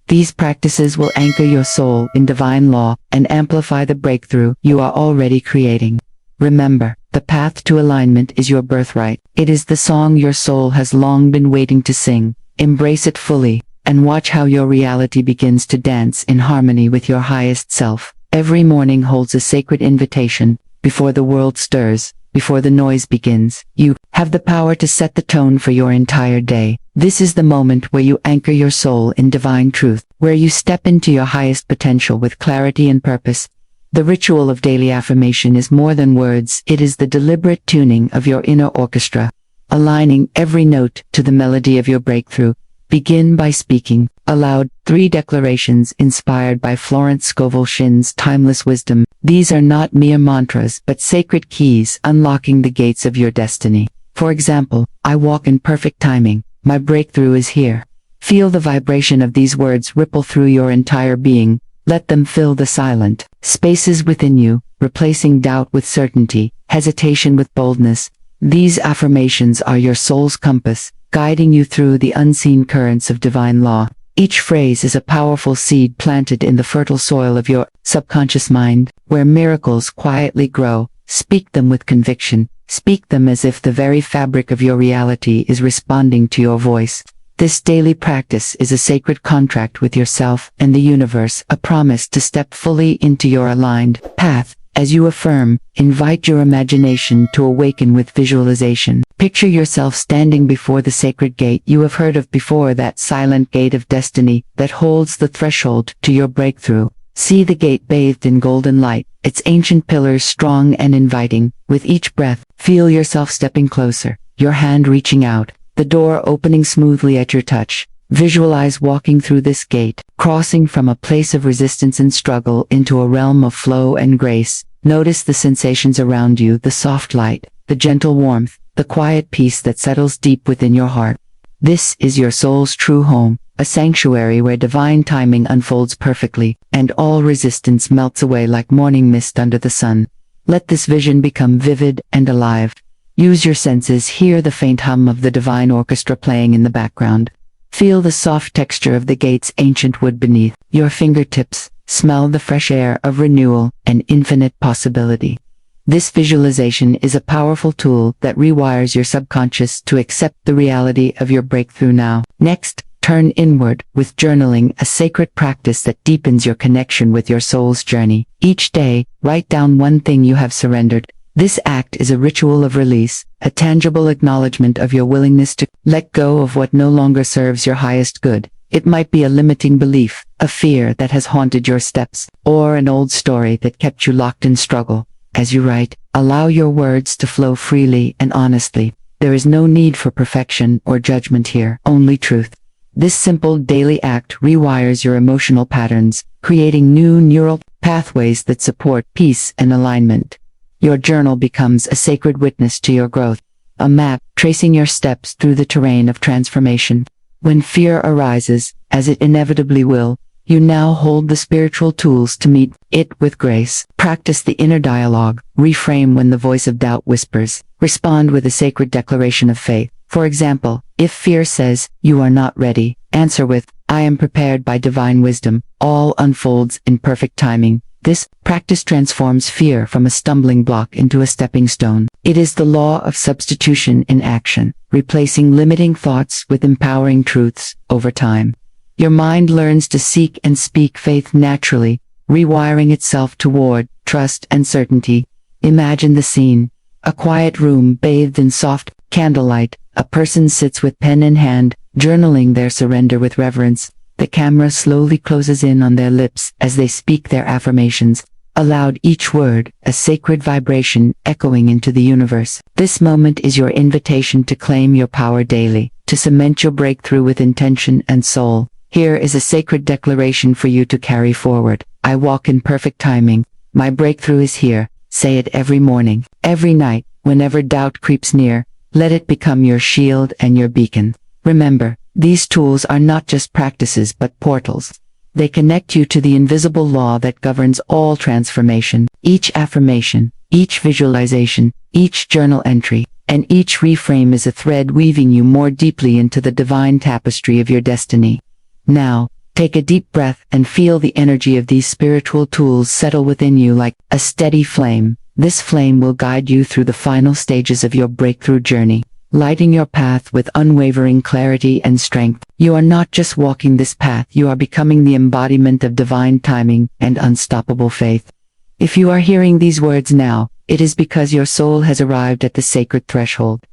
These practices will anchor your soul in divine law and amplify the breakthrough you are already creating. Remember, the path to alignment is your birthright. It is the song your soul has long been waiting to sing. Embrace it fully, and watch how your reality begins to dance in harmony with your highest self. Every morning holds a sacred invitation. Before the world stirs, before the noise begins, you have the power to set the tone for your entire day. This is the moment where you anchor your soul in divine truth, where you step into your highest potential with clarity and purpose. The ritual of daily affirmation is more than words. It is the deliberate tuning of your inner orchestra, aligning every note to the melody of your breakthrough. Begin by speaking aloud 3 declarations inspired by Florence Scovel Shinn's timeless wisdom. These are not mere mantras but sacred keys unlocking the gates of your destiny. For example, I walk in perfect timing. My breakthrough is here. Feel the vibration of these words ripple through your entire being. Let them fill the silent spaces within you, replacing doubt with certainty, hesitation with boldness. These affirmations are your soul's compass, guiding you through the unseen currents of divine law. Each phrase is a powerful seed planted in the fertile soil of your subconscious mind, where miracles quietly grow. Speak them with conviction. Speak them as if the very fabric of your reality is responding to your voice. This daily practice is a sacred contract with yourself and the universe, a promise to step fully into your aligned path. As you affirm, invite your imagination to awaken with visualization. Picture yourself standing before the sacred gate you have heard of before, that silent gate of destiny that holds the threshold to your breakthrough. See the gate bathed in golden light, its ancient pillars strong and inviting. With each breath, feel yourself stepping closer, your hand reaching out, the door opening smoothly at your touch. Visualize walking through this gate, crossing from a place of resistance and struggle into a realm of flow and grace. Notice the sensations around you, the soft light, the gentle warmth, the quiet peace that settles deep within your heart. This is your soul's true home, a sanctuary where divine timing unfolds perfectly, and all resistance melts away like morning mist under the sun. Let this vision become vivid and alive. Use your senses, hear the faint hum of the divine orchestra playing in the background. Feel the soft texture of the gate's ancient wood beneath your fingertips. Smell the fresh air of renewal and infinite possibility. This visualization is a powerful tool that rewires your subconscious to accept the reality of your breakthrough now. Next, turn inward with journaling, a sacred practice that deepens your connection with your soul's journey. Each day, write down one thing you have surrendered. This act is a ritual of release, a tangible acknowledgement of your willingness to let go of what no longer serves your highest good. It might be a limiting belief, a fear that has haunted your steps, or an old story that kept you locked in struggle. As you write, allow your words to flow freely and honestly. There is no need for perfection or judgment here, only truth. This simple daily act rewires your emotional patterns, creating new neural pathways that support peace and alignment. Your journal becomes a sacred witness to your growth, a map tracing your steps through the terrain of transformation. When fear arises, as it inevitably will, you now hold the spiritual tools to meet it with grace. Practice the inner dialogue, reframe when the voice of doubt whispers, respond with a sacred declaration of faith. For example, if fear says, "You are not ready," answer with, "I am prepared by divine wisdom." All unfolds in perfect timing. This practice transforms fear from a stumbling block into a stepping stone. It is the law of substitution in action, replacing limiting thoughts with empowering truths. Over time, your mind learns to seek and speak faith naturally, rewiring itself toward trust and certainty. Imagine the scene. A quiet room bathed in soft candlelight. A person sits with pen in hand, journaling their surrender with reverence. The camera slowly closes in on their lips as they speak their affirmations, aloud, each word a sacred vibration echoing into the universe. This moment is your invitation to claim your power daily, to cement your breakthrough with intention and soul. Here is a sacred declaration for you to carry forward. I walk in perfect timing. My breakthrough is here. Say it every morning, every night, whenever doubt creeps near. Let it become your shield and your beacon. Remember, these tools are not just practices but portals. They connect you to the invisible law that governs all transformation. Each affirmation, Each visualization, each journal entry, and each reframe is a thread weaving you more deeply into the divine tapestry of your destiny. Now, take a deep breath and feel the energy of these spiritual tools settle within you like a steady flame. This flame will guide you through the final stages of your breakthrough journey, lighting your path with unwavering clarity and strength. You are not just walking this path, you are becoming the embodiment of divine timing and unstoppable faith. If you are hearing these words now, it is because your soul has arrived at the sacred threshold.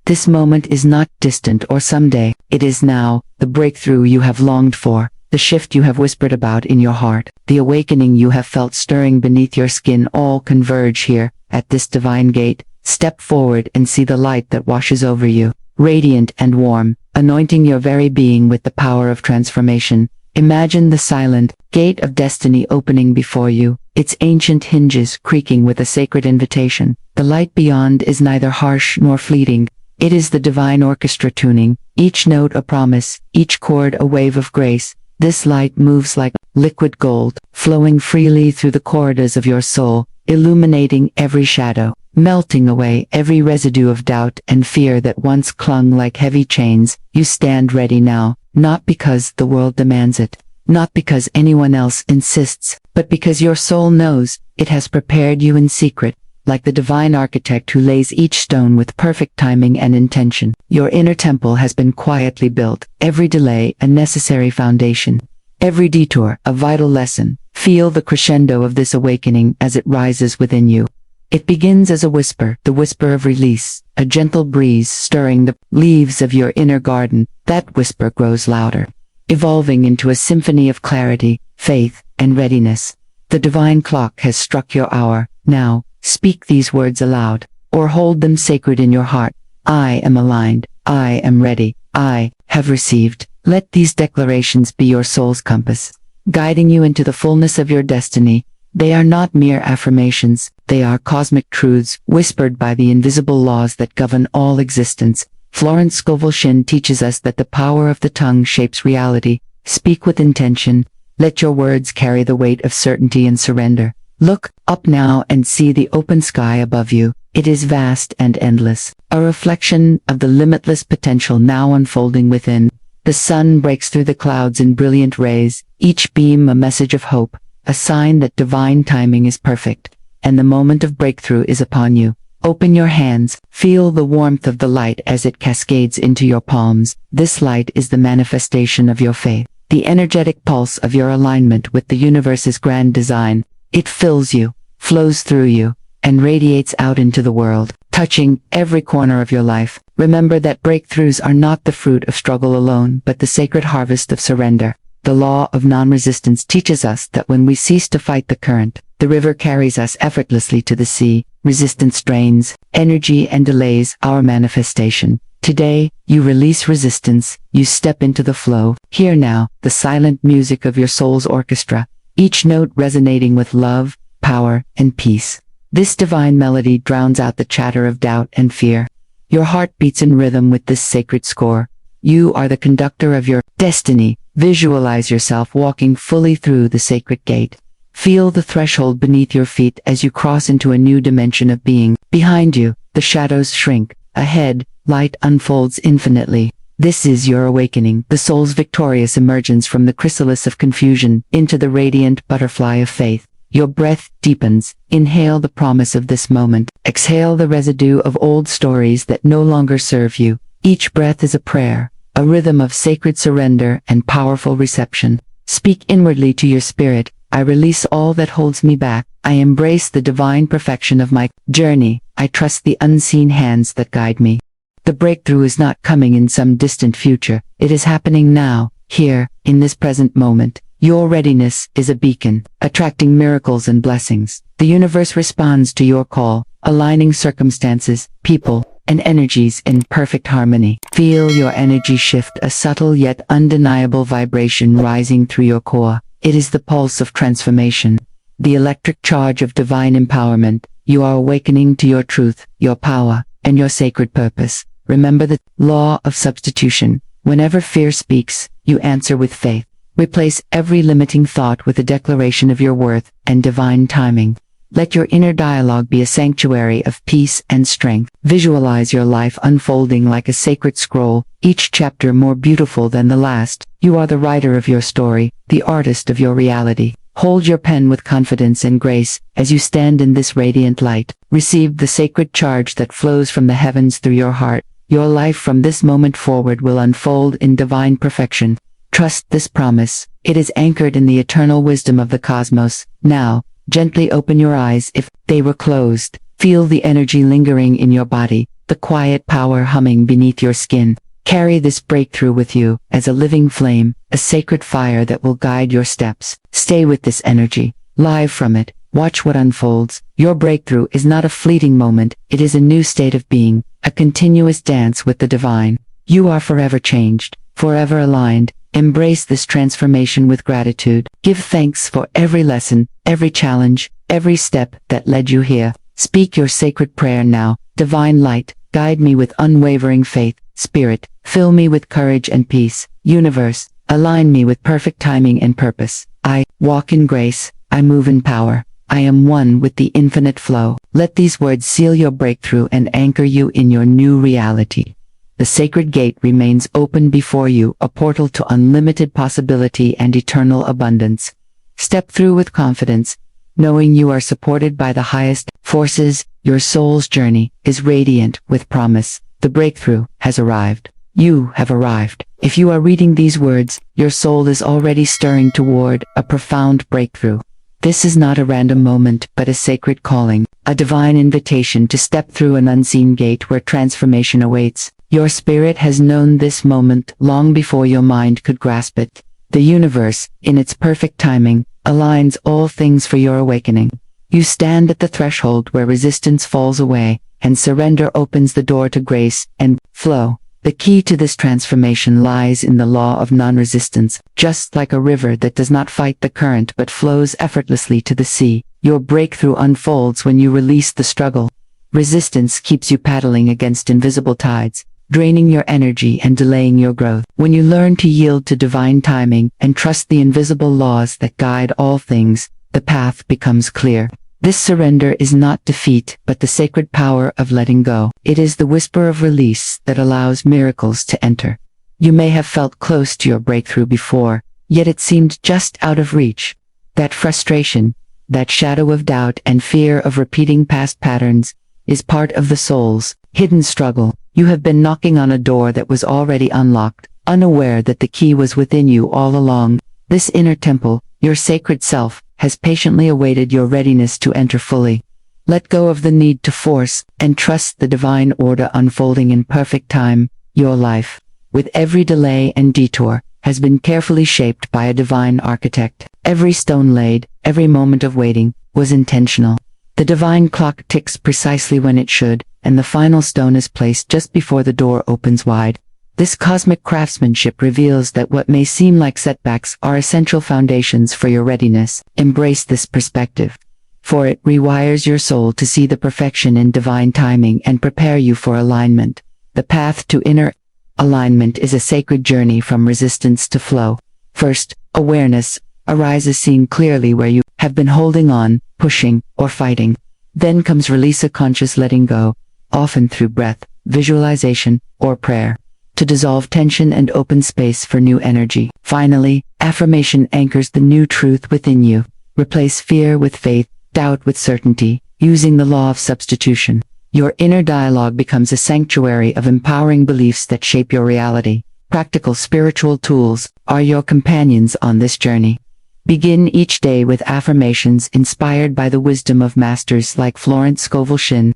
This moment is not distant or someday, it is now, the breakthrough you have longed for, the shift you have whispered about in your heart, the awakening you have felt stirring beneath your skin all converge here, at this divine gate. Step forward and see the light that washes over you, radiant and warm, anointing your very being with the power of transformation. Imagine the silent gate of destiny opening before you, its ancient hinges creaking with a sacred invitation. The light beyond is neither harsh nor fleeting. It is the divine orchestra tuning, each note a promise, each chord a wave of grace. This light moves like liquid gold, flowing freely through the corridors of your soul, illuminating every shadow, melting away every residue of doubt and fear that once clung like heavy chains. You stand ready now, not because the world demands it, not because anyone else insists, but because your soul knows it has prepared you in secret, like the divine architect who lays each stone with perfect timing and intention. Your inner temple has been quietly built, every delay a necessary foundation, every detour a vital lesson. Feel the crescendo of this awakening as it rises within you. It begins as a whisper, the whisper of release, a gentle breeze stirring the leaves of your inner garden. That whisper grows louder, evolving into a symphony of clarity, faith, and readiness. The divine clock has struck your hour. Now, speak these words aloud, or hold them sacred in your heart. I am aligned. I am ready. I have received. Let these declarations be your soul's compass, guiding you into the fullness of your destiny. They are not mere affirmations, they are cosmic truths, whispered by the invisible laws that govern all existence. Florence Scovel Shinn teaches us that the power of the tongue shapes reality. Speak with intention. Let your words carry the weight of certainty and surrender. Look up now and see the open sky above you. It is vast and endless, a reflection of the limitless potential now unfolding within. The sun breaks through the clouds in brilliant rays, each beam a message of hope, a sign that divine timing is perfect, and the moment of breakthrough is upon you. Open your hands, feel the warmth of the light as it cascades into your palms. This light is the manifestation of your faith, the energetic pulse of your alignment with the universe's grand design. It fills you, flows through you, and radiates out into the world, touching every corner of your life. Remember that breakthroughs are not the fruit of struggle alone, but the sacred harvest of surrender. The law of non-resistance teaches us that when we cease to fight the current, the river carries us effortlessly to the sea. Resistance drains energy and delays our manifestation. Today, you release resistance, you step into the flow. Hear now the silent music of your soul's orchestra, each note resonating with love, power, and peace. This divine melody drowns out the chatter of doubt and fear. Your heart beats in rhythm with this sacred score. You are the conductor of your destiny. Visualize yourself walking fully through the sacred gate. Feel the threshold beneath your feet as you cross into a new dimension of being. Behind you, the shadows shrink. Ahead, light unfolds infinitely. This is your awakening, the soul's victorious emergence from the chrysalis of confusion into the radiant butterfly of faith. Your breath deepens. Inhale the promise of this moment. Exhale the residue of old stories that no longer serve you. Each breath is a prayer, a rhythm of sacred surrender and powerful reception. Speak inwardly to your spirit. I release all that holds me back. I embrace the divine perfection of my journey. I trust the unseen hands that guide me. The breakthrough is not coming in some distant future. It is happening now, here, in this present moment. Your readiness is a beacon, attracting miracles and blessings. The universe responds to your call, aligning circumstances, people, and energies in perfect harmony. Feel your energy shift, a subtle yet undeniable vibration rising through your core. It is the pulse of transformation, the electric charge of divine empowerment. You are awakening to your truth, your power, and your sacred purpose. Remember the law of substitution. Whenever fear speaks, you answer with faith. Replace every limiting thought with a declaration of your worth and divine timing. Let your inner dialogue be a sanctuary of peace and strength. Visualize your life unfolding like a sacred scroll, each chapter more beautiful than the last. You are the writer of your story, the artist of your reality. Hold your pen with confidence and grace as you stand in this radiant light. Receive the sacred charge that flows from the heavens through your heart. Your life from this moment forward will unfold in divine perfection. Trust this promise. It is anchored in the eternal wisdom of the cosmos. Now, gently open your eyes if they were closed. Feel the energy lingering in your body, the quiet power humming beneath your skin. Carry this breakthrough with you as a living flame, a sacred fire that will guide your steps. Stay with this energy. Live from it. Watch what unfolds. Your breakthrough is not a fleeting moment, it is a new state of being, a continuous dance with the divine. You are forever changed, forever aligned. Embrace this transformation with gratitude. Give thanks for every lesson, every challenge, every step that led you here. Speak your sacred prayer now. Divine light, guide me with unwavering faith. Spirit, fill me with courage and peace. Universe, align me with perfect timing and purpose. I walk in grace. I move in power. I am one with the infinite flow. Let these words seal your breakthrough and anchor you in your new reality. The sacred gate remains open before you, a portal to unlimited possibility and eternal abundance. Step through with confidence, knowing you are supported by the highest forces. Your soul's journey is radiant with promise. The breakthrough has arrived. You have arrived. If you are reading these words, your soul is already stirring toward a profound breakthrough. This is not a random moment, but a sacred calling, a divine invitation to step through an unseen gate where transformation awaits. Your spirit has known this moment long before your mind could grasp it. The universe, in its perfect timing, aligns all things for your awakening. You stand at the threshold where resistance falls away, and surrender opens the door to grace and flow. The key to this transformation lies in the law of non-resistance. Just like a river that does not fight the current but flows effortlessly to the sea, your breakthrough unfolds when you release the struggle. Resistance keeps you paddling against invisible tides, draining your energy and delaying your growth. When you learn to yield to divine timing and trust the invisible laws that guide all things, the path becomes clear. This surrender is not defeat, but the sacred power of letting go. It is the whisper of release that allows miracles to enter. You may have felt close to your breakthrough before, yet it seemed just out of reach. That frustration, that shadow of doubt and fear of repeating past patterns, is part of the soul's hidden struggle. You have been knocking on a door that was already unlocked, unaware that the key was within you all along. This inner temple, your sacred self, has patiently awaited your readiness to enter fully. Let go of the need to force, and trust the divine order unfolding in perfect time. Your life, with every delay and detour, has been carefully shaped by a divine architect. Every stone laid, every moment of waiting, was intentional. The divine clock ticks precisely when it should, and the final stone is placed just before the door opens wide. This cosmic craftsmanship reveals that what may seem like setbacks are essential foundations for your readiness. Embrace this perspective, for it rewires your soul to see the perfection in divine timing and prepare you for alignment. The path to inner alignment is a sacred journey from resistance to flow. First, awareness arises, seeing clearly where you have been holding on, pushing, or fighting. Then comes release, a conscious letting go, often through breath, visualization, or prayer, to dissolve tension and open space for new energy. Finally, affirmation anchors the new truth within you. Replace fear with faith, doubt with certainty, using the law of substitution. Your inner dialogue becomes a sanctuary of empowering beliefs that shape your reality. Practical spiritual tools are your companions on this journey. Begin each day with affirmations inspired by the wisdom of masters like Florence Scovel Shinn,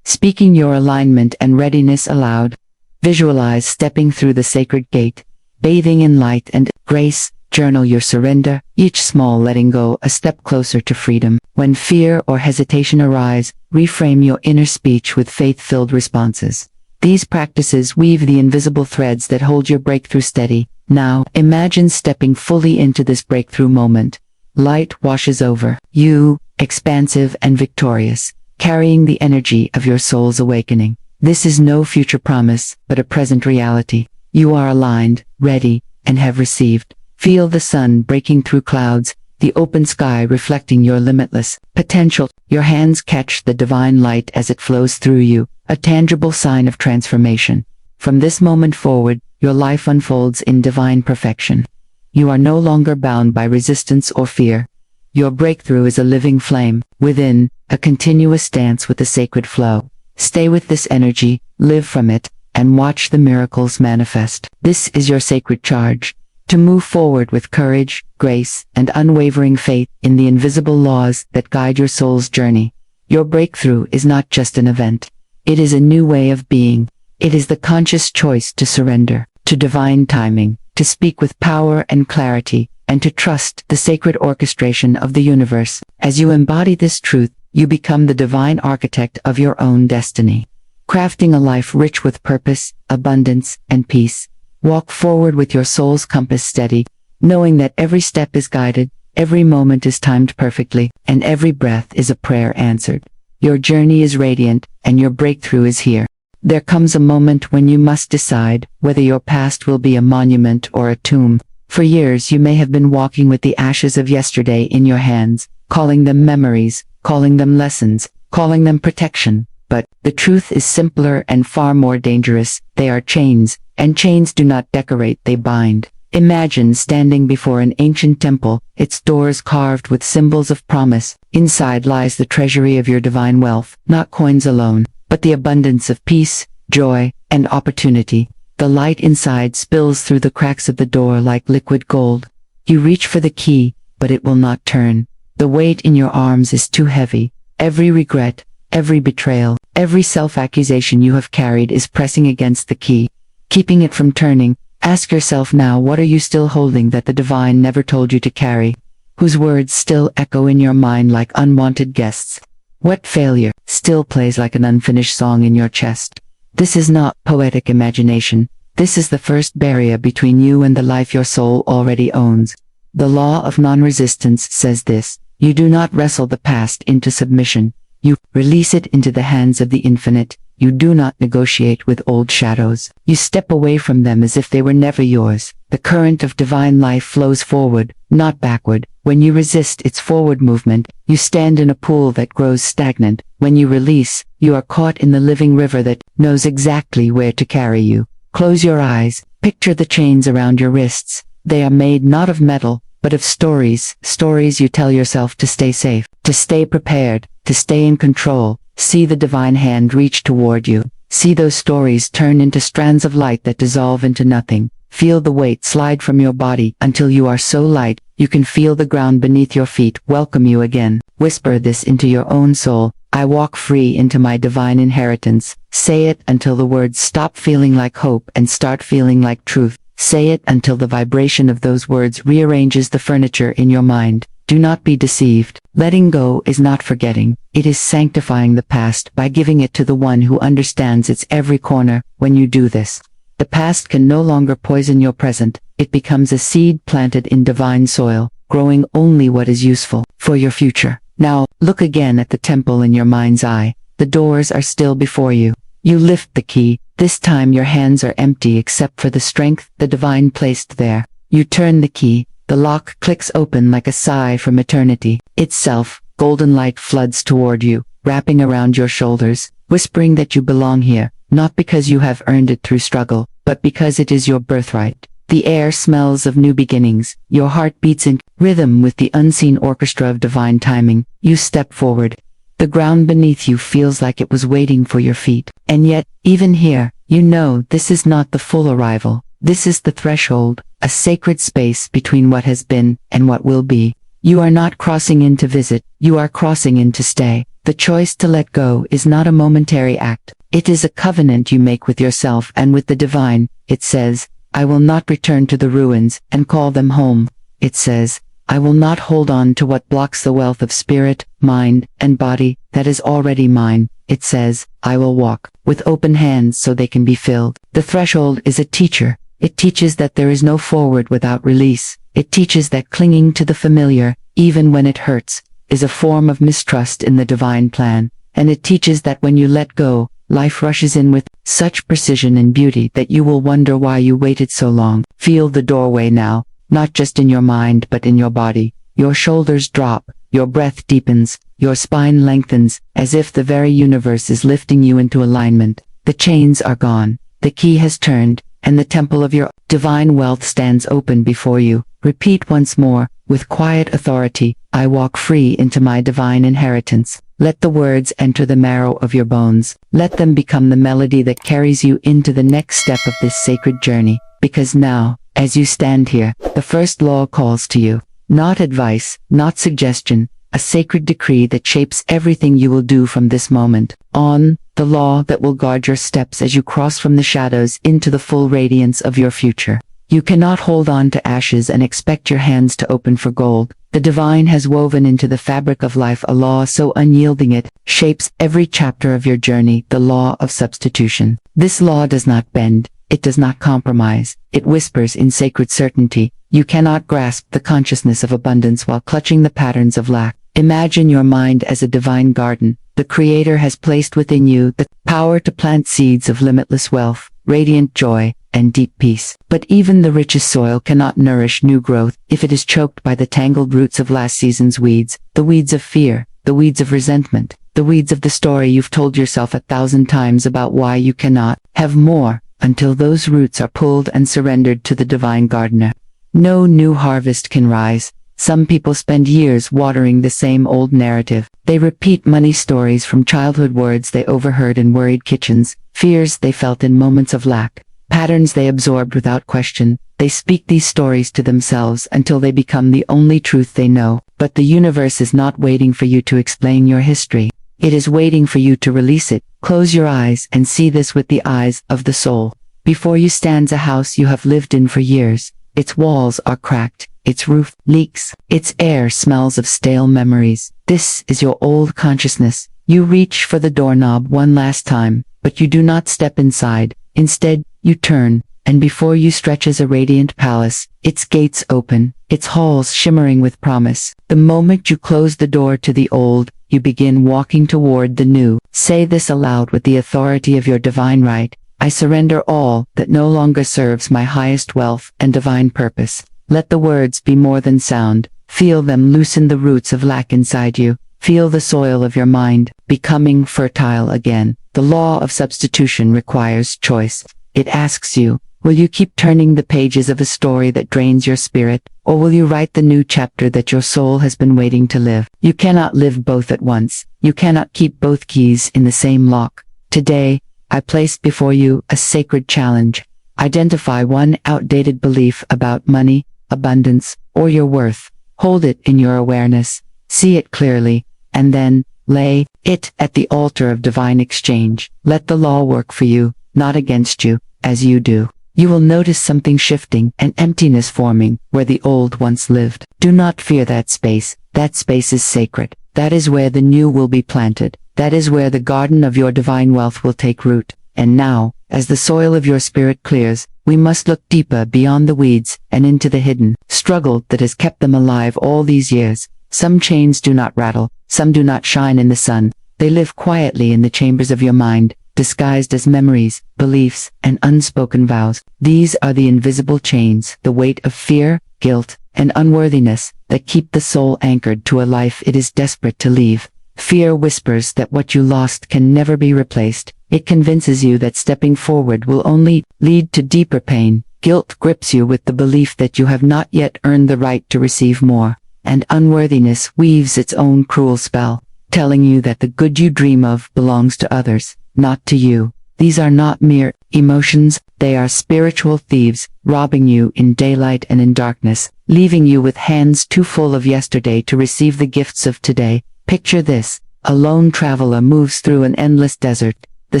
speaking your alignment and readiness aloud. Visualize stepping through the sacred gate, bathing in light and grace. Journal your surrender, each small letting go a step closer to freedom. When fear or hesitation arise, reframe your inner speech with faith-filled responses. These practices weave the invisible threads that hold your breakthrough steady. Now, imagine stepping fully into this breakthrough moment. Light washes over you, expansive and victorious, carrying the energy of your soul's awakening. This is no future promise, but a present reality. You are aligned, ready, and have received. Feel the sun breaking through clouds, the open sky reflecting your limitless potential. Your hands catch the divine light as it flows through you, a tangible sign of transformation. From this moment forward, your life unfolds in divine perfection. You are no longer bound by resistance or fear. Your breakthrough is a living flame within, a continuous dance with the sacred flow. Stay with this energy, live from it, and watch the miracles manifest. This is your sacred charge, to move forward with courage, grace, and unwavering faith in the invisible laws that guide your soul's journey. Your breakthrough is not just an event. It is a new way of being. It is the conscious choice to surrender to divine timing, to speak with power and clarity, and to trust the sacred orchestration of the universe. As you embody this truth, you become the divine architect of your own destiny, crafting a life rich with purpose, abundance, and peace. Walk forward with your soul's compass steady, knowing that every step is guided, every moment is timed perfectly, and every breath is a prayer answered. Your journey is radiant, and your breakthrough is here. There comes a moment when you must decide whether your past will be a monument or a tomb. For years you may have been walking with the ashes of yesterday in your hands, calling them memories, calling them lessons, calling them protection. But the truth is simpler and far more dangerous. They are chains, and chains do not decorate, they bind. Imagine standing before an ancient temple, its doors carved with symbols of promise. Inside lies the treasury of your divine wealth, not coins alone, but the abundance of peace, joy, and opportunity. The light inside spills through the cracks of the door like liquid gold. You reach for the key, but it will not turn. The weight in your arms is too heavy. Every regret, every betrayal, every self-accusation you have carried is pressing against the key, keeping it from turning. Ask yourself now, what are you still holding that the divine never told you to carry? Whose words still echo in your mind like unwanted guests? What failure still plays like an unfinished song in your chest? This is not poetic imagination. This is the first barrier between you and the life your soul already owns. The law of non-resistance says this: you do not wrestle the past into submission. You release it into the hands of the infinite. You do not negotiate with old shadows. You step away from them as if they were never yours. The current of divine life flows forward, not backward. When you resist its forward movement, you stand in a pool that grows stagnant. When you release, you are caught in the living river that knows exactly where to carry you. Close your eyes. Picture the chains around your wrists. They are made not of metal, but of stories. Stories you tell yourself to stay safe, to stay prepared, to stay in control. See the divine hand reach toward you. See those stories turn into strands of light that dissolve into nothing. Feel the weight slide from your body until you are so light, you can feel the ground beneath your feet welcome you again. Whisper this into your own soul: I walk free into my divine inheritance. Say it until the words stop feeling like hope and start feeling like truth. Say it until the vibration of those words rearranges the furniture in your mind. Do not be deceived. Letting go is not forgetting. It is sanctifying the past by giving it to the one who understands its every corner. When you do this, the past can no longer poison your present. It becomes a seed planted in divine soil, growing only what is useful for your future. Now, look again at the temple in your mind's eye. The doors are still before you. You lift the key. This time your hands are empty except for the strength the divine placed there. You turn the key. The lock clicks open like a sigh from eternity itself. Golden light floods toward you, wrapping around your shoulders, whispering that you belong here, not because you have earned it through struggle, but because it is your birthright. The air smells of new beginnings. Your heart beats in rhythm with the unseen orchestra of divine timing. You step forward. The ground beneath you feels like it was waiting for your feet. And yet, even here, you know this is not the full arrival. This is the threshold, a sacred space between what has been and what will be. You are not crossing in to visit, you are crossing in to stay. The choice to let go is not a momentary act. It is a covenant you make with yourself and with the divine. It says, I will not return to the ruins and call them home. It says, I will not hold on to what blocks the wealth of spirit, mind, and body that is already mine. It says, I will walk with open hands so they can be filled. The threshold is a teacher. It teaches that there is no forward without release. It teaches that clinging to the familiar, even when it hurts, is a form of mistrust in the divine plan. And it teaches that when you let go, life rushes in with such precision and beauty that you will wonder why you waited so long. Feel the doorway now, not just in your mind but in your body. your shoulders drop, your breath deepens, your spine lengthens, as if the very universe is lifting you into alignment. The chains are gone, the key has turned, and the temple of your divine wealth stands open before you. Repeat once more, with quiet authority, I walk free into my divine inheritance. Let the words enter the marrow of your bones. Let them become the melody that carries you into the next step of this sacred journey. Because now, as you stand here, the first law calls to you. Not advice, not suggestion, a sacred decree that shapes everything you will do from this moment on, the law that will guard your steps as you cross from the shadows into the full radiance of your future. You cannot hold on to ashes and expect your hands to open for gold. The divine has woven into the fabric of life a law so unyielding it shapes every chapter of your journey, the law of substitution. This law does not bend, it does not compromise, it whispers in sacred certainty. You cannot grasp the consciousness of abundance while clutching the patterns of lack. Imagine your mind as a divine garden. The Creator has placed within you the power to plant seeds of limitless wealth, radiant joy, and deep peace. But even the richest soil cannot nourish new growth if it is choked by the tangled roots of last season's weeds, the weeds of fear, the weeds of resentment, the weeds of the story you've told yourself 1,000 times about why you cannot have more, until those roots are pulled and surrendered to the divine gardener. No new harvest can rise. Some people spend years watering the same old narrative. They repeat money stories from childhood, words they overheard in worried kitchens, fears they felt in moments of lack, patterns they absorbed without question. They speak these stories to themselves until they become the only truth they know. But the universe is not waiting for you to explain your history. It is waiting for you to release it. Close your eyes and see this with the eyes of the soul. Before you stands a house you have lived in for years. Its walls are cracked, its roof leaks, its air smells of stale memories. This is your old consciousness. You reach for the doorknob one last time, but you do not step inside. Instead, you turn, and before you stretches a radiant palace, its gates open, its halls shimmering with promise. The moment you close the door to the old, you begin walking toward the new. Say this aloud with the authority of your divine right. I surrender all that no longer serves my highest wealth and divine purpose. Let the words be more than sound. Feel them loosen the roots of lack inside you. Feel the soil of your mind becoming fertile again. The law of substitution requires choice. It asks you, will you keep turning the pages of a story that drains your spirit, or will you write the new chapter that your soul has been waiting to live? You cannot live both at once. You cannot keep both keys in the same lock. Today, I place before you a sacred challenge. Identify one outdated belief about money, abundance, or your worth. Hold it in your awareness, see it clearly, and then lay it at the altar of divine exchange. Let the law work for you, not against you. As you do, you will notice something shifting, an emptiness forming where the old once lived. Do not fear that space. That space is sacred. That is where the new will be planted. That is where the garden of your divine wealth will take root. And now, as the soil of your spirit clears, we must look deeper beyond the weeds and into the hidden struggle that has kept them alive all these years. Some chains do not rattle, some do not shine in the sun. They live quietly in the chambers of your mind, disguised as memories, beliefs, and unspoken vows. These are the invisible chains, the weight of fear, guilt, and unworthiness that keep the soul anchored to a life it is desperate to leave. Fear whispers that what you lost can never be replaced. It convinces you that stepping forward will only lead to deeper pain. Guilt grips you with the belief that you have not yet earned the right to receive more. And unworthiness weaves its own cruel spell, telling you that the good you dream of belongs to others, not to you. These are not mere emotions, they are spiritual thieves, robbing you in daylight and in darkness, leaving you with hands too full of yesterday to receive the gifts of today. Picture this: a lone traveler moves through an endless desert. The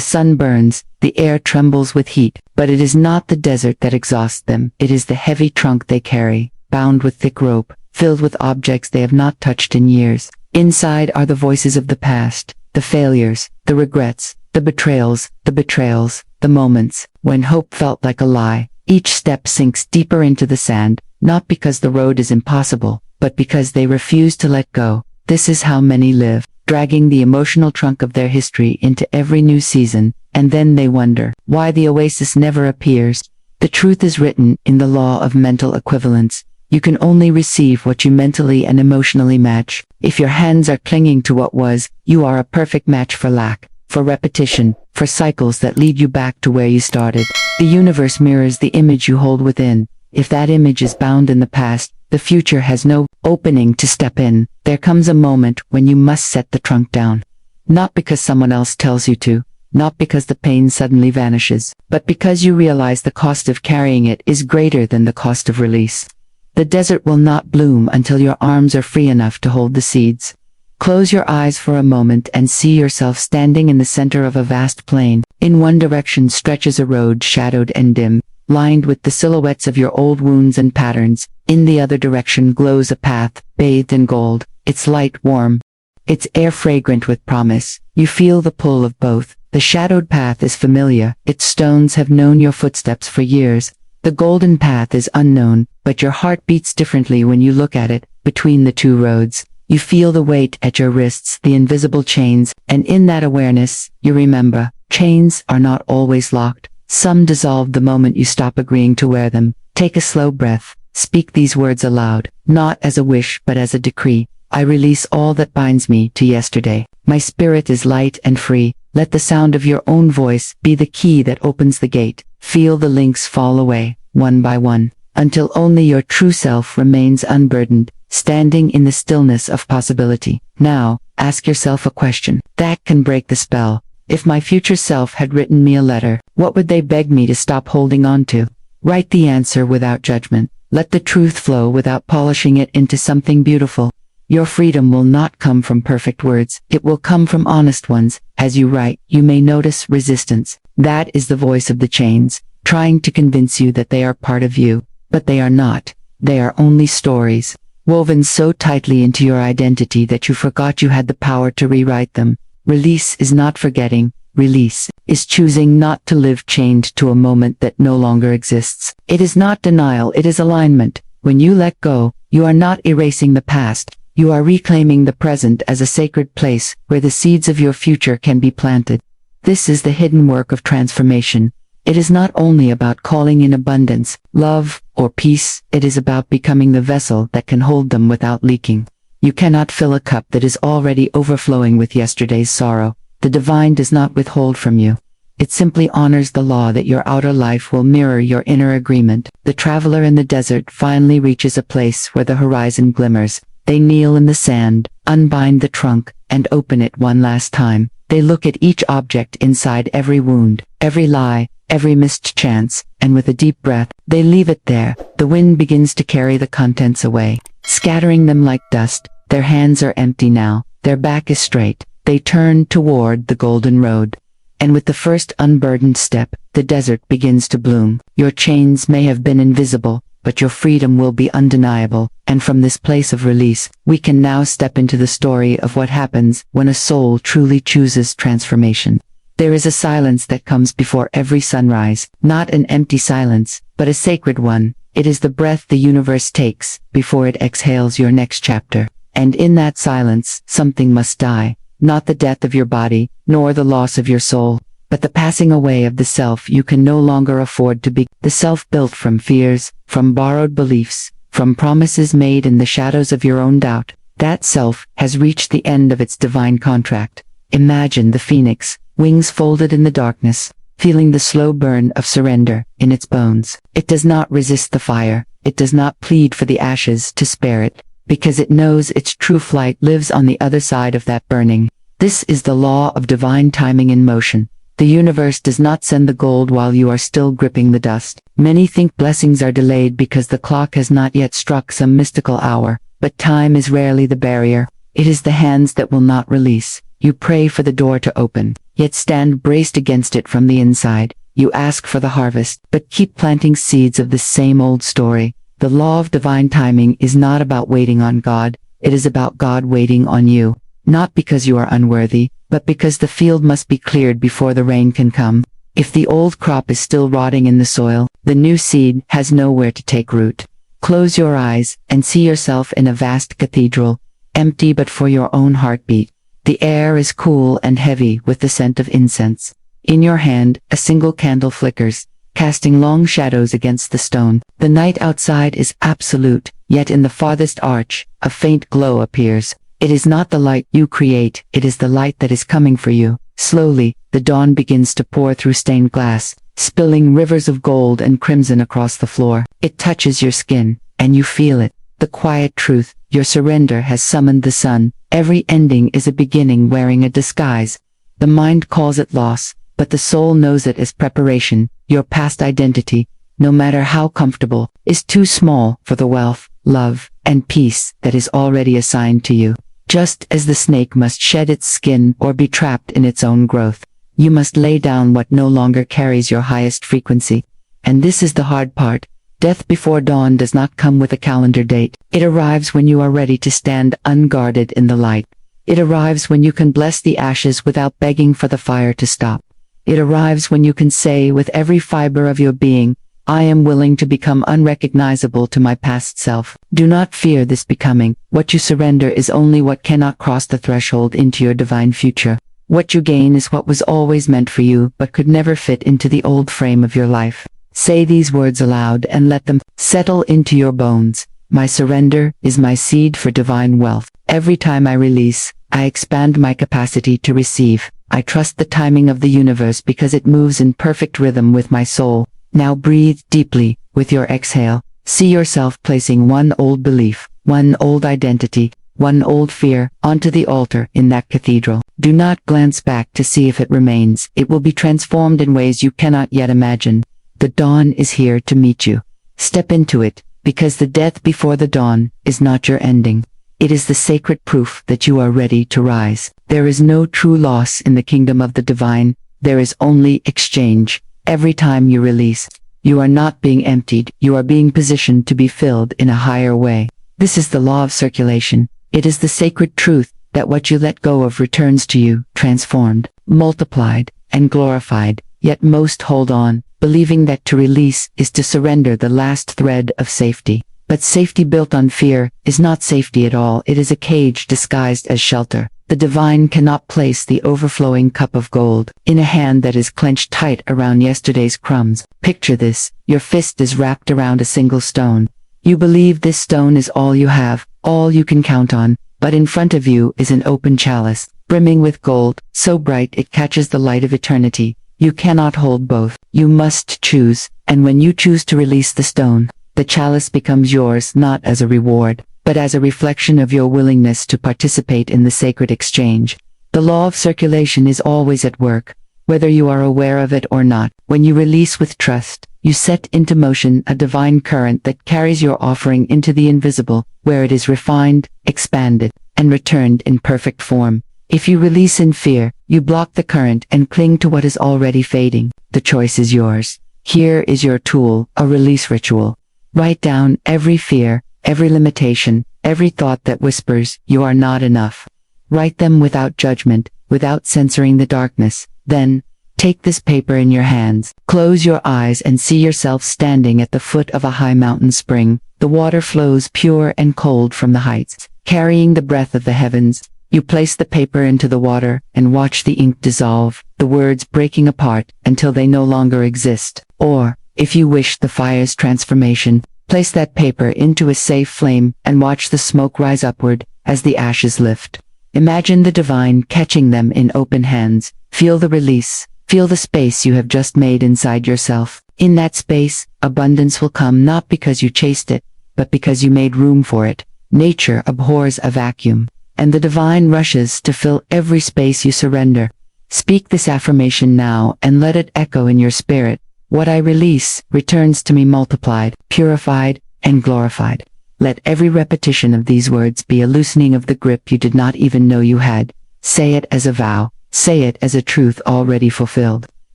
sun burns, the air trembles with heat, but it is not the desert that exhausts them. It is the heavy trunk they carry, bound with thick rope, filled with objects they have not touched in years. Inside are the voices of the past, the failures, the regrets, the betrayals, the moments when hope felt like a lie. Each step sinks deeper into the sand, not because the road is impossible, but because they refuse to let go. This is how many live, dragging the emotional trunk of their history into every new season, and then they wonder why the oasis never appears. The truth is written in the law of mental equivalence. You can only receive what you mentally and emotionally match. If your hands are clinging to what was, you are a perfect match for lack, for repetition, for cycles that lead you back to where you started. The universe mirrors the image you hold within. If that image is bound in the past, the future has no opening to step in. There comes a moment when you must set the trunk down. Not because someone else tells you to, not because the pain suddenly vanishes, but because you realize the cost of carrying it is greater than the cost of release. The desert will not bloom until your arms are free enough to hold the seeds. Close your eyes for a moment and see yourself standing in the center of a vast plain. In one direction stretches a road shadowed and dim, lined with the silhouettes of your old wounds and patterns. In the other direction glows a path, bathed in gold, its light warm, its air fragrant with promise. You feel the pull of both. The shadowed path is familiar, its stones have known your footsteps for years. The golden path is unknown, but your heart beats differently when you look at it. Between the two roads, you feel the weight at your wrists, the invisible chains, and in that awareness, you remember, chains are not always locked. Some dissolve the moment you stop agreeing to wear them. Take a slow breath, speak these words aloud, not as a wish but as a decree. I release all that binds me to yesterday. My spirit is light and free. Let the sound of your own voice be the key that opens the gate. Feel the links fall away, one by one, until only your true self remains unburdened, standing in the stillness of possibility. Now, ask yourself a question that can break the spell. If my future self had written me a letter, what would they beg me to stop holding on to? Write the answer without judgment. Let the truth flow without polishing it into something beautiful. Your freedom will not come from perfect words, it will come from honest ones. As you write, you may notice resistance. That is the voice of the chains, trying to convince you that they are part of you. But they are not. They are only stories, woven so tightly into your identity that you forgot you had the power to rewrite them. Release is not forgetting. Release is choosing not to live chained to a moment that no longer exists. It is not denial, it is alignment. When you let go, you are not erasing the past. You are reclaiming the present as a sacred place where the seeds of your future can be planted. This is the hidden work of transformation. It is not only about calling in abundance, love, or peace, it is about becoming the vessel that can hold them without leaking. You cannot fill a cup that is already overflowing with yesterday's sorrow. The divine does not withhold from you. It simply honors the law that your outer life will mirror your inner agreement. The traveler in the desert finally reaches a place where the horizon glimmers. They kneel in the sand, unbind the trunk, and open it one last time. They look at each object inside every wound, every lie, every missed chance, and with a deep breath, they leave it there. The wind begins to carry the contents away, scattering them like dust. Their hands are empty now, their back is straight. They turn toward the golden road. And with the first unburdened step, the desert begins to bloom. Your chains may have been invisible, but your freedom will be undeniable. And from this place of release, we can now step into the story of what happens when a soul truly chooses transformation. There is a silence that comes before every sunrise, not an empty silence, but a sacred one. It is the breath the universe takes before it exhales your next chapter. And in that silence, something must die. Not the death of your body, nor the loss of your soul, but the passing away of the self you can no longer afford to be. The self built from fears, from borrowed beliefs, from promises made in the shadows of your own doubt. That self has reached the end of its divine contract. Imagine the phoenix, wings folded in the darkness, feeling the slow burn of surrender in its bones. It does not resist the fire. It does not plead for the ashes to spare it, because it knows its true flight lives on the other side of that burning. This is the law of divine timing in motion. The universe does not send the gold while you are still gripping the dust. Many think blessings are delayed because the clock has not yet struck some mystical hour, but time is rarely the barrier. It is the hands that will not release. You pray for the door to open, yet stand braced against it from the inside. You ask for the harvest, but keep planting seeds of the same old story. The law of divine timing is not about waiting on God, it is about God waiting on you. Not because you are unworthy, but because the field must be cleared before the rain can come. If the old crop is still rotting in the soil, the new seed has nowhere to take root. Close your eyes and see yourself in a vast cathedral, empty but for your own heartbeat. The air is cool and heavy with the scent of incense. In your hand, a single candle flickers, casting long shadows against the stone. The night outside is absolute, yet in the farthest arch, a faint glow appears. It is not the light you create, it is the light that is coming for you. Slowly, the dawn begins to pour through stained glass, spilling rivers of gold and crimson across the floor. It touches your skin, and you feel it. The quiet truth, your surrender has summoned the sun. Every ending is a beginning wearing a disguise. The mind calls it loss, but the soul knows it as preparation. Your past identity, no matter how comfortable, is too small for the wealth, love, and peace that is already assigned to you. Just as the snake must shed its skin or be trapped in its own growth, you must lay down what no longer carries your highest frequency. And this is the hard part. Death before dawn does not come with a calendar date. It arrives when you are ready to stand unguarded in the light. It arrives when you can bless the ashes without begging for the fire to stop. It arrives when you can say with every fiber of your being, I am willing to become unrecognizable to my past self. Do not fear this becoming. What you surrender is only what cannot cross the threshold into your divine future. What you gain is what was always meant for you but could never fit into the old frame of your life. Say these words aloud and let them settle into your bones. My surrender is my seed for divine wealth. Every time I release, I expand my capacity to receive. I trust the timing of the universe because it moves in perfect rhythm with my soul. Now breathe deeply. With your exhale, see yourself placing one old belief, one old identity, one old fear onto the altar in that cathedral. Do not glance back to see if it remains. It will be transformed in ways you cannot yet imagine. The dawn is here to meet you. Step into it, because the death before the dawn is not your ending. It is the sacred proof that you are ready to rise. There is no true loss in the kingdom of the divine. There is only exchange. Every time you release, you are not being emptied, you are being positioned to be filled in a higher way. This is the law of circulation. It is the sacred truth that what you let go of returns to you, transformed, multiplied, and glorified. Yet most hold on, believing that to release is to surrender the last thread of safety. But safety built on fear is not safety at all. It is a cage disguised as shelter. The divine cannot place the overflowing cup of gold in a hand that is clenched tight around yesterday's crumbs. Picture this. Your fist is wrapped around a single stone. You believe this stone is all you have, all you can count on, but in front of you is an open chalice, brimming with gold, so bright it catches the light of eternity. You cannot hold both. You must choose, and when you choose to release the stone, the chalice becomes yours not as a reward, but as a reflection of your willingness to participate in the sacred exchange. The law of circulation is always at work, whether you are aware of it or not. When you release with trust, you set into motion a divine current that carries your offering into the invisible, where it is refined, expanded, and returned in perfect form. If you release in fear, you block the current and cling to what is already fading. The choice is yours. Here is your tool, a release ritual. Write down every fear, every limitation, every thought that whispers, you are not enough. Write them without judgment, without censoring the darkness. Then, take this paper in your hands. Close your eyes and see yourself standing at the foot of a high mountain spring. The water flows pure and cold from the heights, carrying the breath of the heavens. You place the paper into the water and watch the ink dissolve, the words breaking apart until they no longer exist. Or, if you wish the fire's transformation, place that paper into a safe flame and watch the smoke rise upward as the ashes lift. Imagine the divine catching them in open hands. Feel the release. Feel the space you have just made inside yourself. In that space, abundance will come not because you chased it, but because you made room for it. Nature abhors a vacuum, and the divine rushes to fill every space you surrender. Speak this affirmation now and let it echo in your spirit. What I release returns to me multiplied, purified, and glorified. Let every repetition of these words be a loosening of the grip you did not even know you had. Say it as a vow. Say it as a truth already fulfilled.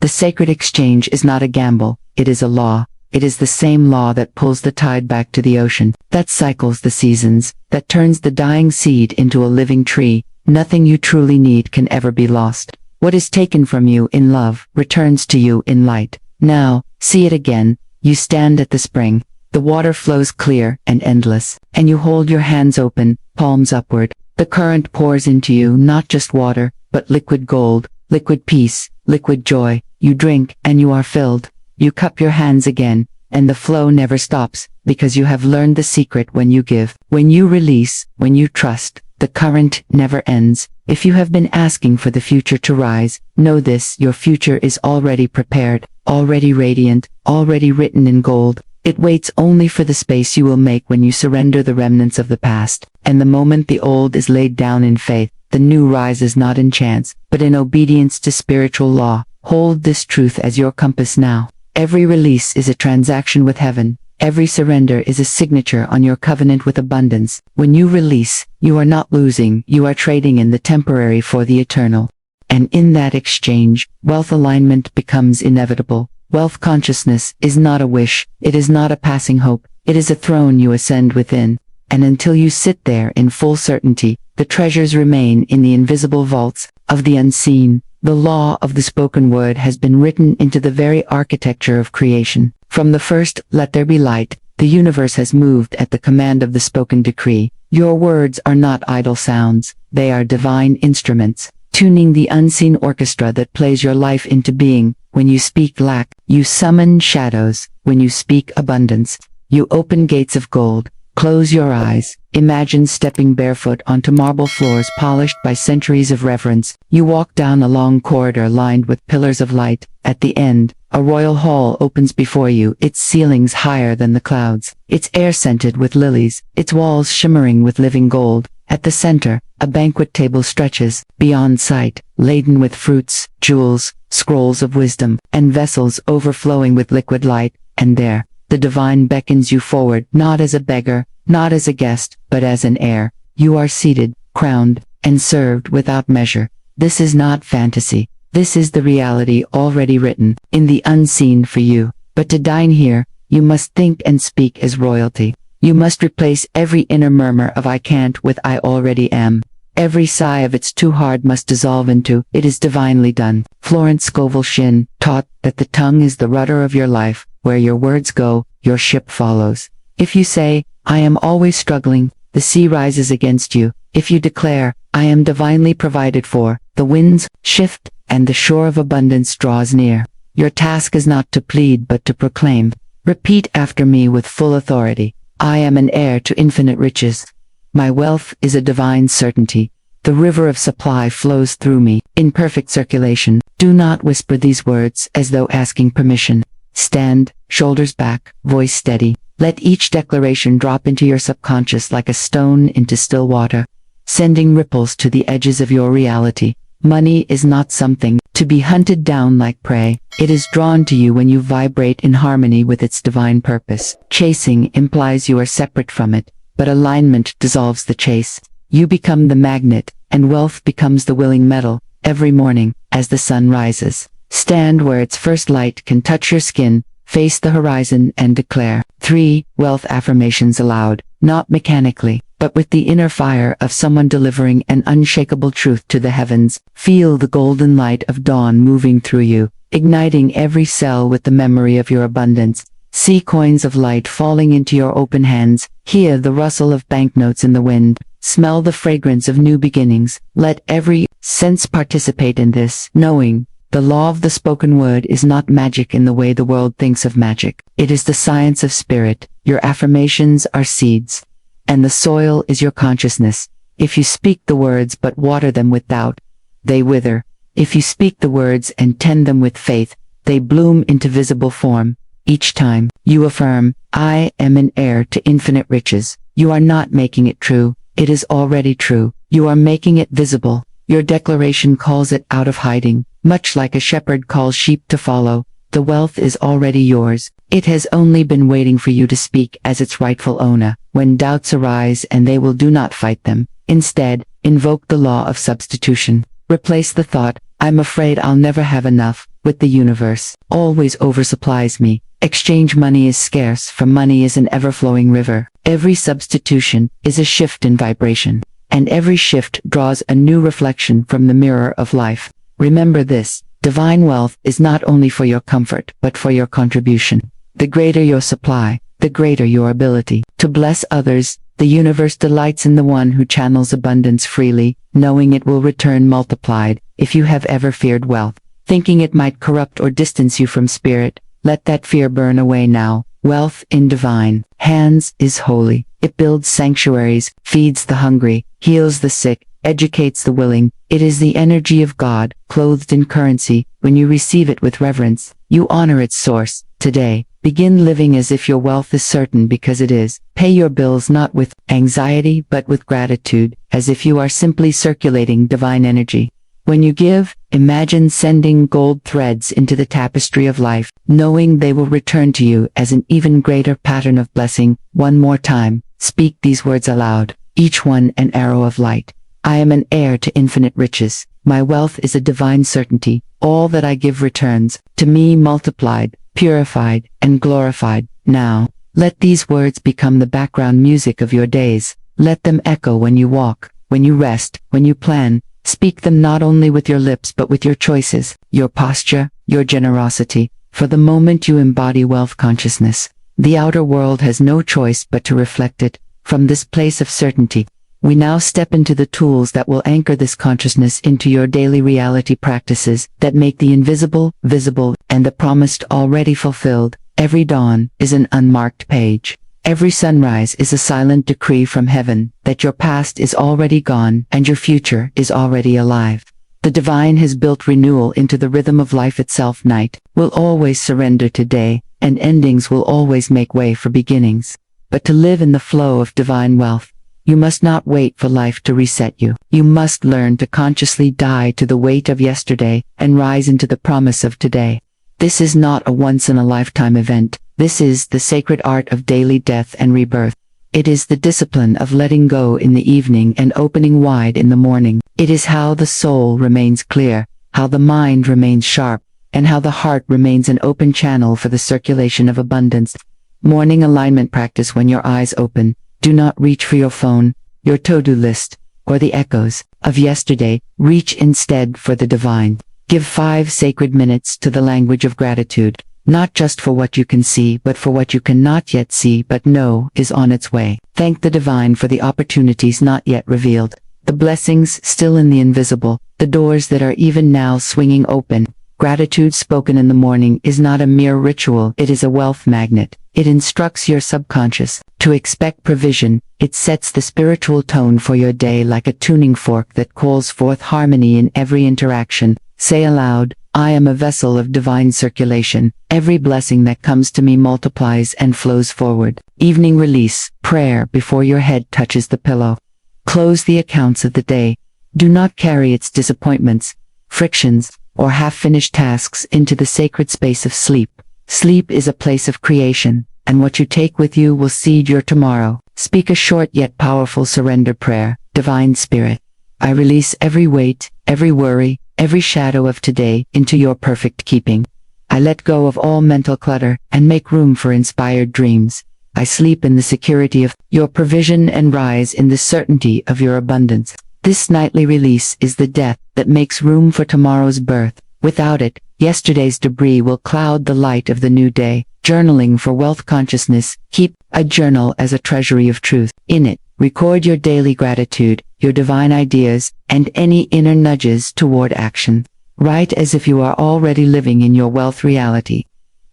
The sacred exchange is not a gamble, it is a law. It is the same law that pulls the tide back to the ocean, that cycles the seasons, that turns the dying seed into a living tree. Nothing you truly need can ever be lost. What is taken from you in love returns to you in light. Now, see it again. You stand at the spring. The water flows clear and endless, and you hold your hands open, palms upward. The current pours into you not just water, but liquid gold, liquid peace, liquid joy. You drink, and you are filled. you cup your hands again, and the flow never stops, because you have learned the secret when you give, when you release, when you trust, the current never ends. If you have been asking for the future to rise, know this: your future is already prepared, already radiant, already written in gold. It waits only for the space you will make when you surrender the remnants of the past, and the moment the old is laid down in faith, the new rises not in chance, but in obedience to spiritual law. Hold this truth as your compass now. Every release is a transaction with heaven. Every surrender is a signature on your covenant with abundance. When you release, you are not losing, you are trading in the temporary for the eternal. And in that exchange, wealth alignment becomes inevitable. Wealth consciousness is not a wish, it is not a passing hope, it is a throne you ascend within. And until you sit there in full certainty, the treasures remain in the invisible vaults of the unseen. The law of the spoken word has been written into the very architecture of creation. From the first, "Let there be light," the universe has moved at the command of the spoken decree. Your words are not idle sounds, they are divine instruments, tuning the unseen orchestra that plays your life into being. When you speak lack, you summon shadows. When you speak abundance, you open gates of gold. Close your eyes. Imagine stepping barefoot onto marble floors polished by centuries of reverence. You walk down a long corridor lined with pillars of light. At the end, a royal hall opens before you, its ceilings higher than the clouds, its air scented with lilies, its walls shimmering with living gold. At the center, a banquet table stretches, beyond sight, laden with fruits, jewels, scrolls of wisdom, and vessels overflowing with liquid light. And there, the divine beckons you forward, not as a beggar, not as a guest, but as an heir. You are seated, crowned, and served without measure. This is not fantasy. This is the reality already written in the unseen for you. But to dine here, you must think and speak as royalty. You must replace every inner murmur of "I can't" with "I already am." Every sigh of "it's too hard" must dissolve into "it is divinely done." Florence Scovel Shinn taught that the tongue is the rudder of your life. Where your words go, your ship follows. If you say, "I am always struggling," the sea rises against you. If you declare, "I am divinely provided for," the winds shift, and the shore of abundance draws near. Your task is not to plead but to proclaim. Repeat after me with full authority. I am an heir to infinite riches. My wealth is a divine certainty. The river of supply flows through me, in perfect circulation. Do not whisper these words as though asking permission. Stand, shoulders back, voice steady. Let each declaration drop into your subconscious like a stone into still water, sending ripples to the edges of your reality. Money is not something to be hunted down like prey. It is drawn to you when you vibrate in harmony with its divine purpose. Chasing implies you are separate from it, but alignment dissolves the chase. You become the magnet, and wealth becomes the willing metal. Every morning, as the sun rises, stand where its first light can touch your skin, face the horizon and declare 3 wealth affirmations aloud, not mechanically, but with the inner fire of someone delivering an unshakable truth to the heavens. Feel the golden light of dawn moving through you, igniting every cell with the memory of your abundance. See coins of light falling into your open hands. Hear the rustle of banknotes in the wind. Smell the fragrance of new beginnings. Let every sense participate in this, knowing the law of the spoken word is not magic in the way the world thinks of magic. It is the science of spirit. Your affirmations are seeds, and the soil is your consciousness. If you speak the words but water them with doubt, they wither. If you speak the words and tend them with faith, they bloom into visible form. Each time you affirm, "I am an heir to infinite riches," you are not making it true. It is already true. You are making it visible. Your declaration calls it out of hiding. Much like a shepherd calls sheep to follow, the wealth is already yours. It has only been waiting for you to speak as its rightful owner. When doubts arise, and they will, do not fight them. Instead, invoke the law of substitution. Replace the thought, "I'm afraid I'll never have enough," with "the universe always oversupplies me." Exchange "money is scarce" for "money is an ever-flowing river." Every substitution is a shift in vibration, and every shift draws a new reflection from the mirror of life. Remember this: divine wealth is not only for your comfort, but for your contribution. The greater your supply, the greater your ability to bless others. The universe delights in the one who channels abundance freely, knowing it will return multiplied. If you have ever feared wealth, thinking it might corrupt or distance you from spirit, Let that fear burn away now. Wealth in divine hands is holy. It builds sanctuaries, feeds the hungry, heals the sick, educates the willing. It is the energy of God, clothed in currency. When you receive it with reverence, you honor its source. Today, begin living as if your wealth is certain, because it is. Pay your bills not with anxiety but with gratitude, as if you are simply circulating divine energy. When you give, imagine sending gold threads into the tapestry of life, knowing they will return to you as an even greater pattern of blessing. One more time, speak these words aloud, each one an arrow of light. I am an heir to infinite riches. My wealth is a divine certainty. All that I give returns to me multiplied, purified, and glorified. Now, let these words become the background music of your days. Let them echo when you walk, when you rest, when you plan. Speak them not only with your lips but with your choices, your posture, your generosity. For the moment you embody wealth consciousness, the outer world has no choice but to reflect it. From this place of certainty, we now step into the tools that will anchor this consciousness into your daily reality, practices that make the invisible visible and the promised already fulfilled. Every dawn is an unmarked page. Every sunrise is a silent decree from heaven that your past is already gone and your future is already alive. The divine has built renewal into the rhythm of life itself. Night will always surrender to day, and endings will always make way for beginnings. But to live in the flow of divine wealth, you must not wait for life to reset you. You must learn to consciously die to the weight of yesterday and rise into the promise of today. This is not a once-in-a-lifetime event. This is the sacred art of daily death and rebirth. It is the discipline of letting go in the evening and opening wide in the morning. It is how the soul remains clear, how the mind remains sharp, and how the heart remains an open channel for the circulation of abundance. Morning alignment practice. When your eyes open, do not reach for your phone, your to-do list, or the echoes of yesterday. Reach instead for the divine. Give 5 sacred minutes to the language of gratitude, not just for what you can see but for what you cannot yet see but know is on its way. Thank the divine for the opportunities not yet revealed, the blessings still in the invisible, the doors that are even now swinging open. Gratitude spoken in the morning is not a mere ritual, it is a wealth magnet. It instructs your subconscious to expect provision. It sets the spiritual tone for your day like a tuning fork that calls forth harmony in every interaction. Say aloud, I am a vessel of divine circulation. Every blessing that comes to me multiplies and flows forward. Evening release, prayer before your head touches the pillow. Close the accounts of the day. Do not carry its disappointments, frictions, or half-finished tasks into the sacred space of sleep. Sleep is a place of creation, and what you take with you will seed your tomorrow. Speak a short yet powerful surrender prayer. Divine Spirit, I release every weight, every worry, every shadow of today into your perfect keeping. I let go of all mental clutter and make room for inspired dreams. I sleep in the security of your provision and rise in the certainty of your abundance. This nightly release is the death that makes room for tomorrow's birth. Without it, yesterday's debris will cloud the light of the new day. Journaling for wealth consciousness. Keep a journal as a treasury of truth. In it, record your daily gratitude, your divine ideas, and any inner nudges toward action. Write as if you are already living in your wealth reality.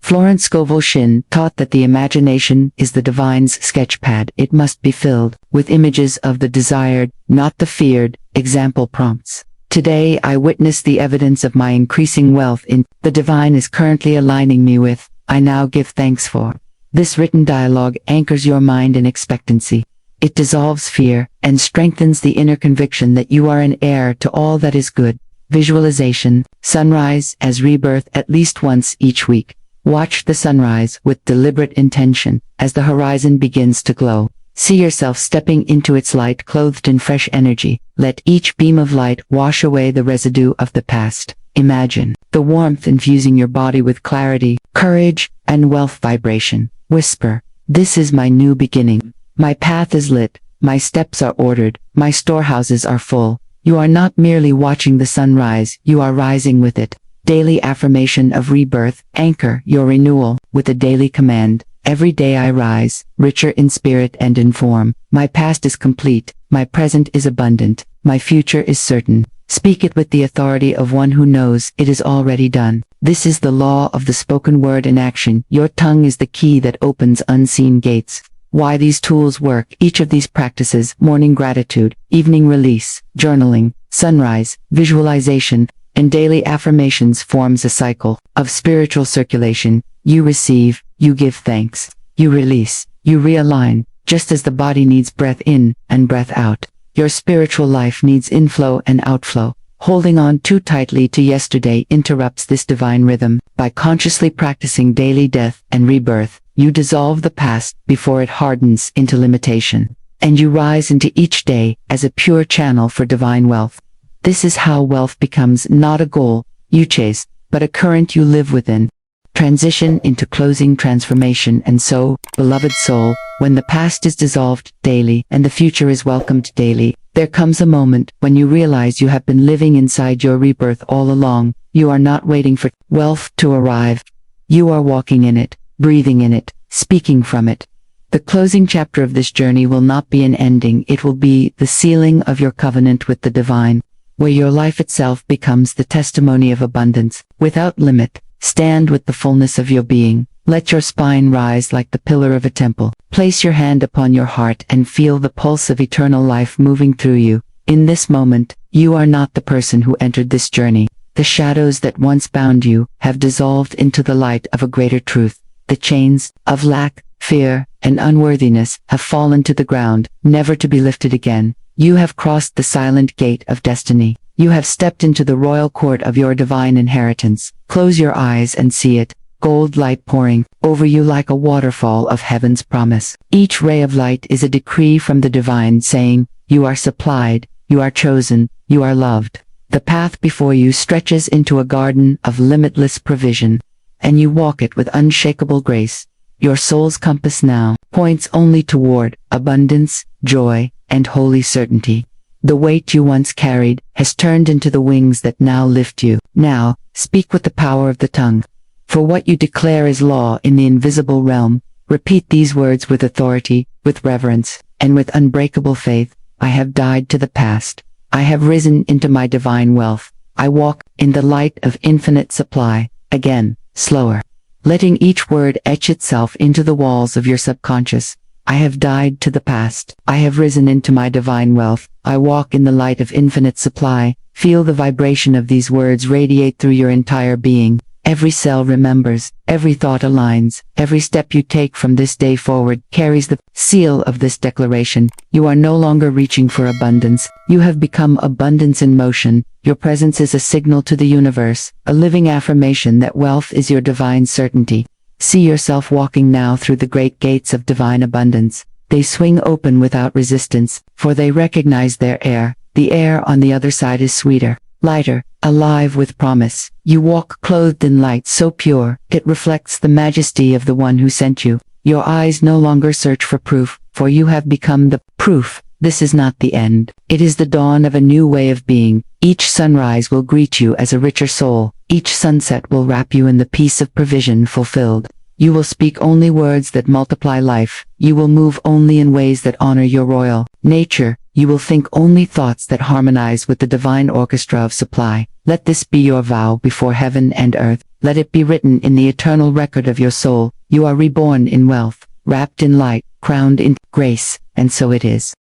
Florence Scovel Shinn taught that the imagination is the divine's sketchpad. It must be filled with images of the desired, not the feared. Example prompts. Today I witness the evidence of my increasing wealth in the divine is currently aligning me with, I now give thanks for. This written dialogue anchors your mind in expectancy. It dissolves fear and strengthens the inner conviction that you are an heir to all that is good. Visualization, sunrise as rebirth at least once each week. Watch the sunrise with deliberate intention as the horizon begins to glow. See yourself stepping into its light clothed in fresh energy. Let each beam of light wash away the residue of the past. Imagine the warmth infusing your body with clarity, courage, and wealth vibration. Whisper, this is my new beginning. My path is lit, my steps are ordered, my storehouses are full. You are not merely watching the sunrise, you are rising with it. Daily affirmation of rebirth. Anchor your renewal with a daily command. Every day I rise, richer in spirit and in form. My past is complete, my present is abundant, my future is certain. Speak it with the authority of one who knows it is already done. This is the law of the spoken word in action. Your tongue is the key that opens unseen gates. Why these tools work. Each of these practices, morning gratitude, evening release, journaling, sunrise, visualization, and daily affirmations, forms a cycle of spiritual circulation. You receive, you give thanks, you release, you realign. Just as the body needs breath in and breath out, your spiritual life needs inflow and outflow. Holding on too tightly to yesterday interrupts this divine rhythm. By consciously practicing daily death and rebirth, you dissolve the past before it hardens into limitation, and you rise into each day as a pure channel for divine wealth. This is how wealth becomes not a goal you chase, but a current you live within. Transition into closing transformation. And so, beloved soul, when the past is dissolved daily and the future is welcomed daily, there comes a moment when you realize you have been living inside your rebirth all along. You are not waiting for wealth to arrive. You are walking in it, breathing in it, speaking from it. The closing chapter of this journey will not be an ending. It will be the sealing of your covenant with the divine, where your life itself becomes the testimony of abundance, without limit. Stand with the fullness of your being. Let your spine rise like the pillar of a temple. Place your hand upon your heart and feel the pulse of eternal life moving through you. In this moment, you are not the person who entered this journey. The shadows that once bound you have dissolved into the light of a greater truth. The chains of lack, fear, and unworthiness have fallen to the ground, never to be lifted again. You have crossed the silent gate of destiny. You have stepped into the royal court of your divine inheritance. Close your eyes and see it. Gold light pouring over you like a waterfall of heaven's promise. Each ray of light is a decree from the divine saying, you are supplied, you are chosen, you are loved. The path before you stretches into a garden of limitless provision, and you walk it with unshakable grace. Your soul's compass now points only toward abundance, joy, and holy certainty. The weight you once carried has turned into the wings that now lift you. Now, speak with the power of the tongue. For what you declare is law in the invisible realm. Repeat these words with authority, with reverence, and with unbreakable faith. I have died to the past. I have risen into my divine wealth. I walk in the light of infinite supply. Again, slower, letting each word etch itself into the walls of your subconscious. I have died to the past. I have risen into my divine wealth. I walk in the light of infinite supply. Feel the vibration of these words radiate through your entire being. Every cell remembers, every thought aligns, every step you take from this day forward carries the seal of this declaration. You are no longer reaching for abundance. You have become abundance in motion. Your presence is a signal to the universe, a living affirmation that wealth is your divine certainty. See yourself walking now through the great gates of divine abundance. They swing open without resistance, for they recognize their air. The air on the other side is sweeter, lighter, alive with promise. You walk clothed in light so pure, it reflects the majesty of the one who sent you. Your eyes no longer search for proof, for you have become the proof. This is not the end. It is the dawn of a new way of being. Each sunrise will greet you as a richer soul. Each sunset will wrap you in the peace of provision fulfilled. You will speak only words that multiply life. You will move only in ways that honor your royal nature. You will think only thoughts that harmonize with the divine orchestra of supply. Let this be your vow before heaven and earth. Let it be written in the eternal record of your soul. You are reborn in wealth, wrapped in light, crowned in grace, and so it is.